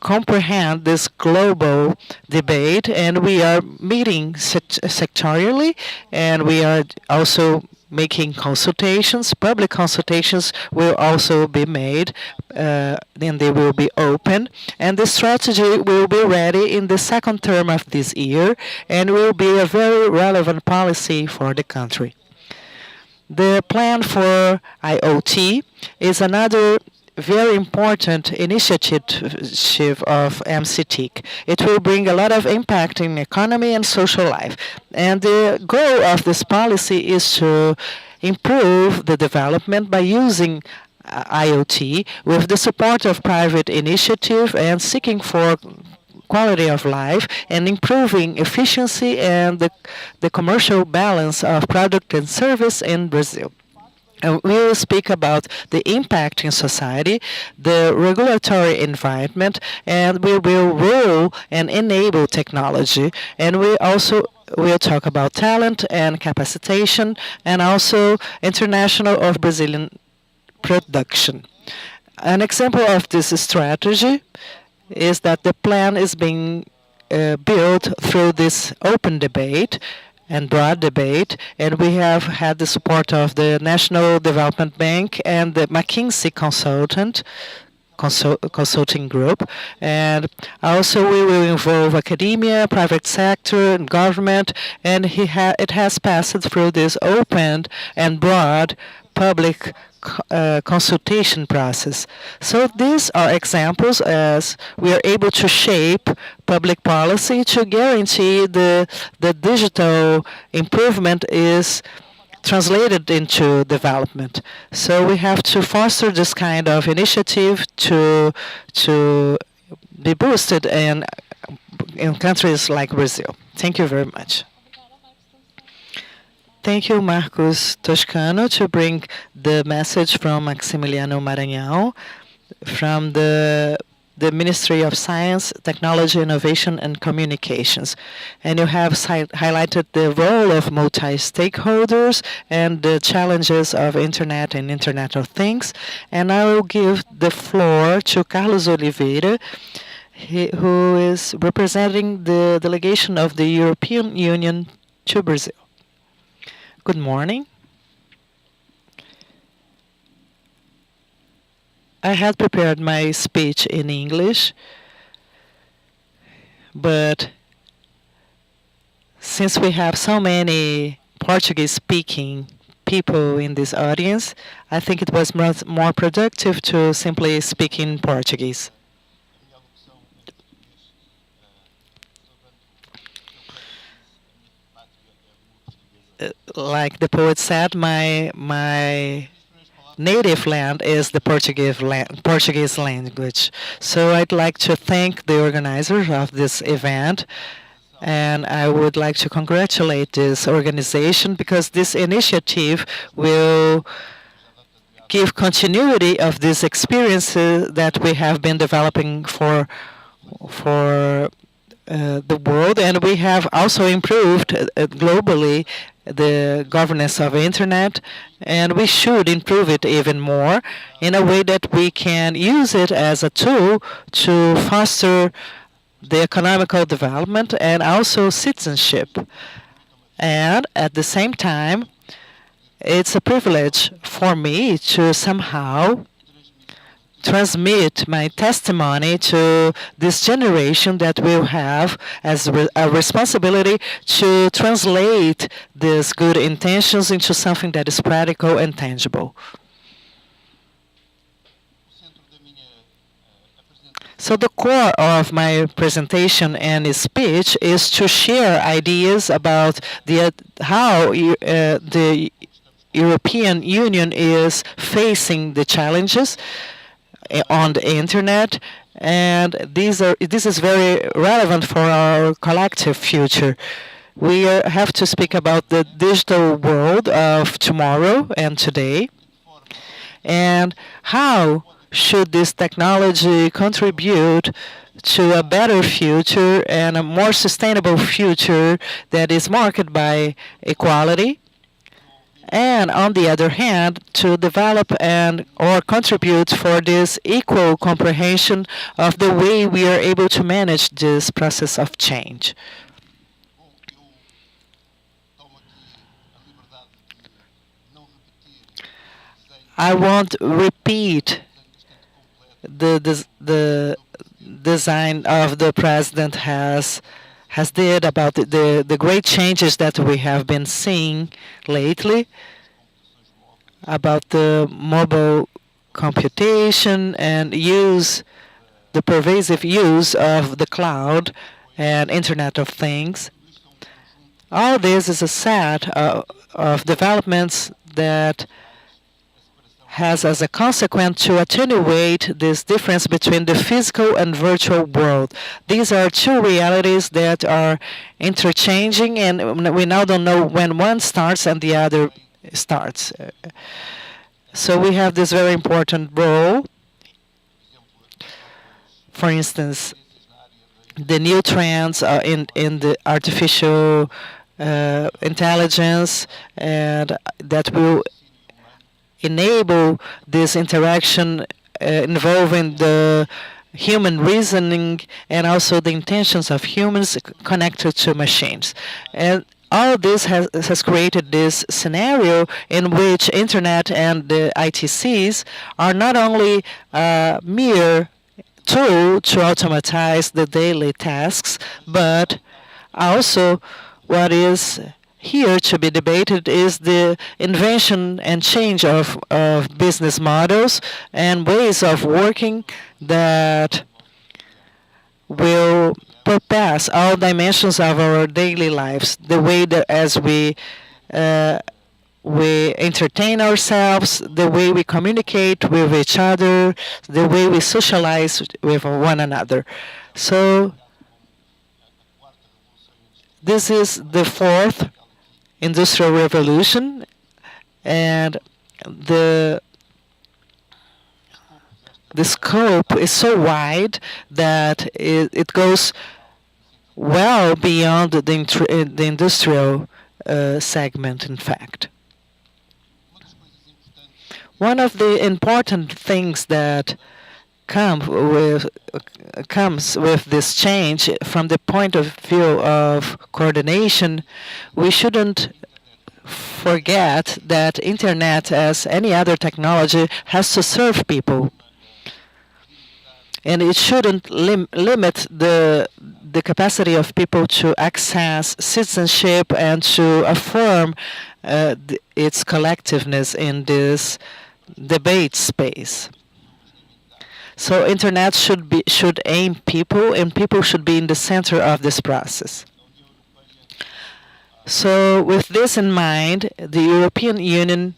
comprehend this global debate, and we are meeting sectorially, and we are also making consultations. Public consultations will also be made, then they will be open, and the strategy will be ready in the second term of this year and will be a very relevant policy for the country. The plan for IoT is another very important initiative of MCTIC. It will bring a lot of impact in economy and social life. And the goal of this policy is to improve the development by using IoT with the support of private initiative and seeking for quality of life and improving efficiency and the commercial balance of product and service in Brazil. We will speak about the impact in society, the regulatory environment, and we will rule and enable technology. And we also will talk about talent and capacitation, and also international of Brazilian production. An example of this strategy is that the plan is being built through this open debate and broad debate, and we have had the support of the National Development Bank and the McKinsey consulting group, and also we will involve academia, private sector, and government, and it has passed through this open and broad public consultation process. So these are examples as we are able to shape public policy to guarantee the digital improvement is translated into development. So we have to foster this kind of initiative to be boosted in countries like Brazil. Thank you very much. Thank you, Marcos Toscano, to bring the message from Maximiliano Maranhão from the Ministry of Science, Technology, Innovation, and Communications. And you have highlighted the role of multi-stakeholders and the challenges of Internet and Internet of Things. And I will give the floor to Carlos Oliveira, who is representing the delegation of the European Union to Brazil. Good morning. I had prepared my speech in English, but since we have so many Portuguese-speaking people in this audience, I think it was more productive to simply speak in Portuguese. Like the poet said, my native land is the Portuguese language. So I'd like to thank the organizers of this event, and I would like to congratulate this organization because this initiative will give continuity of these experiences that we have been developing for the world, and we have also improved globally the governance of internet, and we should improve it even more in a way that we can use it as a tool to foster the economical development and also citizenship. And at the same time, it's a privilege for me to somehow transmit my testimony to this generation that will have as a responsibility to translate these good intentions into something that is practical and tangible. So the core of my presentation and speech is to share ideas about how the European Union is facing the challenges on the internet, and this is very relevant for our collective future. We have to speak about the digital world of tomorrow and today, and how should this technology contribute to a better future and a more sustainable future that is marked by equality, and on the other hand, to develop and or contribute for this equal comprehension of the way we are able to manage this process of change. I won't repeat the design of the president has did about the great changes that we have been seeing lately about the mobile computation and the pervasive use of the cloud and Internet of Things. All this is a set of developments that has as a consequence to attenuate this difference between the physical and virtual world. These are two realities that are interchanging, and we now don't know when one starts and the other starts. So we have this very important role. For instance, the new trends in the artificial intelligence, and that will enable this interaction involving the human reasoning and also the intentions of humans connected to machines. And all this has created this scenario in which internet and the ITCs are not only mere tool to automatize the daily tasks, but also what is here to be debated is the invention and change of business models and ways of working that will surpass all dimensions of our daily lives. The way that as we entertain ourselves, the way we communicate with each other, the way we socialize with one another. So this is the fourth industrial revolution, and the the scope is so wide that it goes well beyond the industrial segment, in fact. One of the important things that comes with this change from the point of view of coordination, we shouldn't forget that internet, as any other technology, has to serve people, and it shouldn't limit the capacity of people to access citizenship and to affirm its collectiveness in this debate space. So internet should aim people, and people should be in the center of this process. So with this in mind, the European Union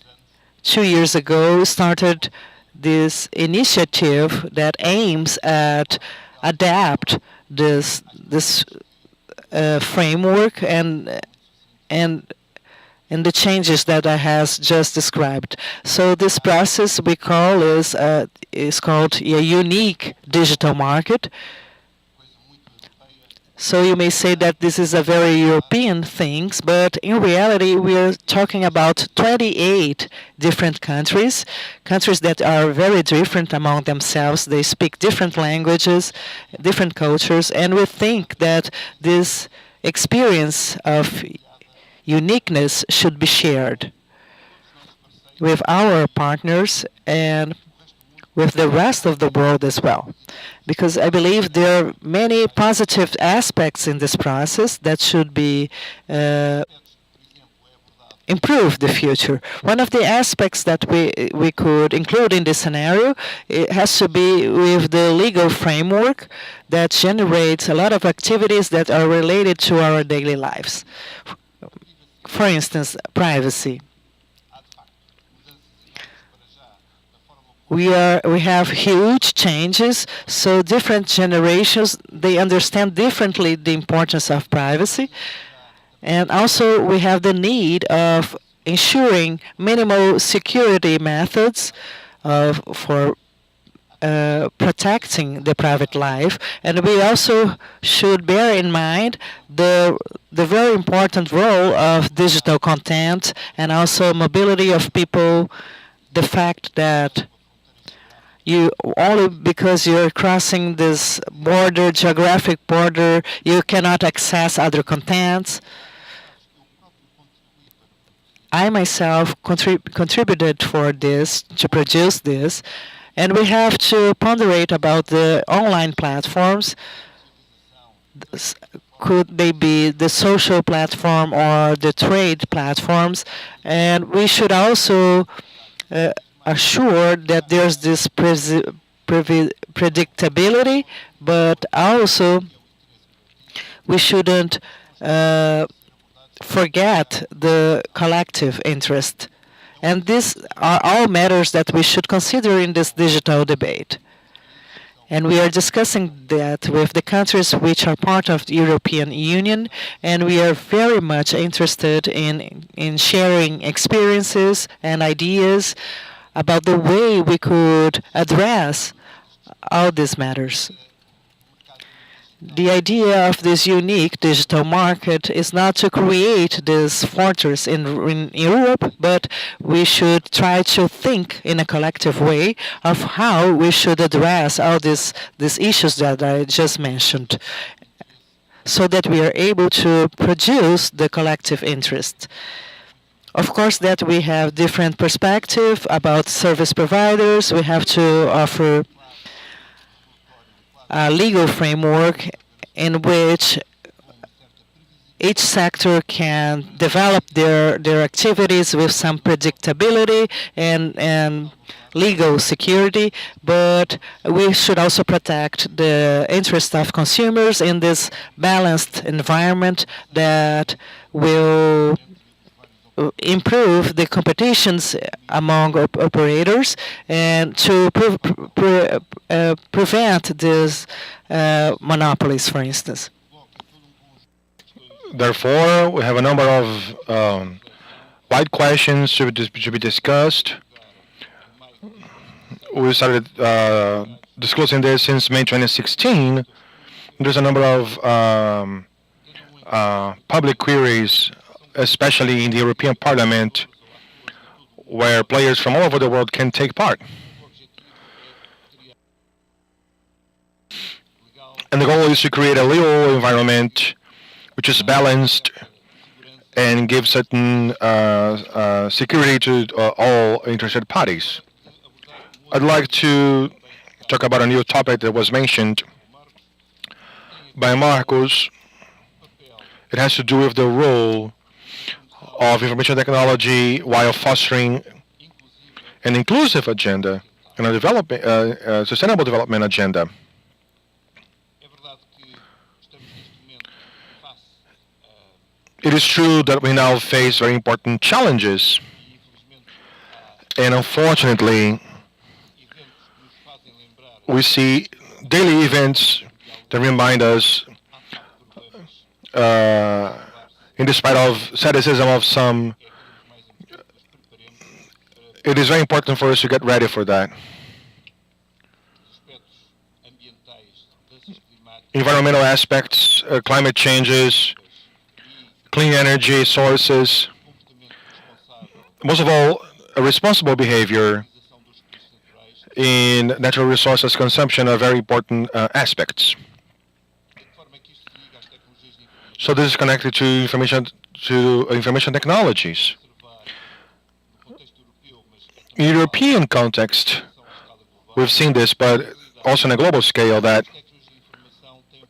2 years ago started this initiative that aims at adapt this framework and the changes that I has just described. So this process we call is called a unique digital market. So you may say that this is a very European thing, but in reality we are talking about 28 different countries, countries that are very different among themselves. They speak different languages, different cultures, and we think that this experience of uniqueness should be shared with our partners and with the rest of the world as well. Because I believe there are many positive aspects in this process that should be improve the future. One of the aspects that we could include in this scenario, it has to be with the legal framework that generates a lot of activities that are related to our daily lives. For instance, privacy. We have huge changes, so different generations, they understand differently the importance of privacy. And also we have the need of ensuring minimal security methods for protecting the private life. And we also should bear in mind the very important role of digital content and also mobility of people, the fact that you only because you're crossing this border, geographic border, you cannot access other contents. I myself contributed for this, to produce this, and we have to ponderate about the online platforms. Could they be the social platform or the trade platforms? And we should also assure that there's this predictability, but also we shouldn't forget the collective interest. And these are all matters that we should consider in this digital debate. And we are discussing that with the countries which are part of the European Union, and we are very much interested in sharing experiences and ideas about the way we could address all these matters. The idea of this unique digital market is not to create this fortress in Europe, but we should try to think in a collective way of how we should address all these issues that I just mentioned, so that we are able to produce the collective interest. Of course, that we have different perspective about service providers. We have to offer a legal framework in which each sector can develop their activities with some predictability and legal security, but we should also protect the interest of consumers in this balanced environment that will improve the competitions among operators and to prevent these monopolies, for instance. Therefore, we have a number of wide questions to be discussed. We started disclosing this since May 2016. There's a number of public queries, especially in the European Parliament, where players from all over the world can take part. And the goal is to create a legal environment which is balanced and gives certain security to all interested parties. I'd like to talk about a new topic that was mentioned by Marcos. It has to do with the role of information technology while fostering an inclusive agenda and a sustainable development agenda. It is true that we now face very important challenges, and unfortunately, we see daily events that remind us, in despite of cynicism of some, it is very important for us to get ready for that. Environmental aspects, climate changes, clean energy sources, most of all, a responsible behavior in natural resources consumption are very important aspects. So this is connected to information technologies. In European context, we've seen this, but also on a global scale, that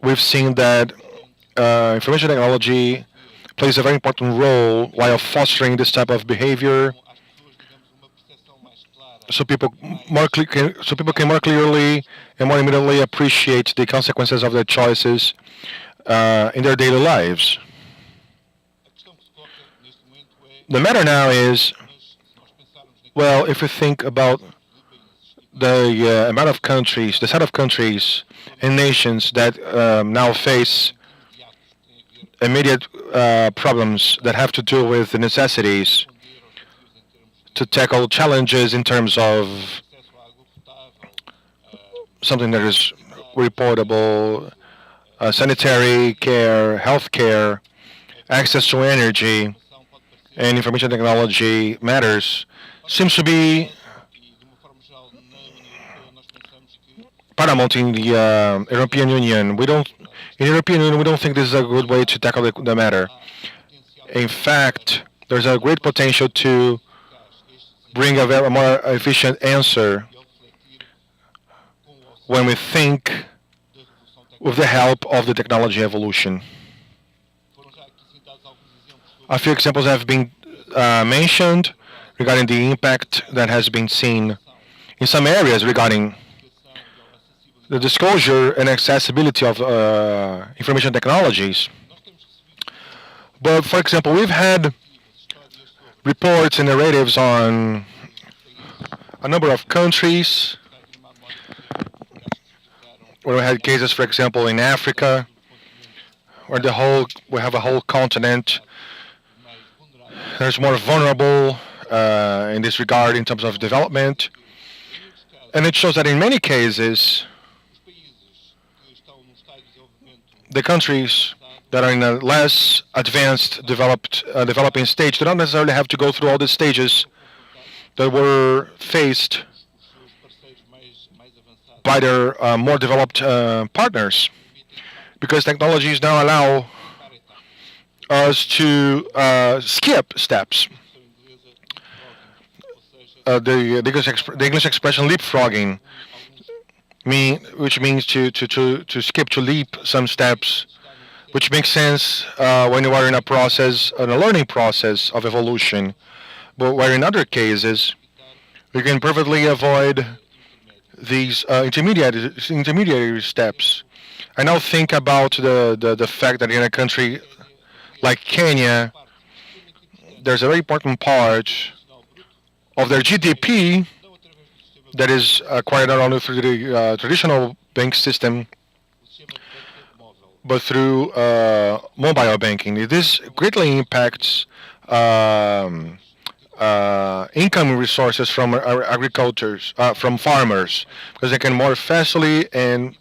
we've seen that information technology plays a very important role while fostering this type of behavior, so people can more clearly and more immediately appreciate the consequences of their choices in their daily lives. The matter now is, well, if we think about the amount of countries, the set of countries and nations that now face immediate problems that have to do with the necessities to tackle challenges in terms of something that is reportable, sanitary care, health care, access to energy, and information technology matters, seems to be paramount in the European Union. In the European Union, we don't think this is a good way to tackle the matter. In fact, there's a great potential to bring a very more efficient answer when we think with the help of the technology evolution. A few examples have been mentioned regarding the impact that has been seen in some areas regarding the disclosure and accessibility of information technologies. But for example, we've had reports and narratives on a number of countries where we had cases, for example, in Africa, where we have a whole continent. There's more vulnerable in this regard in terms of development, and it shows that in many cases, the countries that are in a less advanced developing stage do not necessarily have to go through all the stages that were faced by their more developed partners, because technologies now allow us to skip steps. The English expression leapfrogging, which means to skip, to leap some steps, which makes sense when you are in a learning process of evolution. But where in other cases, we can perfectly avoid these intermediary steps. I now think about the fact that in a country like Kenya, there's a very important part of their GDP that is acquired not only through the traditional bank system, but through mobile banking. This greatly impacts income resources from from farmers, because they can more fastly and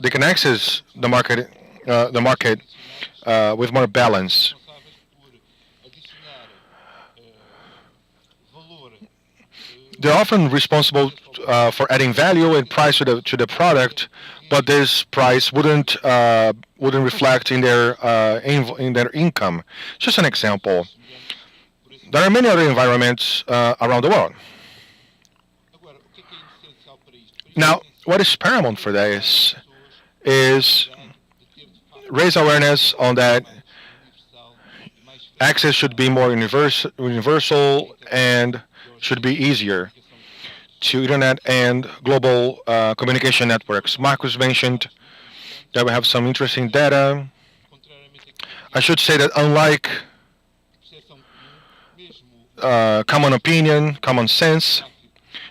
they can access the market with more balance. They're often responsible for adding value and price to the product, but this price wouldn't reflect in their income. Just an example. There are many other environments around the world. Now, what is paramount for this is raise awareness on that access should be more universal and should be easier to internet and global communication networks. Marcus mentioned that we have some interesting data. I should say that unlike common opinion, common sense,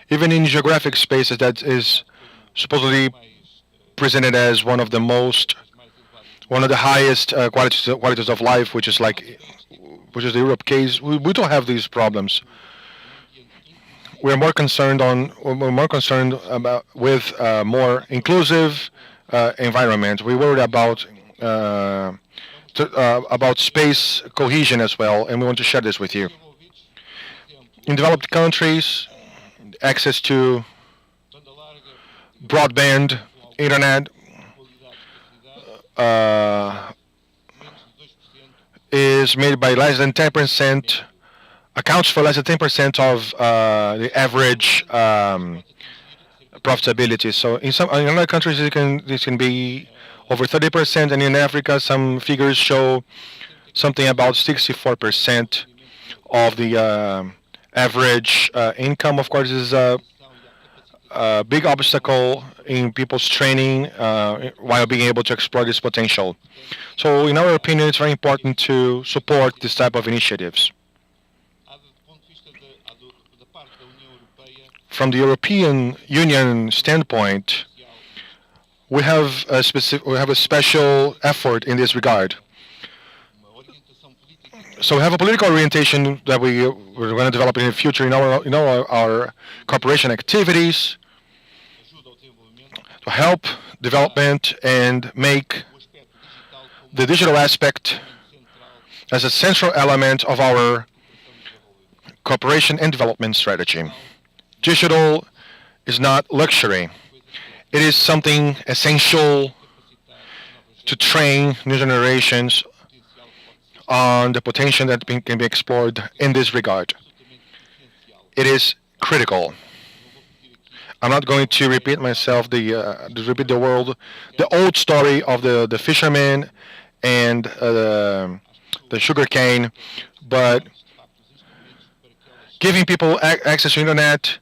even in geographic spaces that is supposedly presented as one of the highest qualities of life, which is the Europe case, we don't have these problems. We're more concerned with more inclusive environment. We worry about space cohesion as well, and we want to share this with you. In developed countries, access to broadband internet is made by less than 10%, accounts for less than 10% of the average profitability. So in other countries, this can be over 30%, and in Africa, some figures show something about 64% of the average income. Of course, is a big obstacle in people's training while being able to explore this potential. So in our opinion, it's very important to support this type of initiatives. From the European Union standpoint, we have a special effort in this regard. So we have a political orientation that we're going to develop in the future in our cooperation activities to help development and make the digital aspect as a central element of our cooperation and development strategy. Digital is not luxury. It is something essential to train new generations on the potential that can be explored in this regard. It is critical. I'm not going to repeat myself, the old story of the fisherman and the sugarcane, but giving people access to internet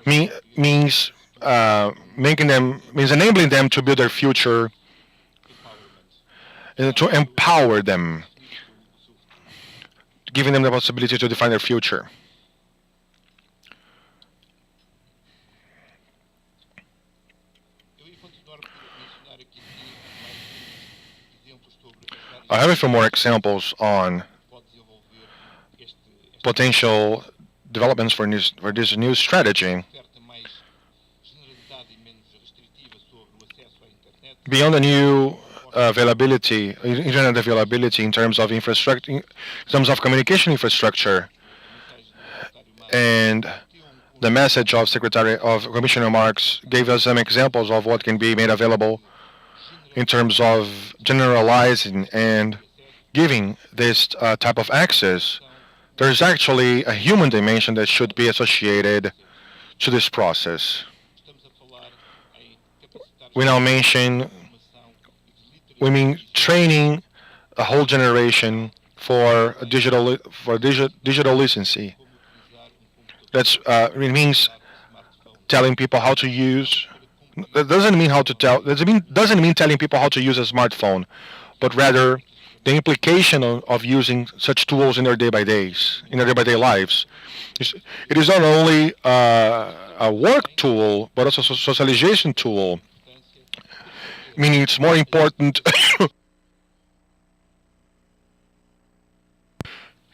means enabling them to build their future and to empower them, giving them the possibility to define their future. I have a few more examples on potential developments for this new strategy. Beyond the new internet availability in terms of infrastructure, in terms of communication infrastructure, and the message of Commissioner Marks gave us some examples of what can be made available in terms of generalizing and giving this type of access. There's actually a human dimension that should be associated to this process. We mean training a whole generation for digital literacy. It means telling people how to use. That doesn't mean doesn't mean telling people how to use a smartphone, but rather the implication of using such tools in their day-by-day lives. It is not only a work tool, but also a socialization tool. Meaning it's more important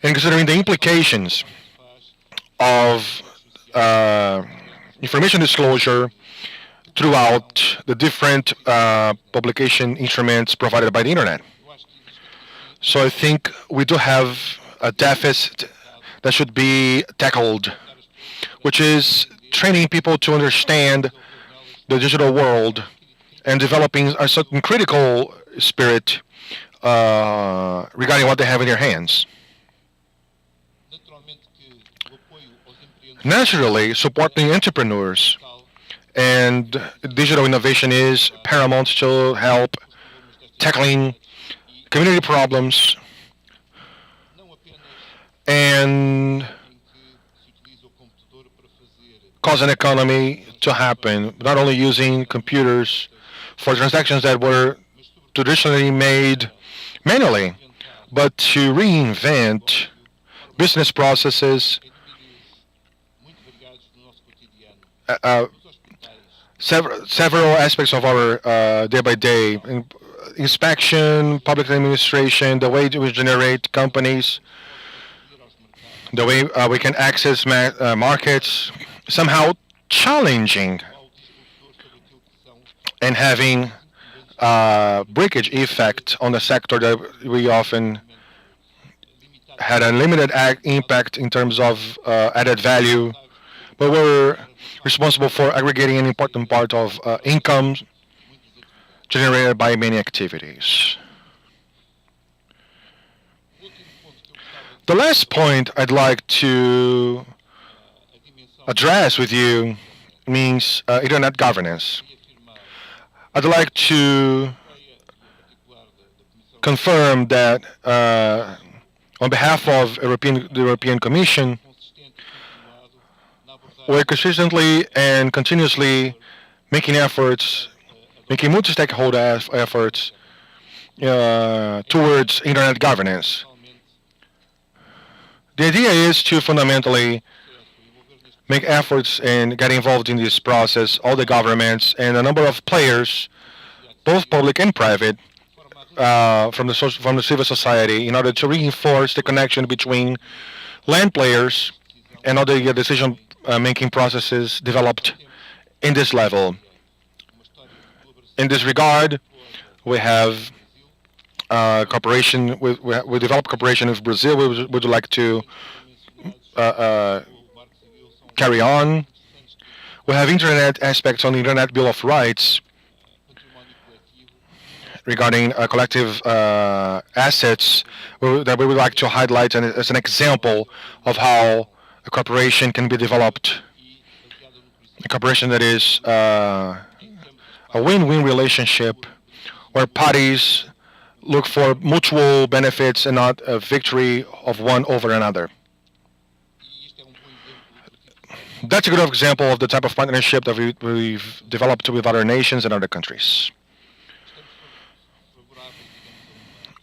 and considering the implications of information disclosure throughout the different publication instruments provided by the internet. So I think we do have a deficit that should be tackled, which is training people to understand the digital world and developing a certain critical spirit regarding what they have in their hands. Naturally, supporting entrepreneurs and digital innovation is paramount to help tackling community problems and cause an economy to happen, not only using computers for transactions that were traditionally made manually, but to reinvent business processes, several aspects of our day-by-day inspection, public administration, the way we generate companies, the way we can access markets, somehow challenging and having a breakage effect on the sector that we often had a limited impact in terms of added value, but we're responsible for aggregating an important part of income generated by many activities. The last point I'd like to address with you means internet governance. I'd like to confirm that on behalf of the European Commission, we're consistently and continuously making multi-stakeholder efforts towards internet governance. The idea is to fundamentally make efforts and get involved in this process, all the governments and a number of players, both public and private, from the civil society, in order to reinforce the connection between land players and other decision-making processes developed in this level. In this regard, we have cooperation we developed cooperation with Brazil. We would like to carry on. We have internet aspects on the Internet Bill of Rights regarding collective assets that we would like to highlight as an example of how a cooperation can be developed. A cooperation that is a win-win relationship where parties look for mutual benefits and not a victory of one over another. That's a good example of the type of partnership that we've developed with other nations and other countries.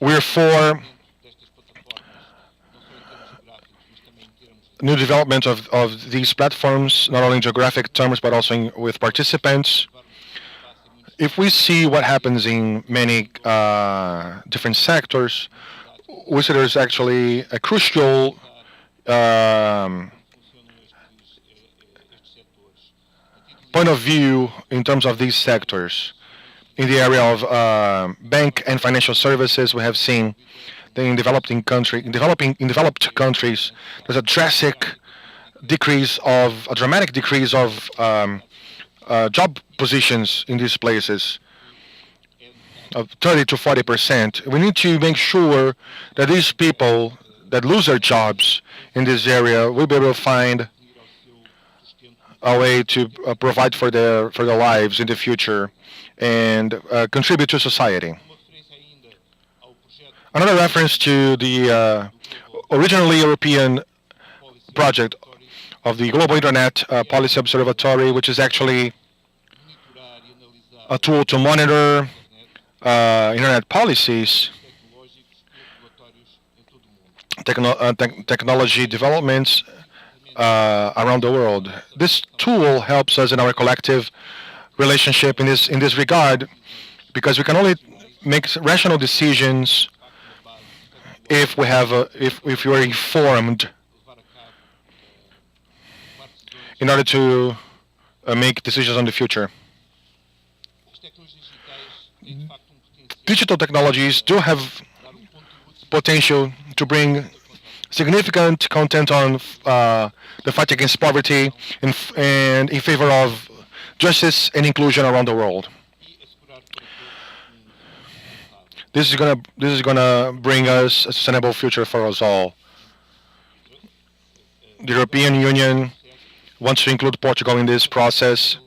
We're for new development of these platforms, not only in geographic terms, but also with participants. If we see what happens in many different sectors, we see there's actually a crucial um, point of view in terms of these sectors. In the area of bank and financial services, we have seen that in developed countries, there's a dramatic decrease of job positions in these places of 30 to 40%. We need to make sure that these people that lose their jobs in this area will be able to find a way to provide for their lives in the future and contribute to society. Another reference to the originally European project of the Global Internet Policy Observatory, which is actually a tool to monitor internet policies, technology developments around the world. This tool helps us in our collective relationship in this regard, because we can only make rational decisions if we have if you are informed in order to make decisions on the future. Digital technologies do have potential to bring significant content on the fight against poverty and in favor of justice and inclusion around the world. This is gonna bring us a sustainable future for us all. The European Union wants to include Portugal in this process,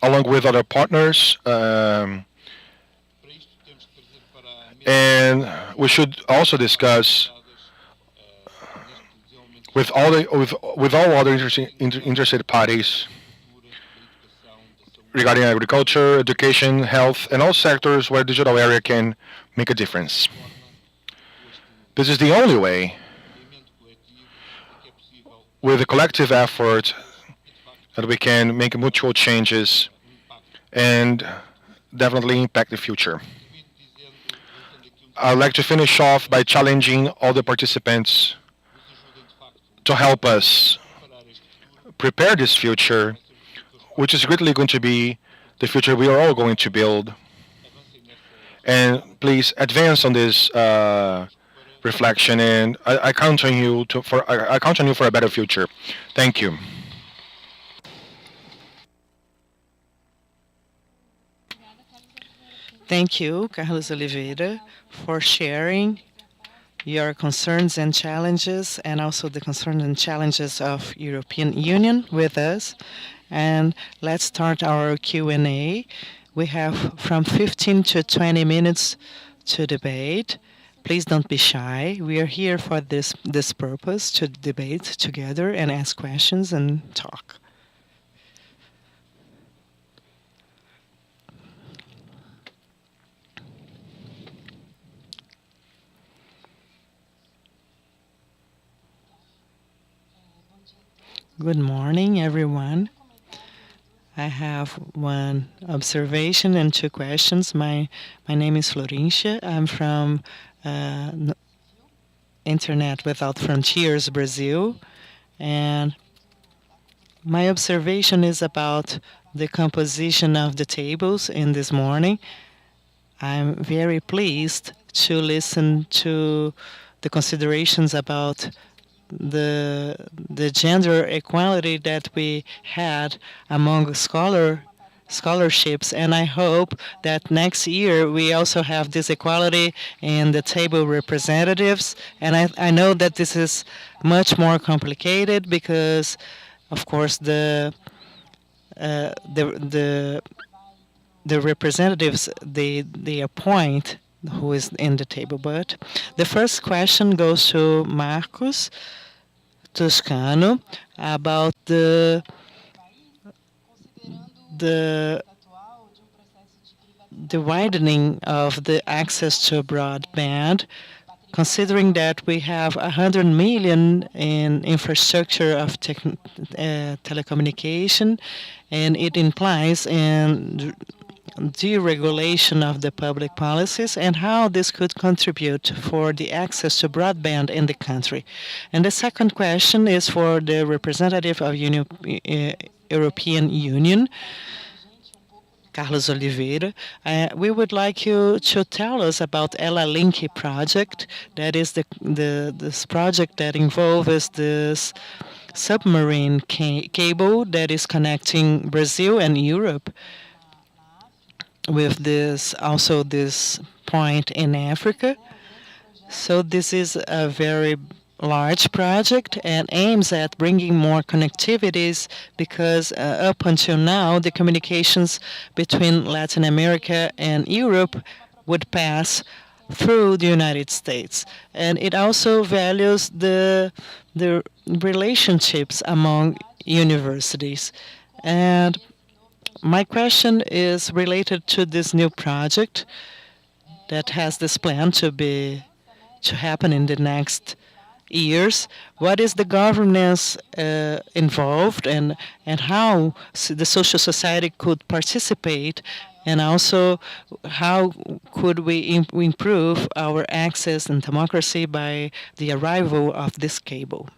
along with other partners, and we should also discuss with all other interested parties regarding agriculture, education, health, and all sectors where digital area can make a difference. This is the only way, with a collective effort, that we can make mutual changes and definitely impact the future. I'd like to finish off by challenging all the participants to help us prepare this future, which is greatly going to be the future we are all going to build. And please advance on this reflection, and I count on you for a better future. Thank you. Thank you, Carlos Oliveira, for sharing your concerns and challenges, and also the concerns and challenges of European Union with us. And let's start our Q&A. We have from 15 to 20 minutes to debate. Please don't be shy. We are here for this purpose, to debate together and ask questions and talk. Good morning, everyone. I have one observation and two questions. My name is Florencia. I'm from Internet Without Frontiers, Brazil. And my observation is about the composition of the tables in this morning. I'm very pleased to listen to the considerations about the gender equality that we had among scholarships, and I hope that next year we also have this equality in the table representatives. And I know that this is much more complicated because, of course, the representatives they appoint who is in the table. But the first question goes to Marcos Toscano about the widening of the access to broadband, considering that we have 100 million in infrastructure of telecommunication, and it implies in deregulation of the public policies and how this could contribute for the access to broadband in the country. And the second question is for the representative of European Union, Carlos Oliveira. We would like you to tell us about Ela Link project. That is this project that involves this submarine cable that is connecting Brazil and Europe with this point in Africa. So this is a very large project and aims at bringing more connectivities because up until now the communications between Latin America and Europe would pass through the United States. And it also values the relationships among universities. And my question is related to this new project that has this plan to happen in the next years. What is the governance involved, and how the social society could participate, and also how could we improve our access and democracy by the arrival of this cable?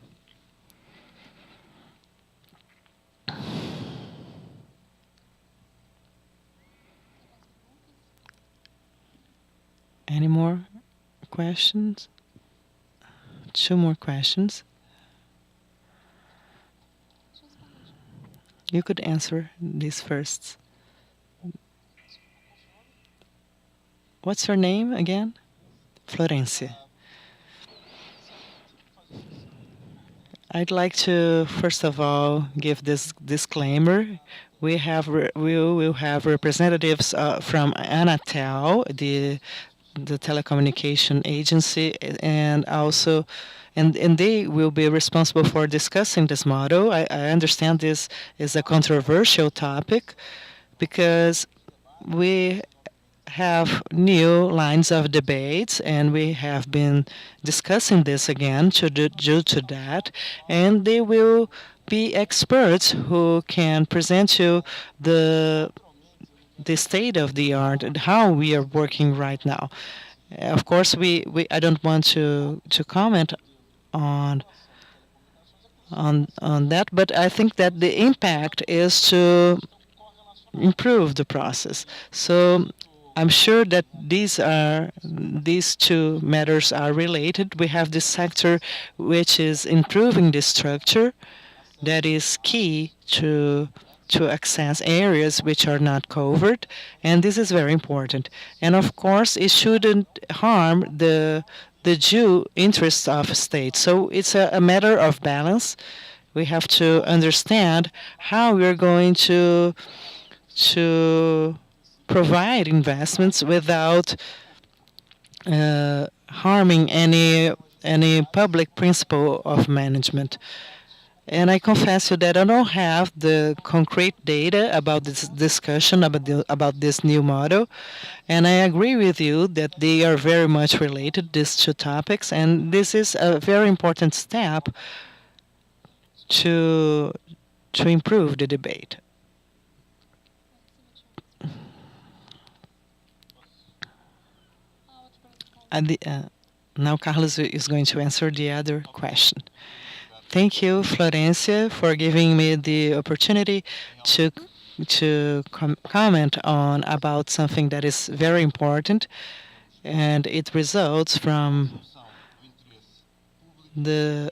Any more questions? Two more questions. You could answer this first. What's your name again? Florencia. I'd like to first of all give this disclaimer. We will have representatives from Anatel, the telecommunication agency, and also and they will be responsible for discussing this model. I understand this is a controversial topic because we have new lines of debates, and we have been discussing this again due to that, and they will be experts who can present you the state of the art and how we are working right now. Of course, I don't want to comment on that, but I think that the impact is to improve the process. So I'm sure that these two matters are related. We have this sector which is improving the structure that is key to access areas which are not covered, and this is very important. And of course, it shouldn't harm the due interests of states. So it's a matter of balance. We have to understand how we're going to provide investments without harming any public principle of management. And I confess you that I don't have the concrete data about this discussion about this new model. And I agree with you that they are very much related, these two topics, and this is a very important step to improve the debate. Now Carlos is going to answer the other question. Thank you, Florencia, for giving me the opportunity to comment on about something that is very important, and it results from the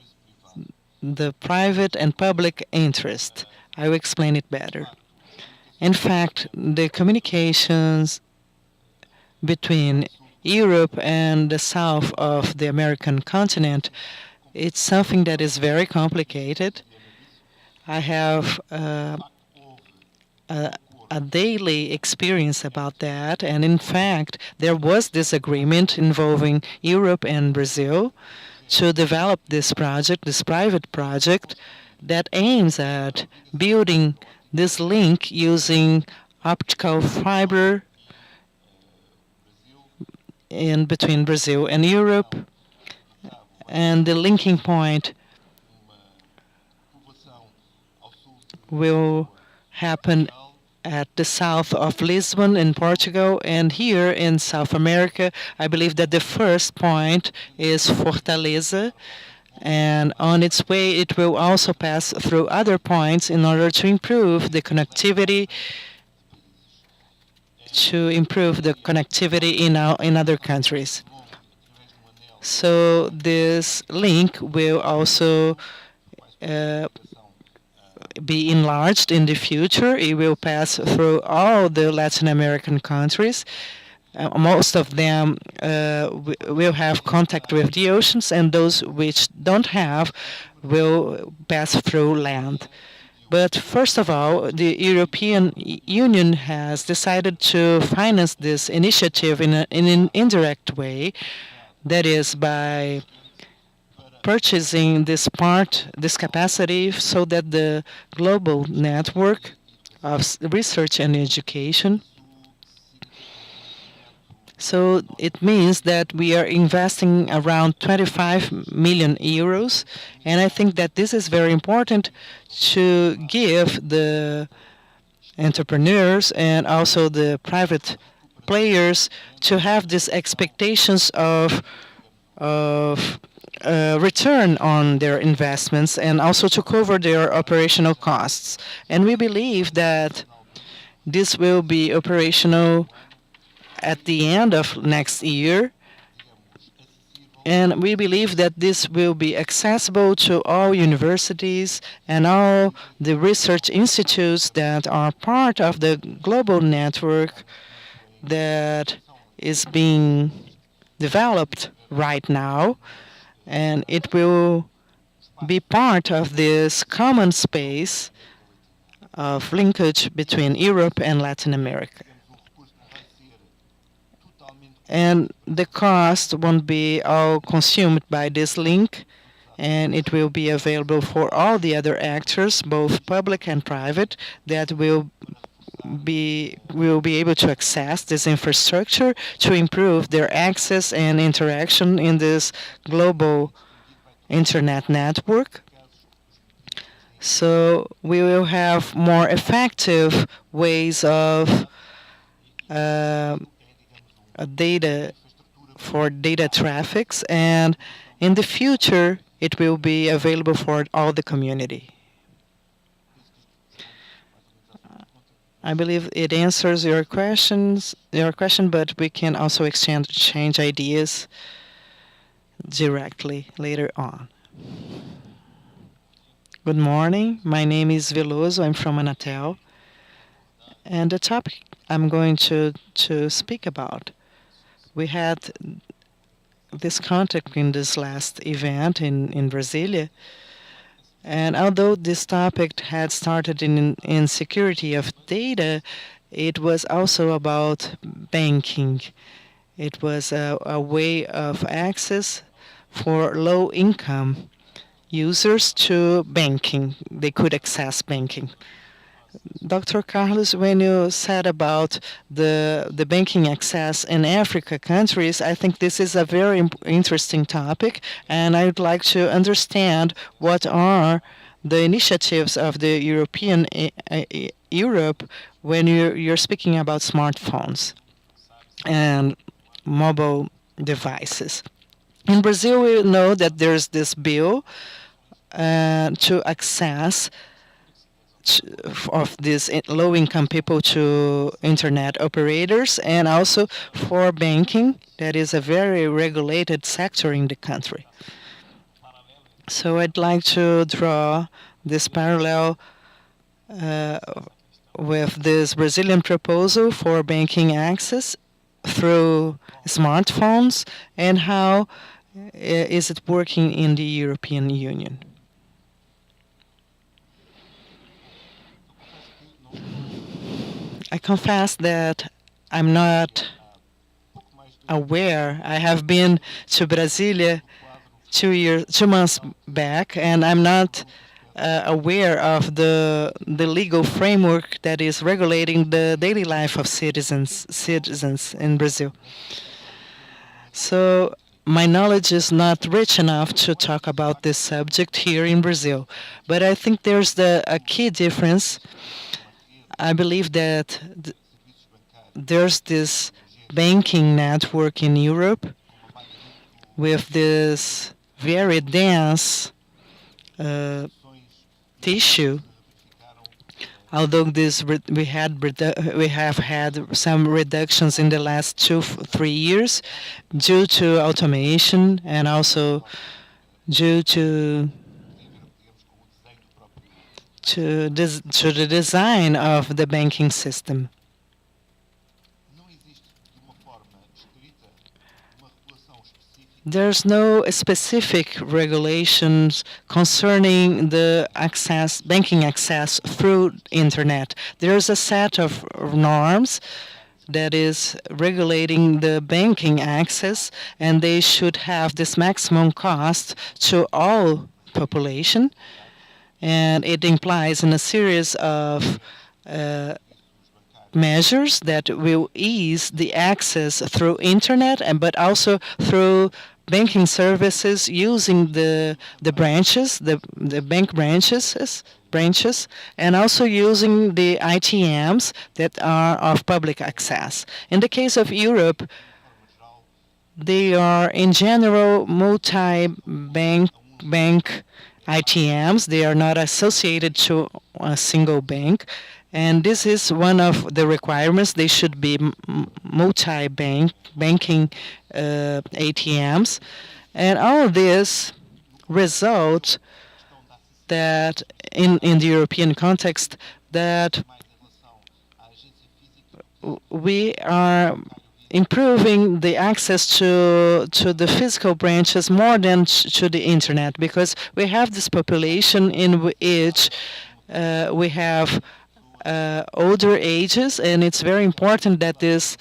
private and public interest. I will explain it better. In fact, the communications between Europe and the south of the American continent, it's something that is very complicated. I have a daily experience about that, and in fact, there was this agreement involving Europe and Brazil to develop this project, this private project, that aims at building this link using optical fiber in between Brazil and Europe, and the linking point will happen at the south of Lisbon in Portugal, and here in South America, I believe that the first point is Fortaleza, and on its way it will also pass through other points in order to improve the connectivity in other countries. So this link will also uh, be enlarged in the future. It will pass through all the Latin American countries. Most of them will have contact with the oceans, and those which don't have will pass through land. But first of all, the European Union has decided to finance this initiative in an indirect way, that is by purchasing this capacity so that the global network of research and education. So it means that we are investing around 25 million euros, and I think that this is very important to give the entrepreneurs and also the private players to have these expectations of return on their investments and also to cover their operational costs. And we believe that this will be operational at the end of next year. And we believe that this will be accessible to all universities and all the research institutes that are part of the global network that is being developed right now. And it will be part of this common space of linkage between Europe and Latin America. And the cost won't be all consumed by this link, and it will be available for all the other actors, both public and private, that will be able to access this infrastructure to improve their access and interaction in this global internet network. So we will have more effective ways of data for data traffics, and in the future it will be available for all the community. I believe it answers your question, but we can also exchange ideas directly later on. Good morning. My name is Veloso. I'm from Anatel. And the topic I'm going to speak about, we had this contact in this last event in Brasilia. And although this topic had started in security of data, it was also about banking. It was a way of access for low-income users to banking. They could access banking. Dr. Carlos, when you said about the banking access in Africa countries, I think this is a very interesting topic, and I would like to understand what are the initiatives of the Europe when you're speaking about smartphones and mobile devices. In Brazil, we know that there's this bill to access of these low-income people to internet operators, and also for banking. That is a very regulated sector in the country. So I'd like to draw this parallel with this Brazilian proposal for banking access through smartphones, and how is it working in the European Union. I confess that I'm not aware. I have been to Brasilia 2 months back, and I'm not aware of the legal framework that is regulating the daily life of citizens in Brazil. So my knowledge is not rich enough to talk about this subject here in Brazil. But I think there's a key difference I believe that there's this banking network in Europe with this very dense uh, tissue. Although we have had some reductions in the last 3 years due to automation and also due to the design of the banking system. There's no specific regulations concerning the banking access through internet. There's a set of norms that is regulating the banking access, and they should have this maximum cost to all population, and it implies in a series of measures that will ease the access through internet and but also through banking services using the branches, the bank branches, and also using the ITMs that are of public access. In the case of Europe, they are in general multi-bank ITMs. They are not associated to a single bank. And this is one of the requirements. They should be banking ATMs. And all of this results that in the European context that we are improving the access to the physical branches more than to the internet, because we have this population in which we have older ages, and it's very important that these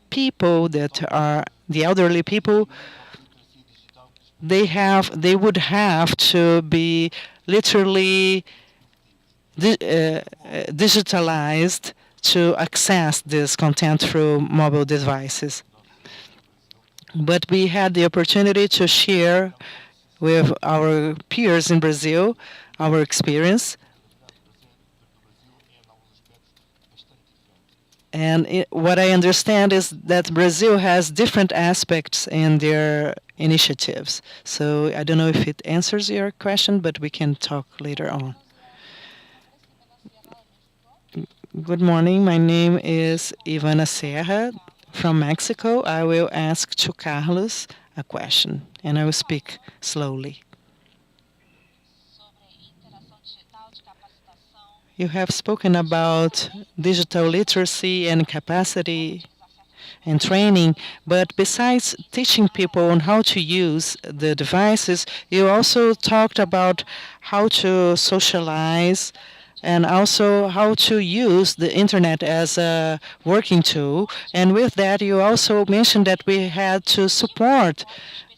people that are the elderly people, they would have to be literally digitalized to access this content through mobile devices. But we had the opportunity to share with our peers in Brazil our experience. And what I understand is that Brazil has different aspects in their initiatives. So I don't know if it answers your question, but we can talk later on. Good morning. My name is Ivana Serra from Mexico. I will ask to Carlos a question, and I will speak slowly. You have spoken about digital literacy and capacity and training, but besides teaching people on how to use the devices, you also talked about how to socialize and also how to use the internet as a working tool. And with that, you also mentioned that we had to support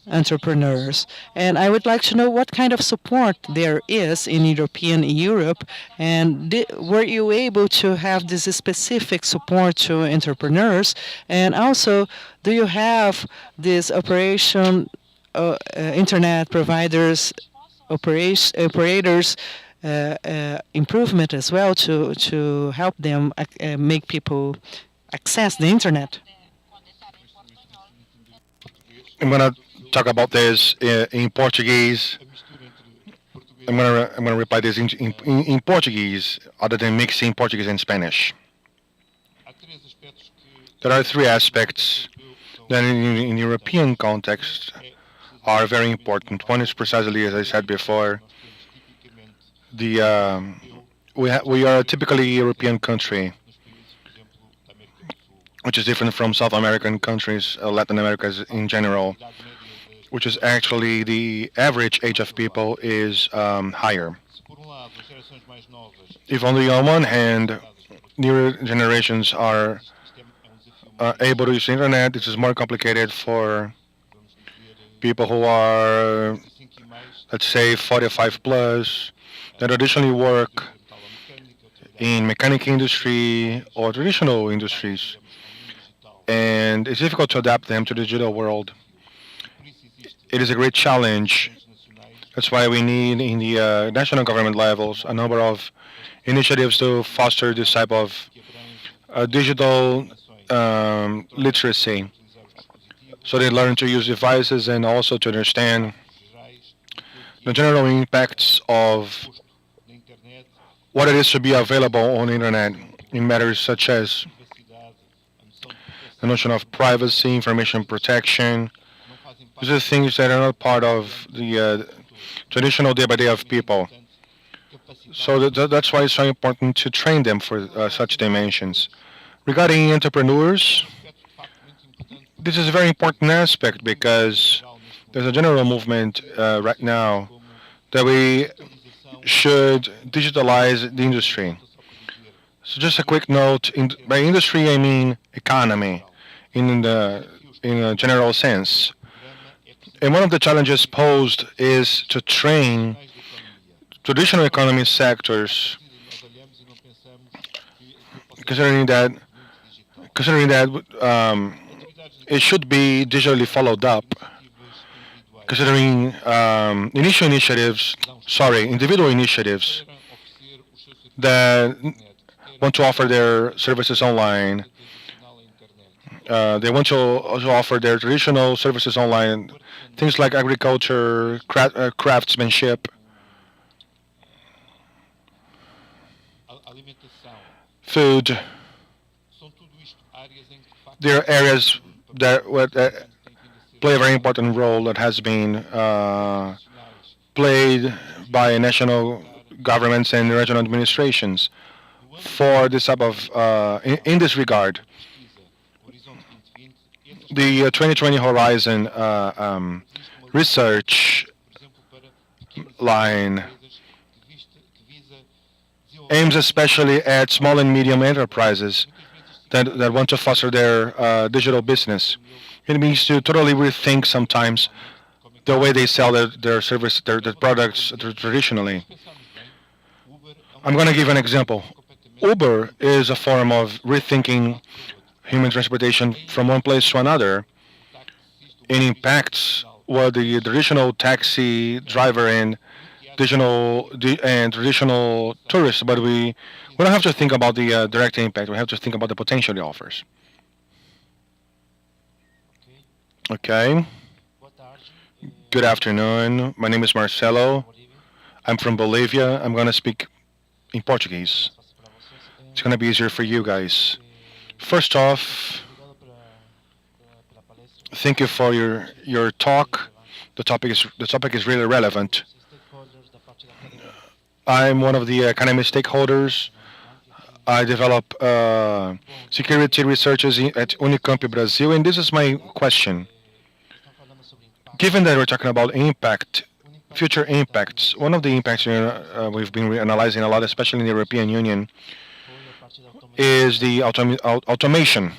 entrepreneurs. And I would like to know what kind of support there is in European Europe, and were you able to have this specific support to entrepreneurs? And also, do you have this internet providers, operators improvement as well to help them make people access the internet? I'm gonna talk about this in Portuguese. I'm gonna reply this in Portuguese, other than mixing Portuguese and Spanish. There are three aspects that in European context are very important. One is precisely, as I said before, we are a typically European country, which is different from South American countries, Latin America in general, which is actually the average age of people is higher. If only on one hand, newer generations are able to use the internet, this is more complicated for people who are, let's say, 45 plus, that traditionally work in mechanic industry or traditional industries. And it's difficult to adapt them to the digital world. It is a great challenge That's why we need in the national government levels a number of initiatives to foster this type of digital literacy, so they learn to use devices and also to understand the general impacts of what it is to be available on the internet in matters such as the notion of privacy, information protection. These are things that are not part of the traditional day-by-day of people. So that's why it's so important to train them for such dimensions. Regarding entrepreneurs, this is a very important aspect because there's a general movement right now that we should digitalize the industry. So just a quick note, by industry I mean economy in a general sense. And one of the challenges posed is to train traditional economy sectors, considering that it should be digitally followed up, considering individual initiatives that want to offer their services online. They want to also offer their traditional services online, things like agriculture, craftsmanship. Food. There are areas that play a very important role that has been played by national governments and regional administrations for this type of in this regard. The 2020 Horizon research line aims especially at small and medium enterprises that want to foster their digital business. It means to totally rethink sometimes the way they sell their products traditionally. I'm going to give an example. Uber is a form of rethinking human transportation from one place to another. It impacts what the traditional taxi driver and traditional tourists, but we don't have to think about the direct impact. We have to think about the potential it offers. Okay. Good afternoon. My name is Marcelo. I'm from Bolivia. I'm going to speak in Portuguese. It's going to be easier for you guys. First off, thank you for your talk. The topic is really relevant. I'm one of the academic stakeholders. I develop security researches at Unicamp Brazil, and this is my question. Given that we're talking about future impacts, one of the impacts we've been analyzing a lot, especially in the European Union, is the automation,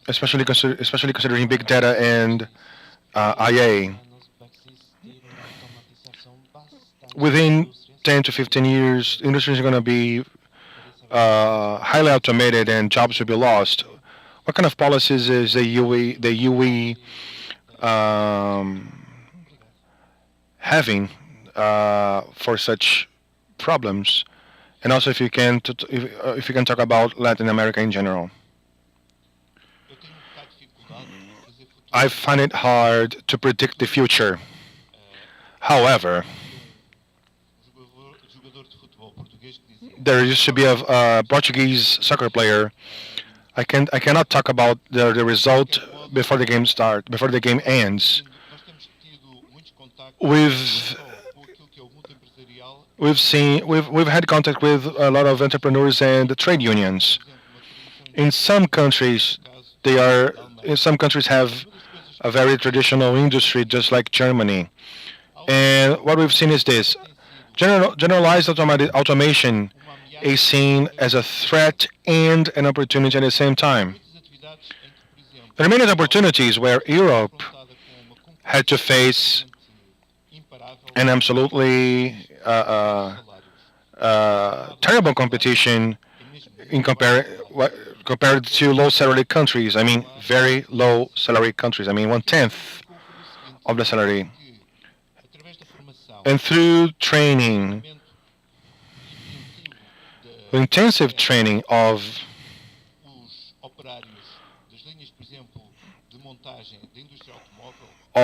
especially considering big data and IA. Within 10 to 15 years, industries are going to be highly automated and jobs will be lost. What kind of policies is the UE having for such problems? And also, if you can talk about Latin America in general. I find it hard to predict the future. However, there used to be a Portuguese soccer player. I cannot talk about the result before the game ends. We've had contact with a lot of entrepreneurs and trade unions. In some countries, have a very traditional industry, just like Germany. And what we've seen is this: generalized automation is seen as a threat and an opportunity at the same time. There are many opportunities where Europe had to face an absolutely terrible competition compared to low salary countries. I mean, very low salary countries. I mean, one tenth of the salary. And through training, intensive training of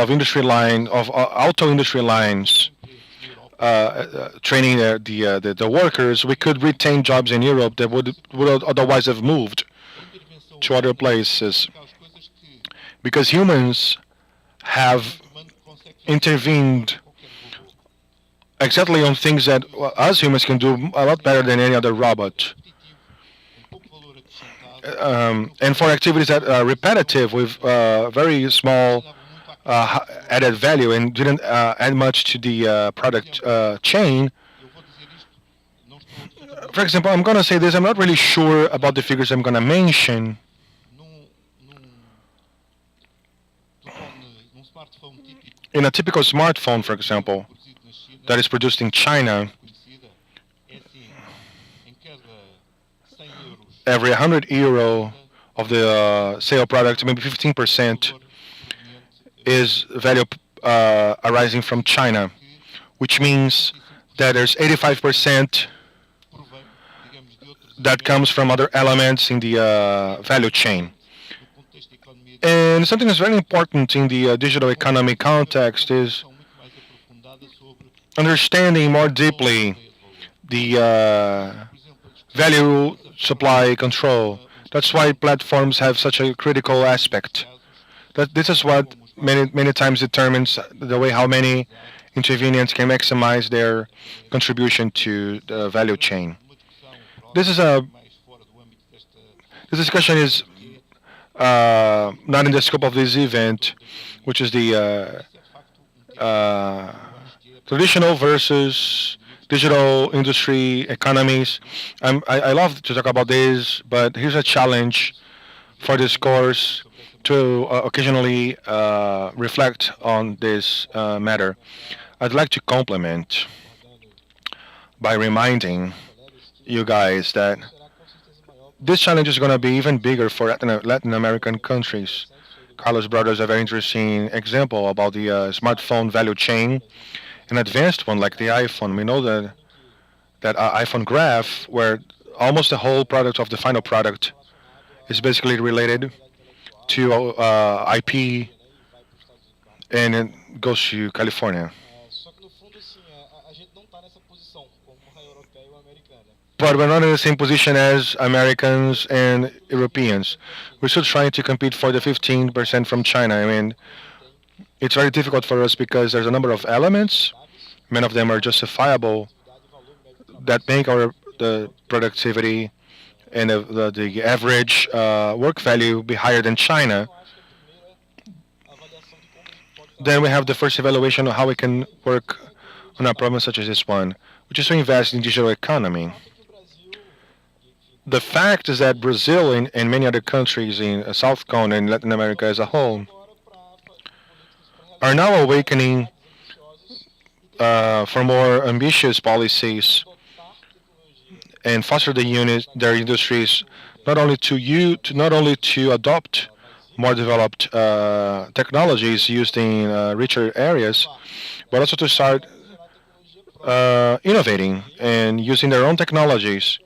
industry line of auto industry lines, training the workers, we could retain jobs in Europe that would otherwise have moved to other places, because humans have intervened exactly on things that us humans can do a lot better than any other robot. And for activities that are repetitive with very small added value and didn't add much to the product chain. For example, I'm going to say this, I'm not really sure about the figures I'm going to mention. In a typical smartphone, for example, that is produced in China, every 100 euro of the sale product, maybe 15% is value arising from China, which means that there's 85% that comes from other elements in the value chain. And something that's very important in the digital economy context is understanding more deeply the value supply control. That's why platforms have such a critical aspect. That this is what many times determines the way how many intervenients can maximize their contribution to the value chain. This is a this discussion is not in the scope of this event, which is the traditional versus digital industry economies. I love to talk about this, but here's a challenge for this course to occasionally reflect on this matter. I'd like to complement by reminding you guys that this challenge is going to be even bigger for Latin American countries. Carlos brought us a very interesting example about the smartphone value chain, an advanced one like the iPhone. We know that iPhone graph, where almost the whole product of the final product is basically related to IP, and it goes to California. But we're not in the same position as Americans and Europeans. We're still trying to compete for the 15% from China. I mean, it's very difficult for us because there's a number of elements, many of them are justifiable, that make the productivity and the average work value be higher than China. Then we have the first evaluation of how we can work on a problem such as this one, which is to invest in digital economy. The fact is that Brazil and many other countries in South Cone and Latin America as a whole are now awakening for more ambitious policies and foster their industries not only to adopt more developed technologies used in richer areas, but also to start innovating and using their own technologies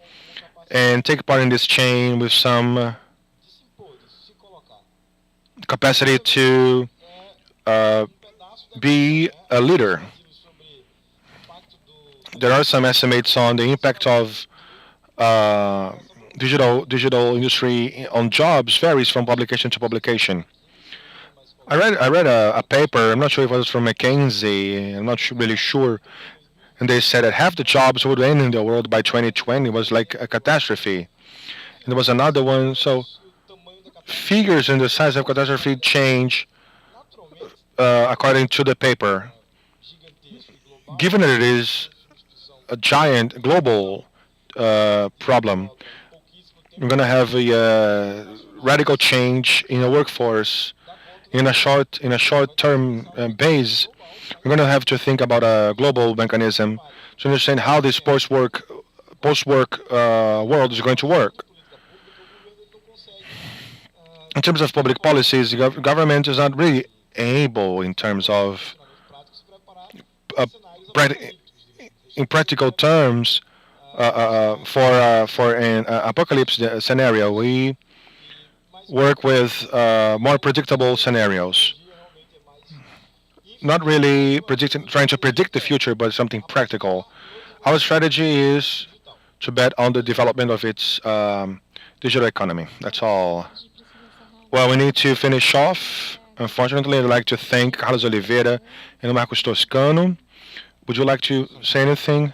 and take part in this chain with some capacity to be a leader. There are some estimates on the impact of digital industry on jobs varies from publication to publication. I read a paper. I'm not sure if it was from McKinsey. I'm not really sure. And they said that half the jobs would end in the world by 2020. It was like a catastrophe. And there was another one. So figures in the size of catastrophe change according to the paper. Given that it is a giant global problem, we're going to have a radical change in the workforce in a short term base. We're going to have to think about a global mechanism to understand how this post-work world is going to work. In terms of public policies, the government is not really able in terms of uh, prac- in practical terms for an apocalypse scenario. We work with more predictable scenarios. Not really trying to predict the future, but something practical. Our strategy is to bet on the development of its digital economy. That's all. Well, we need to finish off. Unfortunately, I'd like to thank Carlos Oliveira and Marcos Toscano. Would you like to say anything?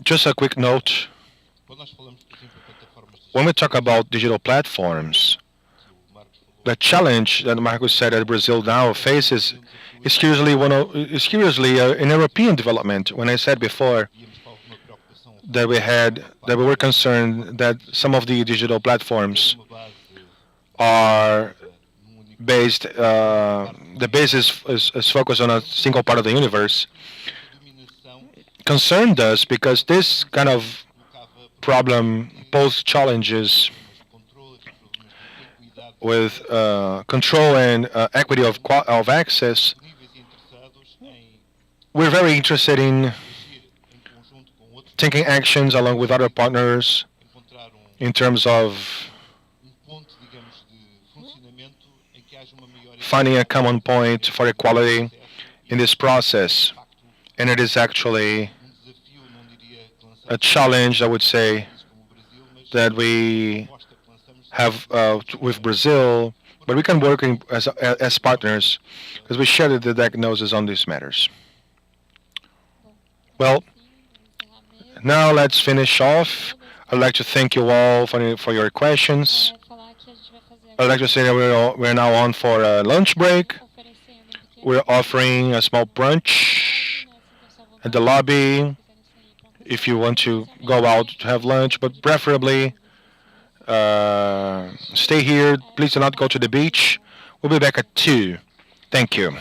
Just a quick note. When we talk about digital platforms, the challenge that Marcos said that Brazil now faces is curiously an European development. When I said before that we were concerned that some of the digital platforms are based the base is focused on a single part of the universe concerned us because this kind of problem poses challenges with control and equity of access. We're very interested in taking actions along with other partners in terms of finding a common point for equality in this process. And it is actually a challenge, I would say, that we have with Brazil, but we can work as partners because we share the diagnosis on these matters. Well, now let's finish off. I'd like to thank you all for your questions. I'd like to say that we're now on for a lunch break. We're offering a small brunch at the lobby if you want to go out to have lunch, but preferably stay here. Please do not go to the beach. We'll be back at 2. Thank you.